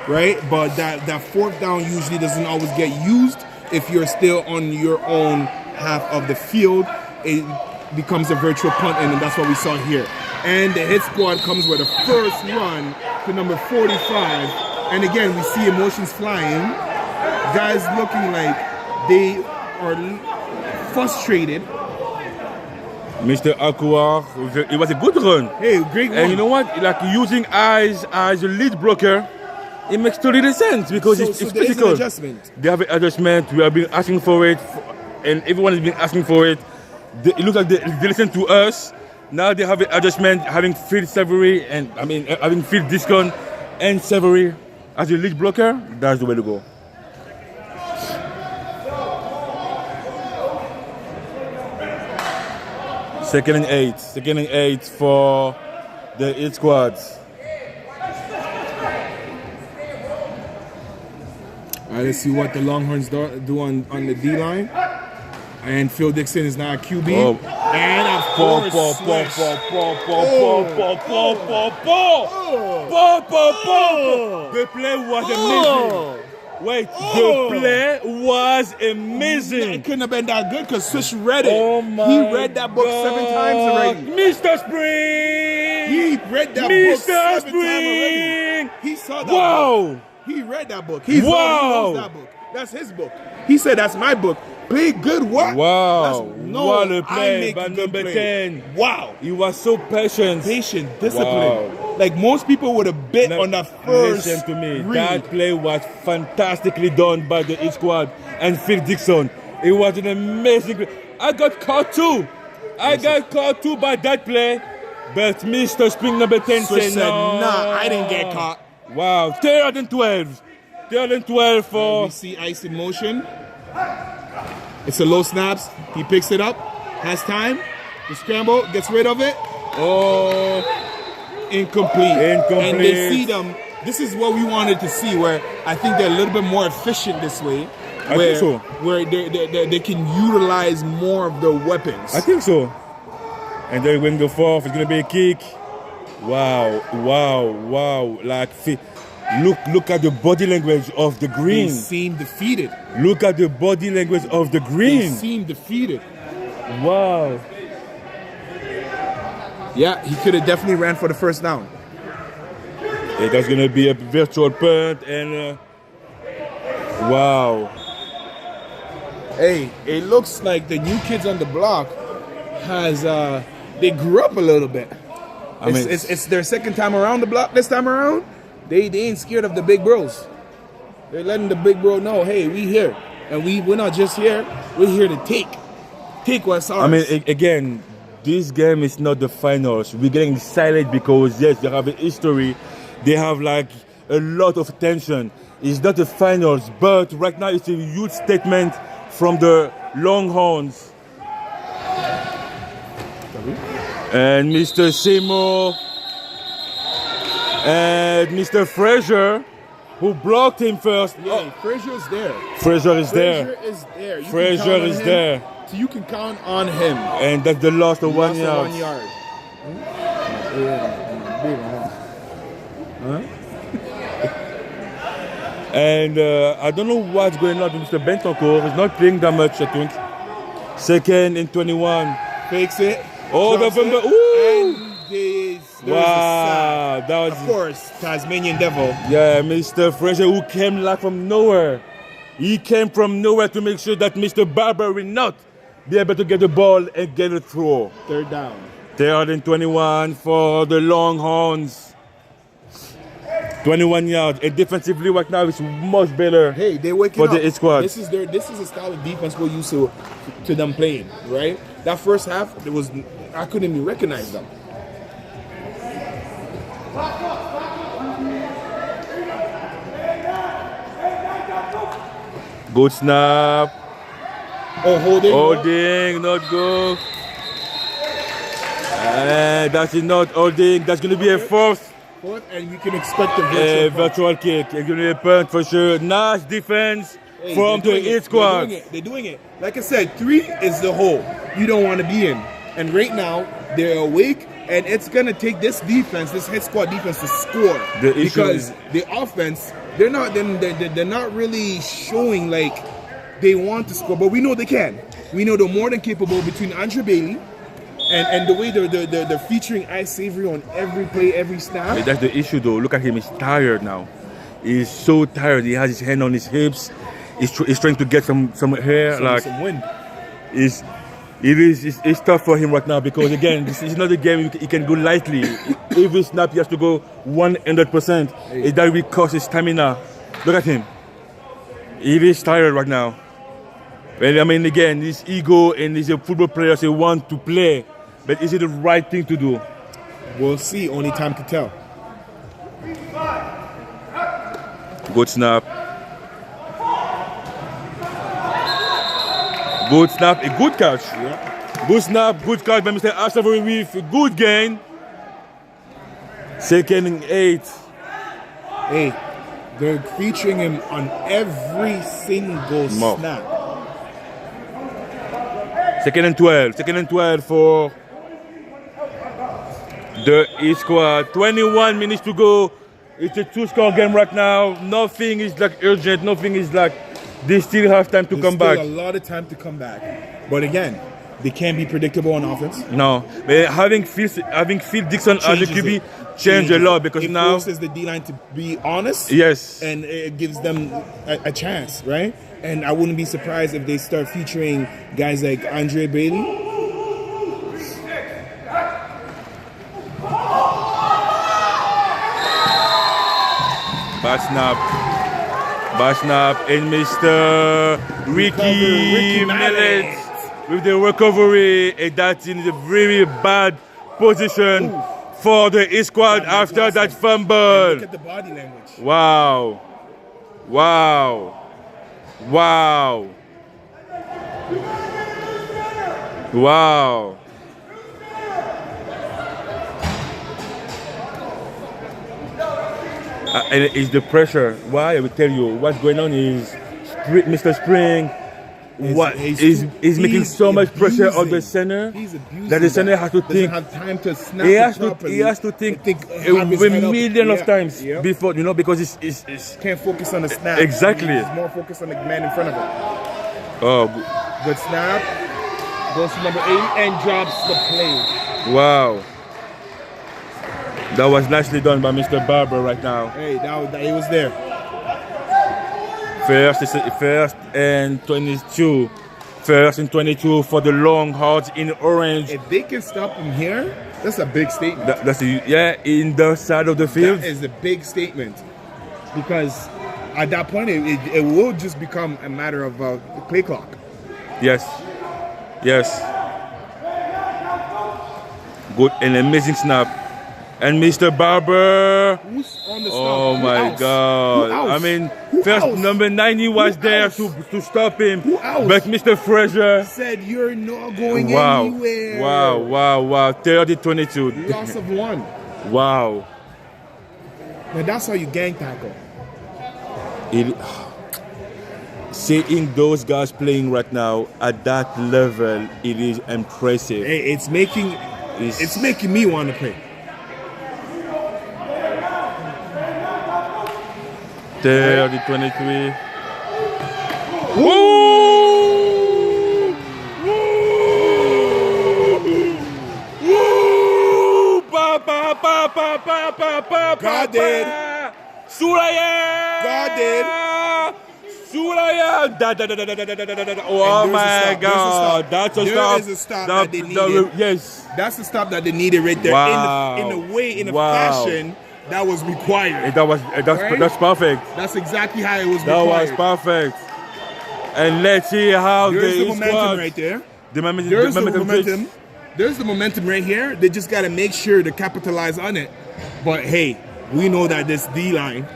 right? But that 4th down usually doesn't always get used if you're still on your own half of the field. It becomes a virtual punt, and that's what we saw here. And the hit squad comes with a first run to number 45. And again, we see emotions flying. Guys looking like they are frustrated. Mr. Akouar, it was a good run. Hey, great one. And you know what? Like using eyes as a lead blocker, it makes total sense because So it's there is physical. an adjustment. They have an adjustment. We have been asking for it, and everyone has been asking for it. It looks like they listen to us. Now they have an adjustment, having Phil Savory and having Phil Discon and Savory as a lead blocker. That's the way to go. Second and eight for the hit squads. All right, let's see what the Longhorns do on the D-line. And Phil Dixon is now a QB. Oh. And of course, Swish. The play was amazing. Wait, Oh. the play was It amazing. couldn't have been that good because Swish read it. Oh my He read that book 7 times already. Mr. Spring! He read that book Mr. 7 times Spring! already. He saw that book. Wow! He read that book. Wow. He knows that book. That's his book. He said, that's my book. Play good what? Wow. No, What a I play make by a good number play. 10. Wow. He was so patient. Patient, discipline. Wow. Like most people would have bit on that first Listen to me. read. That play was fantastically done by the East squad and Phil Dixon. It was an amazing play. I got caught too. I got caught too by that play. But Mr. Spring number 10 Swish said, said, no. nah, I didn't get caught. Wow. 3rd and 12. 3rd and 12 for... We see ice in motion. It's a low snaps. He picks it up. Has time. The scramble. Gets rid of it. Oh, Incomplete. Incomplete. And they see them. This is what we wanted to see, where I think they're a little bit more efficient this way. I think so. Where they can utilize more of their weapons. I think so. And then when the 4th, it's going to be a kick. Wow, wow, wow. Like, look at the body language of the They green. seem defeated. Look at the body language of the They green. seem defeated. Wow. Yeah, he could have definitely ran for the first down. Yeah, that's going to be a virtual punt. And wow. Hey, it looks like the new kids on the block has they grew up a little bit. I mean- It's their second time around the block this time around. They ain't scared of the big bros. They're letting the big bro know, hey, we here. And we're not just here, we're here to take what's ours. I mean, again, this game is not the finals. We're getting excited because, yes, they have a history. They have, like, a lot of tension. It's not the finals, but right now it's a huge statement from the Longhorns. And Mr. Seymour and Mr. Frazier, who blocked him first. yeah, Frazier's there. Frazier is there. Frazier is there. You can Frazier count on is him. there. So you can count on him. And that's the last of 1 Lost the yard. 1 yard. And I don't know what's going on with Mr. Bentancur. He's not playing that much, I think. 2nd and 21. Fakes it. Oh, drops November. it, Ooh! and there's a sack. Wow, that was, Of course, Tasmanian Devil. yeah, Mr. Fraser, who came like from nowhere. He came from nowhere to make sure that Mr. Barber will not be able to get the ball and get a throw. 3rd down. 3rd and 21 for the Longhorns. 21 yards. And defensively right now it's much better. Hey, they waking For up. the squad. This is a style of defense we're used to them playing, right? That first half, I couldn't even recognize them. Good snap. Oh, Holding, not go. And that is not holding. That's going to be a 4th. And you can expect a A virtual punt. virtual kick. It's going to be a punt for sure. Nice defense Hey, from they're the doing it. East squad. They're doing it. Like I said, 3 is the hole you don't want to be in. And right now, they're awake, and it's going to take this defense, this head squad defense, to score. The issue because is- the offense, they're not really showing like they want to score, but we know they can. We know they're more than capable between Andre Bailey and the way they're featuring Ice Savory on every play, every snap. That's the issue though. Look at him. He's tired now. He's so tired. He has his hand on his hips. He's trying to get some hair. Some wind. It's tough for him right now because again, this is not a game he can go lightly. Every snap he has to go 100%. That will cost his stamina. Look at him. He is tired right now. Well, I mean, again, his ego and he's a football player, so he wants to play. But is it the right thing to do? We'll see. Only time can tell. Good snap. Good snap, a good catch. Yeah. Good snap, good catch by Mr. Asavory with a good gain. 2nd and 8. Hey, they're featuring him on every single More. snap. 2nd and 12. 2nd and 12 for the East squad. 21 minutes to go It's a 2-score game right now. Nothing is like urgent. Nothing is like they still have time to come back. Still a lot of time to come back. But again, they can't be predictable on offense. No, but having Phil Dixon as a QB changed a lot because it now forces the D-line to be honest. Yes. And it gives them a chance, right? And I wouldn't be surprised if they start featuring guys like Andre Bailey. Bad snap, and Mr. Ricky Millet with the recovery, and that's in a very bad position for the East squad after that fumble. And look at the body language. Wow. And it's the pressure. Why? I will tell you. What's going on is Mr. Spring is making so much pressure on the center that the center has to think. Doesn't have time to snap He has to think a million of times before, because it's can't focus on the snap. Exactly. He's more focused on the man in front of him. Oh, Good snap. Goes to number 8 and drops the play. wow. That was nicely done by Mr. Barber right now. Hey, he was there. First and 22. First and 22 for the Longhorns in orange. If they can stop him here, that's a big statement. In the side of the field. That is a big statement. Because at that point, it will just become a matter of the play clock. Yes. Good and amazing snap. And Mr. Barber. Who's on the stop? Oh my God. I mean, first number 90 was there to stop him. But Mr. Frazier said you're not going anywhere. Wow. 30-22. Loss of 1. Wow. Now that's how you gang tackle. Seeing those guys playing right now at that level, it is impressive. Hey, it's making me want to play. 30-23. Woo! God did. Suraya! God did. Suraya! Oh my God! That's a stop. There is a stop that they needed. Yes. That's the stop that they needed right there. Wow. In a fashion that was required. That's perfect. That's exactly how it was That required. was perfect. And let's see how There's the the momentum squad, right there. There's the momentum. There's the momentum right here. They just got to make sure to capitalize on it. But hey, we know that this D-line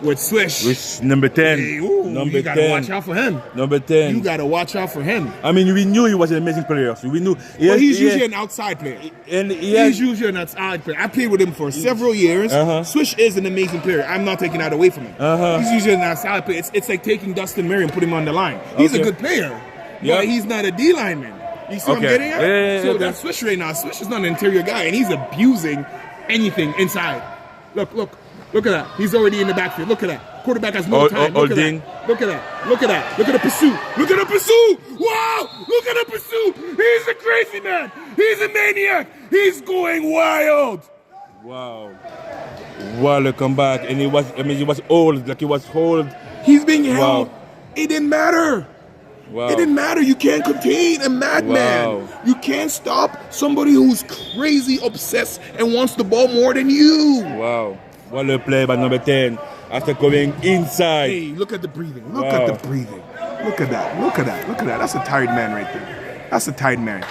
with Swish. With number 10. Hey, you got to watch out for him. Number 10. You got to watch out for him. I mean, we knew he was an amazing player. So we knew. He's usually an outside player. He's usually an outside player. I played with him for several years. Swish is an amazing player. I'm not taking that away from him. He's usually an outside player. It's like taking Dustin Murray and putting him on the line. He's a good player, but he's not a D lineman. You see what I'm getting at? So that's Swish right now. Swish is not an interior guy, and he's abusing anything inside. Look at that. He's already in the backfield. Look at that. Quarterback has no time. Look at that. Look at that. Look at the pursuit. Look at the pursuit. Wow. Look at the pursuit. He's a crazy man. He's a maniac. He's going wild. Wow. What a comeback. And he was old. Like he was old. He's being held. It didn't matter. Wow. It didn't matter. You can't contain a madman. Wow. You can't stop somebody who's crazy, obsessed, and wants the ball more than you. Wow. What a play by number 10 after going inside. Hey, look at the breathing. Look at the breathing. Look at that. Look at that. Look at that. That's a tired man right there. That's a tired man.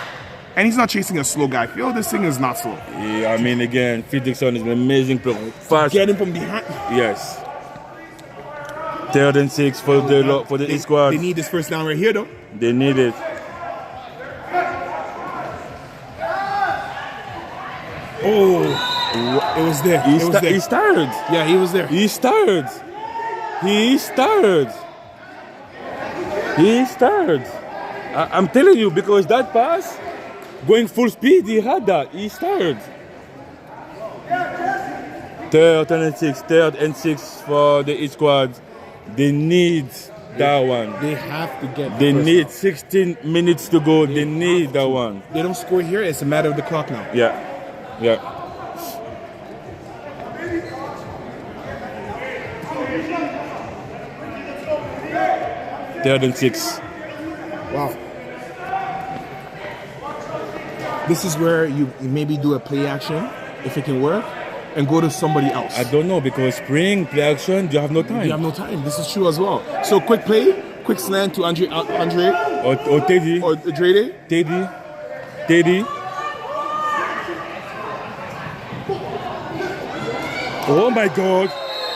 And he's not chasing a slow guy. Phil, this thing is not slow. Yeah, I mean, again, Phil Dixon is an amazing player. Fast. Get him from behind. Yes. 3rd and 6 for the East squad. They need this first down right here, though. They need it. Oh. It was there. He's tired. Yeah, he was there. He's tired. I'm telling you, because that pass, going full speed, he had that. He's tired. Third and six for the East squad. They need that one. They have to get. They the first need down. 16 minutes to go. They need that one. They don't score here. It's a matter of the clock now. Yeah. Third and six. Wow. This is where you maybe do a play action if it can work, and go to somebody else. I don't know because spring play action, you have no time. You have no time. This is true as well. So quick play, quick slant to Andre Or Teddy. or Drede. Teddy. Oh my God.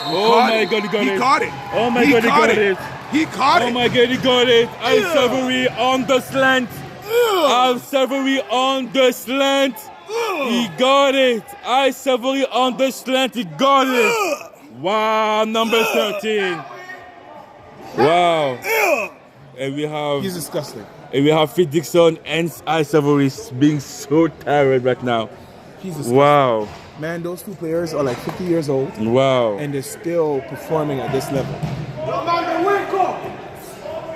Oh my God, he got it. He caught it. Oh my He God, he caught got it. it. He caught Oh it. my God, he got it. Al-Savory on the slant. Al-Savory on the slant. He got it. Al-Savory on the slant. He got it. Wow, number 13. Wow. And we have He's disgusting. Fit Dixon and Al-Savory being so tired right now. He's disgusting. Wow. Man, those two players are like 50 years old, Wow. and they're still performing at this level.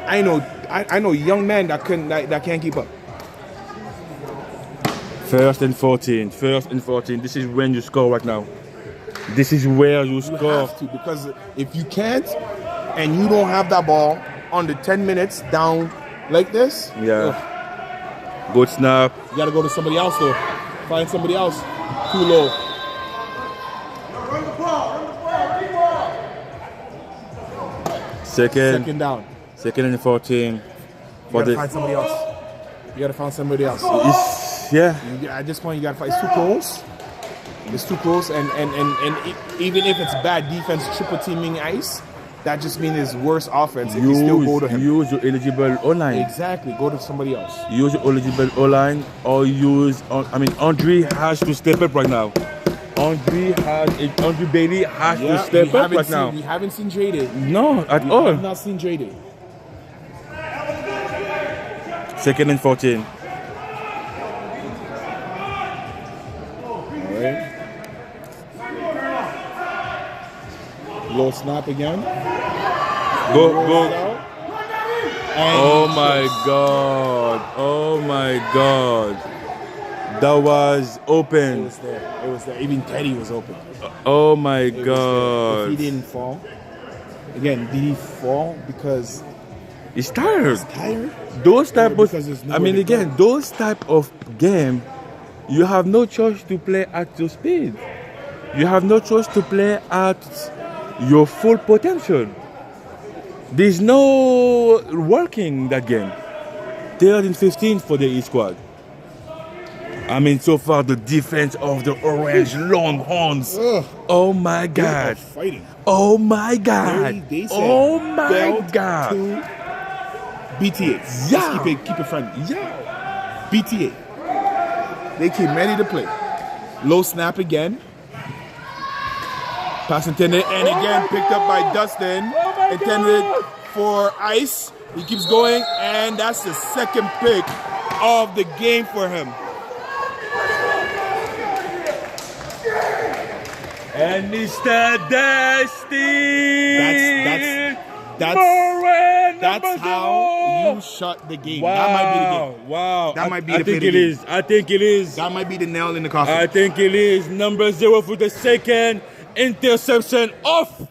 I know young men that can't keep up. First and 14. This is when you score right now. This is where you You score. have to, because if you can't and you don't have that ball under 10 minutes down like this, Yeah. Good snap. you gotta go to somebody else though. Find somebody else. Too low. Second down. Second and 14. You For gotta the find somebody else. You gotta find somebody else. yeah. At this point, you gotta find. It's too close. It's too close, and even if it's bad defense, triple teaming ice, that just means it's worse offense. If you still go to him. Use your eligible O-line. Exactly. Go to somebody else. Use your eligible O-line or Andre has to step up right now. Andre Bailey has to step up right now. We haven't seen Drede. No, at We all. have not seen Drede. Second and 14. All right. Low snap again. Go. And Oh my God. Oh my God. That was It open. was there. It was there. Even Teddy was open. Oh my It was there. If God. he didn't fall. Again, did he fall because He's tired. tired? Those type Or of, because there's I nowhere mean, to again, go? those type of game, you have no choice to play at your speed. You have no choice to play at your full potential. There's no working that game. 3rd and 15 for the E squad. I mean, so far the defense of the Orange Longhorns. Ugh. Oh my They are God. fighting. Oh my God. They said Oh my belt God. to BTA. Yeah. Let's keep it friendly. Yeah. BTA. They came ready to play. Low snap again. Pass intended, and again picked up by Dustin. Intended for Ice. He keeps going, and that's the second pick of the game for him. And Mr. Dusty. That's how you shut the game. Wow. That might be the game. Wow. That might be I the play think of it the game. is. I think it is. That might be the nail in the coffin. I think it is. Number 0 for the second interception of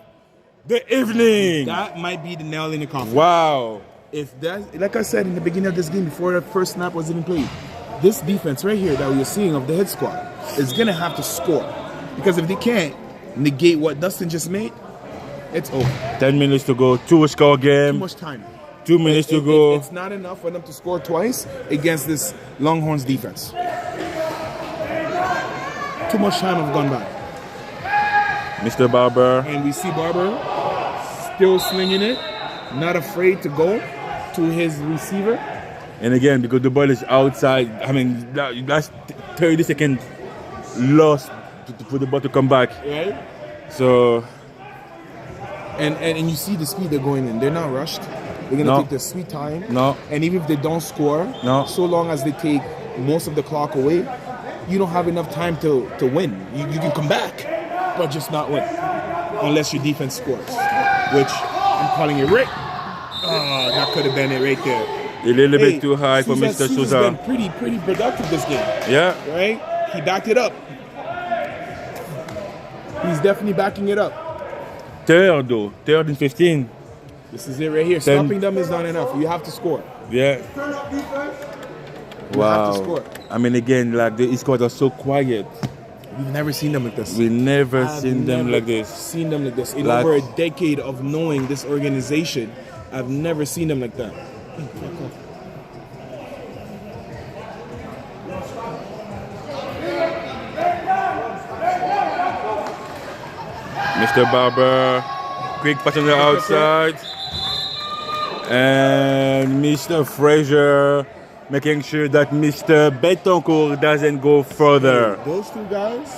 the evening. That might be the nail in the coffin. Wow. If that, like I said in the beginning of this game, before the first snap was even played, this defense right here that we're seeing of the head squad is gonna have to score, because if they can't negate what Dustin just made, it's over. 10 minutes to go. 2-score Too game. much time. 2 minutes to go. It's not enough for them to score twice against this Longhorns defense. Too much time have gone by. Mr. Barber. And we see Barber still slinging it, not afraid to go to his receiver. And again, because the ball is outside, I mean, that's 30 seconds lost for the ball to come back. Right? So, And you see the speed they're going in. They're not rushed. They're going to No. take their sweet time. No. And even if they don't score, No. so long as they take most of the clock away, you don't have enough time to win. You can come back. but just not win. Unless your defense scores, which I'm calling it right. Oh, that could have been it right there. A little bit too high for Mr. Sousa's Sousa. been pretty productive this game. Yeah. Right? He backed it up. He's definitely backing it up. Third though. Third and 15. This is it right here. Stopping them is not enough. You have to score. Yeah. You have to score. I mean, again, like the East Coast are so quiet. We've never seen them like this. We never I've seen them never like this. Seen them like this. In Like- over a decade of knowing this organization, I've never seen them like that. Mr. Barber, quick pass on the outside. And Mr. Frazier making sure that Mr. Betancourt doesn't go further. Those two guys,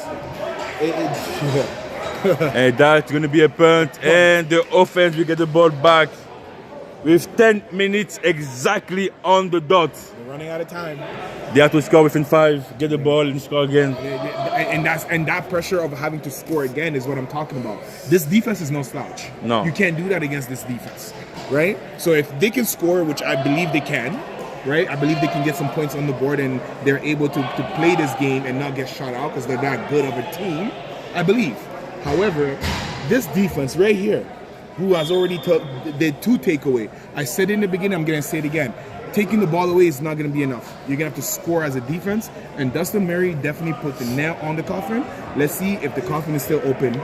And that's going to be a punt. And the offense will get the ball back with 10 minutes exactly on the dot. they're running out of time. They have to score within 5, get the ball and score again. And that pressure of having to score again is what I'm talking about. This defense is no slouch. No. You can't do that against this defense, right? So if they can score, which I believe they can, right? I believe they can get some points on the board and they're able to play this game and not get shut out because they're that good of a team, I believe. However, this defense right here, who has already did 2 takeaway. I said in the beginning, I'm going to say it again. Taking the ball away is not going to be enough. You're going to have to score as a defense. And Dustin Murray definitely put the nail on the coffin. Let's see if the coffin is still open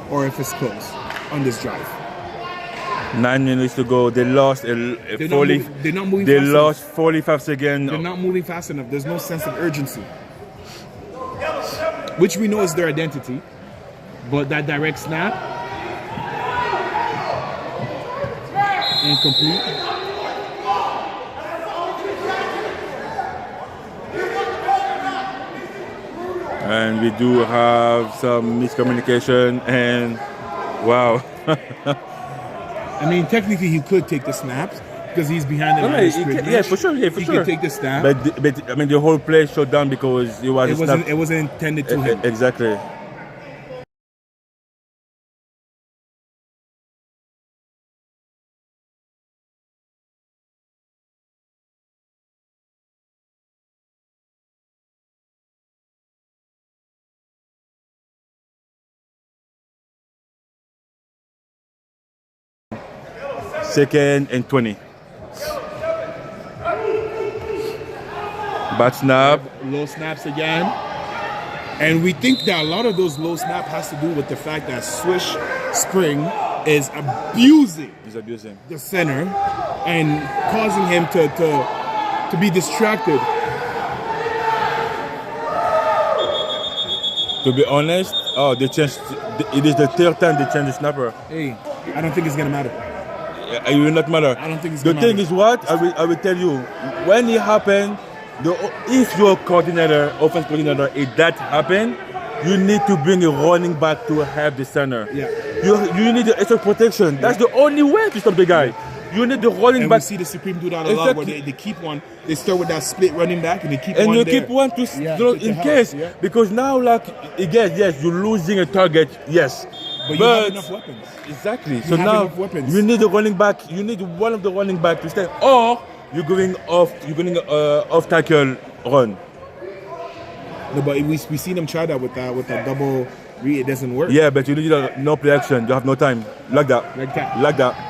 or if it's closed on this drive. 9 minutes to go. They lost They're not moving They fast lost enough. 45 seconds. They're not moving fast enough. There's no sense of urgency. Which we know is their identity. But that direct snap, incomplete. And we do have some miscommunication and wow. I mean, technically he could take the snaps because he's behind the line of scrimmage. Yeah, for sure. Yeah, for he sure. could take the snap. But I mean, the whole play shut down because it was It wasn't intended to him. Exactly. Second and 20. Bad snap. Low snaps again. And we think that a lot of those low snap has to do with the fact that Swish Spring is abusing He's abusing. the center and causing him to be distracted. To be honest, they changed. It is the third time they changed the snapper. Hey, I don't think it's gonna matter. It will not matter. I don't think it's the gonna thing matter. is what I will tell you when it happened. If your coordinator, offense coordinator, if that happened, you need to bring a running back to help the center. Yeah. You need the extra protection. That's the only way to stop the guy. You need the running And back. we see the Supreme do that a lot, where they keep one. They start with that split running back, and they keep And one you there. keep one to in help, case, yeah. because now, like, again, yes, you're losing a target, yes, But you have enough weapons. exactly. So have now enough weapons. you need a running back. You need one of the running back to stay, or you're going off. You're going off tackle run. No, but we seen them try that with that double read. It doesn't work. Yeah, but you need no play action. You have no time. Like that. Like that. Like that.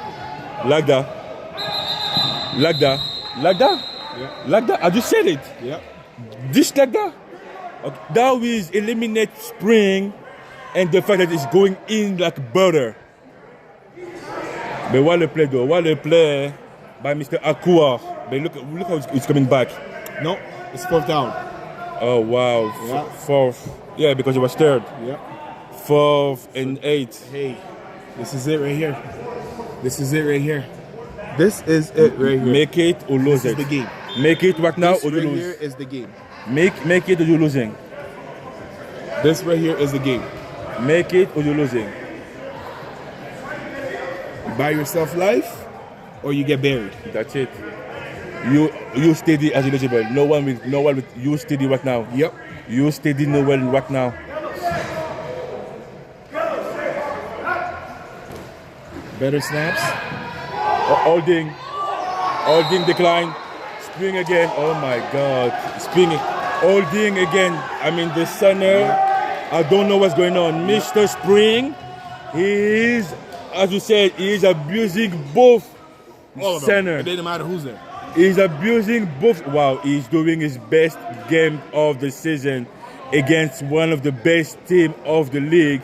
Like that. Like that. Like that. Yeah. Like that. I just said it. Yeah. Just like that. Okay. That will eliminate Spring and the fact that it's going in like butter. But what a play though. What a play by Mr. Akua. But look how it's coming back. No, it's 4th down. Oh wow. Yeah. 4th. Yeah, because it was third. Yeah. 4th and 8. Hey, this is it right here. This is it right here. This is it right here. Make it or lose This it. is the game. Make it right now This or you right lose. here is the game. Make it or you're losing. This right here is the game. Make it or you're losing. You buy yourself life, or you get buried. That's it. You steady as eligible. No one will you steady right now. Yep. You steady no one right now. Better snaps. Holding decline, spring again. Oh my God, spring, holding again. I mean the center. I don't know what's going on. Mr. Spring, he is, as you said, he is abusing both All of them. center. It didn't matter who's there. He's abusing both. Wow, he's doing his best game of the season against one of the best team of the league.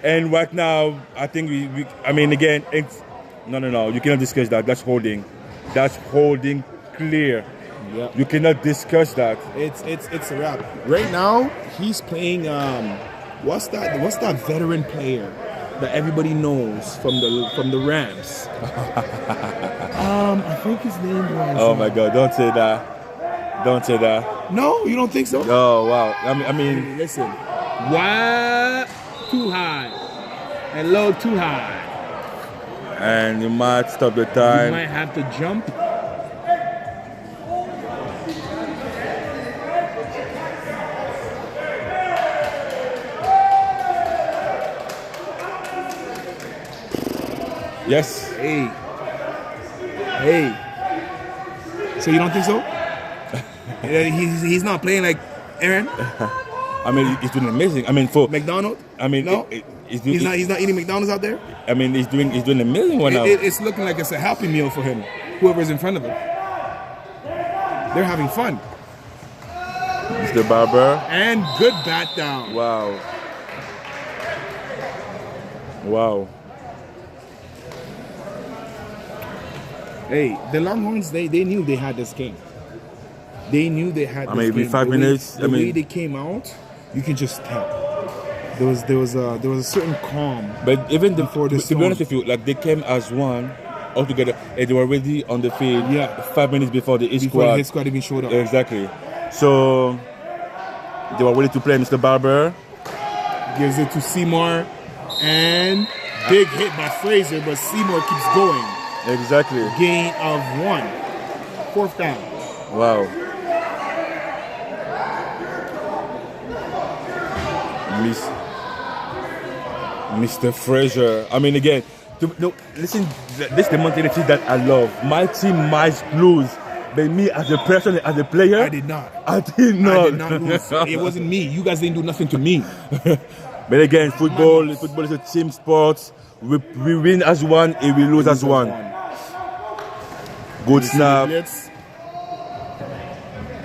And right now, I think I mean, again, it's no. You cannot discuss that. That's holding. That's holding clear. Yeah. You cannot discuss that. It's a wrap. Right now, he's playing. What's that veteran player that everybody knows from the Rams? I think his name was. Oh my God! Don't say that. Don't say that. No, you don't think so? Oh wow! I mean, Listen. Wide too high and low too high. and you might stop the You time. might have to jump. Yes. Hey. So you don't think so? He's not playing like Aaron I mean, he's doing amazing. I mean, for McDonald. I mean, No? he's He's not eating McDonald's out there. I mean, he's doing amazing one now. It's looking like it's a happy meal for him. Whoever's in front of him, they're having fun. Mr. Barber. And good bat down. Wow. Wow. Hey, the Longhorns, they knew they had this game. They knew they had. I This mean, game. with 5 minutes, The I way mean- they came out, you can just tell. There was a certain calm. But even Before the to be storm. honest with you, like they came as one all together, and they were already on the field. Yeah. 5 minutes before the Before squad. his squad even showed up. Exactly. So they were ready to play Mr. Barber. Gives it to Seymour, and big hit by Fraser, but Seymour keeps going. Exactly. Gain of 1. 4th down. Wow. Mr. Fraser. I mean, again, listen, this is the mentality that I love. My team might lose, but me as a person, as a player, I did not. I did not. I did not lose. It wasn't me. You guys didn't do nothing to me. But again, football is a team sport. We win as one, and we lose as one. Good snap, Blitz,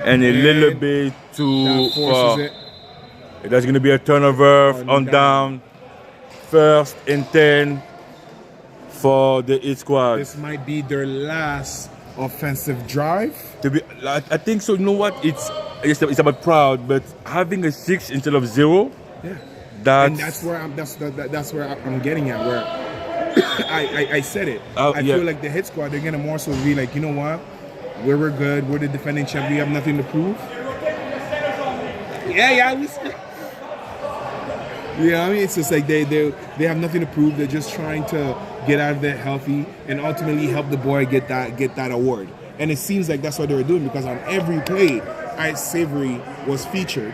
and a And little bit too that far. forces it. There's going to be a turnover on down. 1st and 10 for the East squad. This might be their last offensive drive. To be, I think so. You know what? It's about proud, but having a 6 instead of 0. Yeah. That's, And that's where I'm getting at. Where I said it. I yeah. feel like the hit squad, they're gonna more so be like, you know what? We're good. We're the defending champ. We have nothing to prove. Yeah, we see. Yeah, I mean, it's just like they have nothing to prove. They're just trying to get out of there healthy and ultimately help the boy get that award. And it seems like that's what they were doing, because on every play, Ice Savory was featured,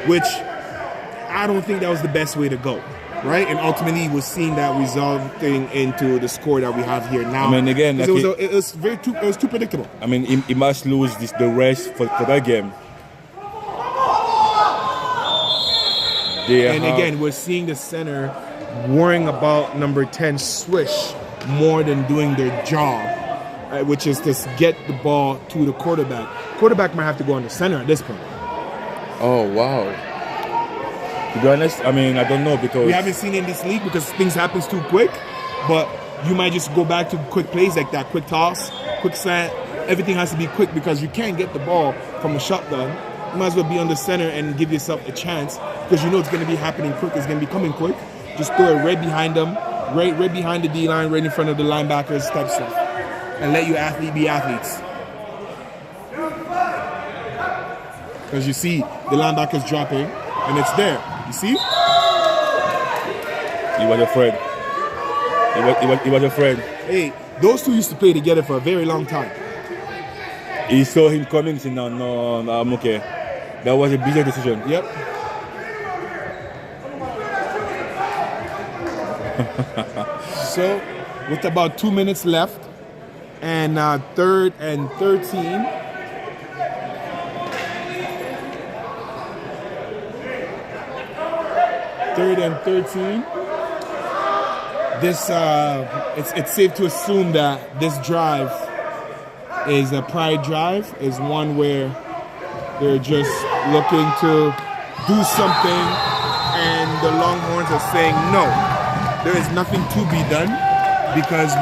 which I don't think that was the best way to go, right? And ultimately, we're seeing that resulting into the score that we have here now. I mean, again, 'Cause like it was too predictable. I mean, he must lose the rest for that game. And again, we're seeing the center worrying about number 10 swish more than doing their job, which is to get the ball to the quarterback. Quarterback might have to go on the center at this point. Oh wow. To be honest, I mean, I don't know, because We haven't seen it in this league because things happens too quick, but you might just go back to quick plays like that, quick toss, quick slant. Everything has to be quick because you can't get the ball from a shotgun. You might as well be on the center and give yourself a chance, because you know it's going to be happening quick. It's going to be coming quick. Just throw it right behind them, right behind the D-line, right in front of the linebackers type stuff, and let your athlete be athletes. Because you see the linebackers dropping, and it's there. You see? he was afraid. He was afraid. Hey, those two used to play together for a very long time. He saw him coming. He said, no, I'm okay. That was a business decision. Yep. So with about 2 minutes left. And 3rd and 13. Third and 13. This it's safe to assume that this drive is a pride drive, is one where they're just looking to do something, and the Longhorns are saying no. There is nothing to be done because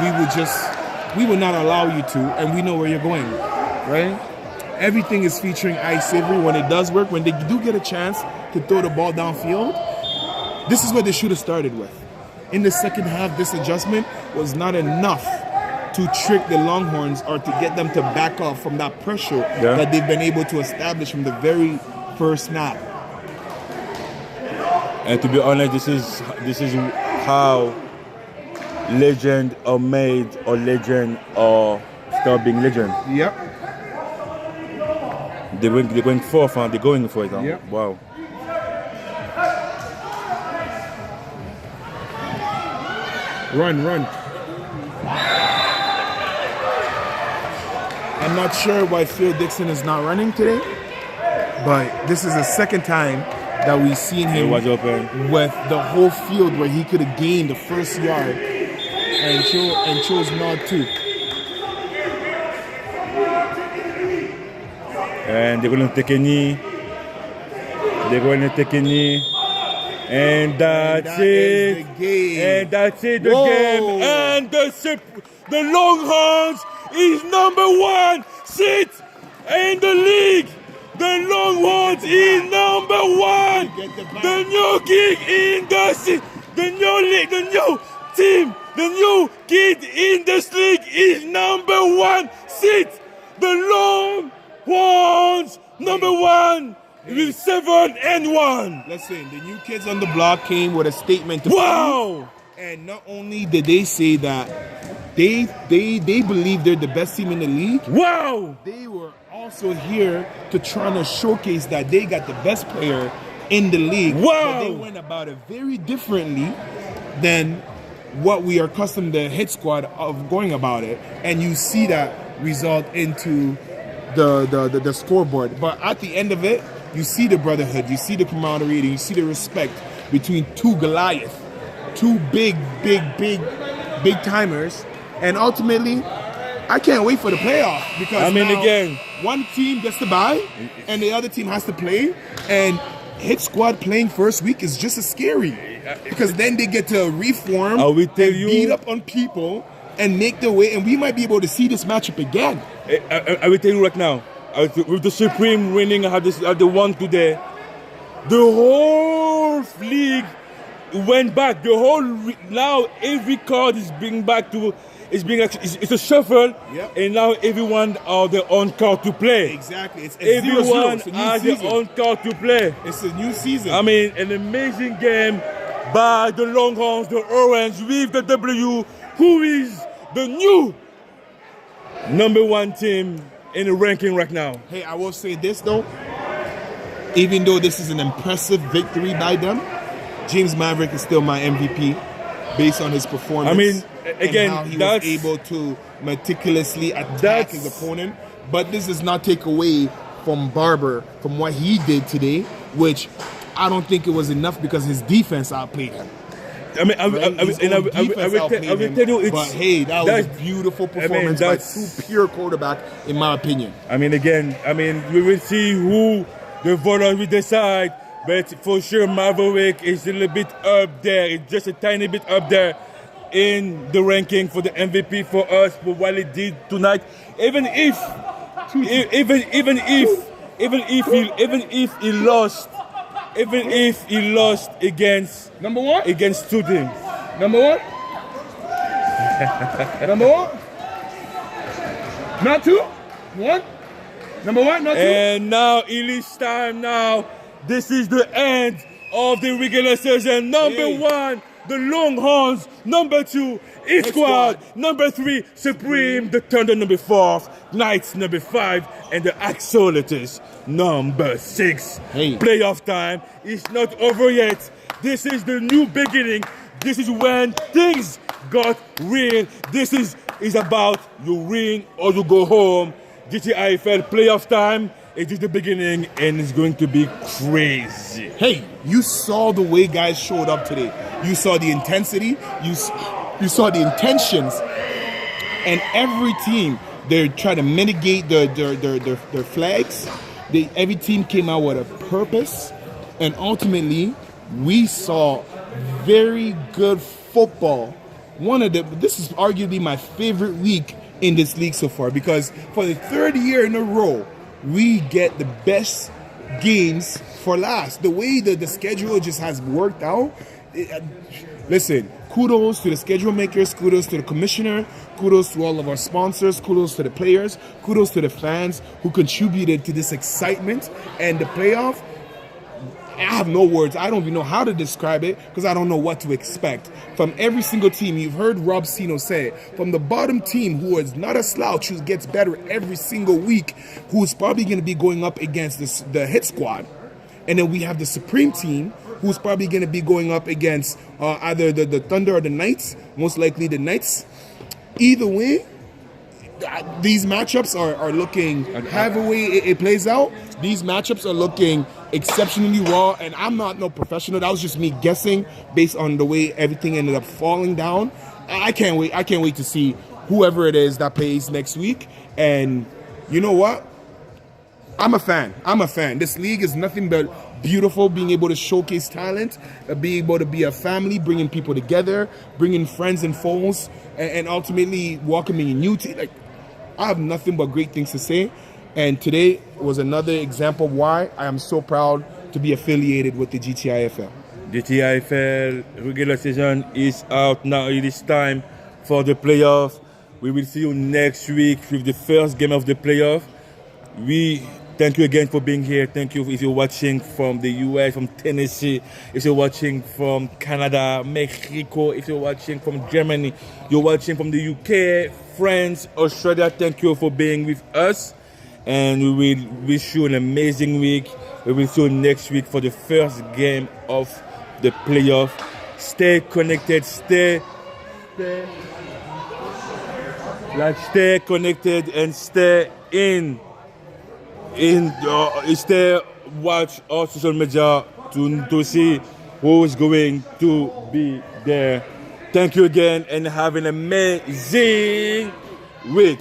we will not allow you to, and we know where you're going, right? Everything is featuring ice savory when it does work. When they do get a chance to throw the ball downfield, this is what they should have started with. In the second half, this adjustment was not enough to trick the Longhorns or to get them to back off from that pressure that they've been able to establish from the very first snap. And to be honest, this is how legend are made, or legend are start being legend. Yep. They're going forth, and they're going for it. Yep. Wow. Run. I'm not sure why Phil Dixon is not running today, but this is the second time that we've seen him was open with the whole field where he could have gained the first yard and chose not to. And they're going to take a knee. And that's it. The game. And that's it, the Whoa. game. And the Longhorns is number 1 seat in the league. The Longhorns is number 1. The new king in the seat. The new league, the new team, the new kid in this league is number 1 seat. The Longhorns number 1. With 7-1. Listen, the new kids on the block came with a statement. Wow! And not only did they say that they believe they're the best team in the league. Wow! They were also here to try to showcase that they got the best player in the league. Wow! But they went about it very differently than what we are accustomed to the hit squad of going about it. And you see that result into the scoreboard. But at the end of it, you see the brotherhood, you see the camaraderie, and you see the respect between two Goliaths, two big timers. And ultimately, I can't wait for the playoff because again, one team gets to bye and the other team has to play. And hit squad playing first week is just as scary because then they get to reform and beat up on people and make their way. And we might be able to see this matchup again. I will tell you right now, with the Supreme winning at the one today, the whole league went back. Now every card is being back to, it's a shuffle, and now everyone are their own card to play. Exactly. Everyone has their own card to play. It's a new season. I mean, an amazing game by the Longhorns, the Orange, with the W, who is the new number 1 team in the ranking right now. Hey, I will say this though. Even though this is an impressive victory by them, James Maverick is still my MVP based on his performance. I mean, again, and how he was able to meticulously attack his opponent. But this does not take away from Barber from what he did today, which I don't think it was enough because his defense outplayed him. I mean, I will tell you, but hey, that was a beautiful performance by two pure quarterback, in my opinion. I mean, again, we will see who the voters will decide, but for sure, Maverick is a little bit up there. It's just a tiny bit up there in the ranking for the MVP for us for what he did tonight. Even if he lost against number 1 against 2 teams. Number 1 number 1 not 2 1 number 1 not 2. And now it is time now. This is the end of the regular season. Number 1 the Longhorns, number 2, Hit Squad, number 3, Supreme, the Thunder, number 4, Knights, number 5, and the Axolitis, number 6. Hey. Playoff time is not over yet. This is the new beginning. This is when things got real. This is about you win or you go home. GTIFL playoff time. It is the beginning and it's going to be crazy. Hey, you saw the way guys showed up today. You saw the intensity. You saw the intentions. And every team, they're trying to mitigate their flags. Every team came out with a purpose. And ultimately, we saw very good football. This is arguably my favorite week in this league so far, because for the third year in a row, we get the best games for last. The way that the schedule just has worked out. Listen, kudos to the schedule makers, kudos to the commissioner, kudos to all of our sponsors, kudos to the players, kudos to the fans who contributed to this excitement and the playoff. I have no words. I don't even know how to describe it because I don't know what to expect. From every single team, you've heard Rob Sino say it, from the bottom team who is not a slouch, who gets better every single week, who's probably going to be going up against the Hit Squad. And then we have the Supreme team, who's probably going to be going up against either the Thunder or the Knights, most likely the Knights. Either way, these matchups are looking, however way it plays out, these matchups are looking exceptionally raw, and I'm not no professional. That was just me guessing based on the way everything ended up falling down. I can't wait to see whoever it is that plays next week. And you know what? I'm a fan. This league is nothing but beautiful, being able to showcase talent, being able to be a family, bringing people together, bringing friends and foes, and ultimately welcoming a new team. Like, I have nothing but great things to say. And today was another example of why I am so proud to be affiliated with the GTIFL. GTIFL regular season is out now. It is time for the playoff. We will see you next week with the first game of the playoff. We thank you again for being here. Thank you if you're watching from the US, from Tennessee, if you're watching from Canada, Mexico, if you're watching from Germany, you're watching from the UK, France, Australia. Thank you for being with us. And we will wish you an amazing week. We will see you next week for the first game of the playoff. Stay connected, stay connected and stay stay watch our social media to see who is going to be there. Thank you again and have an amazing week.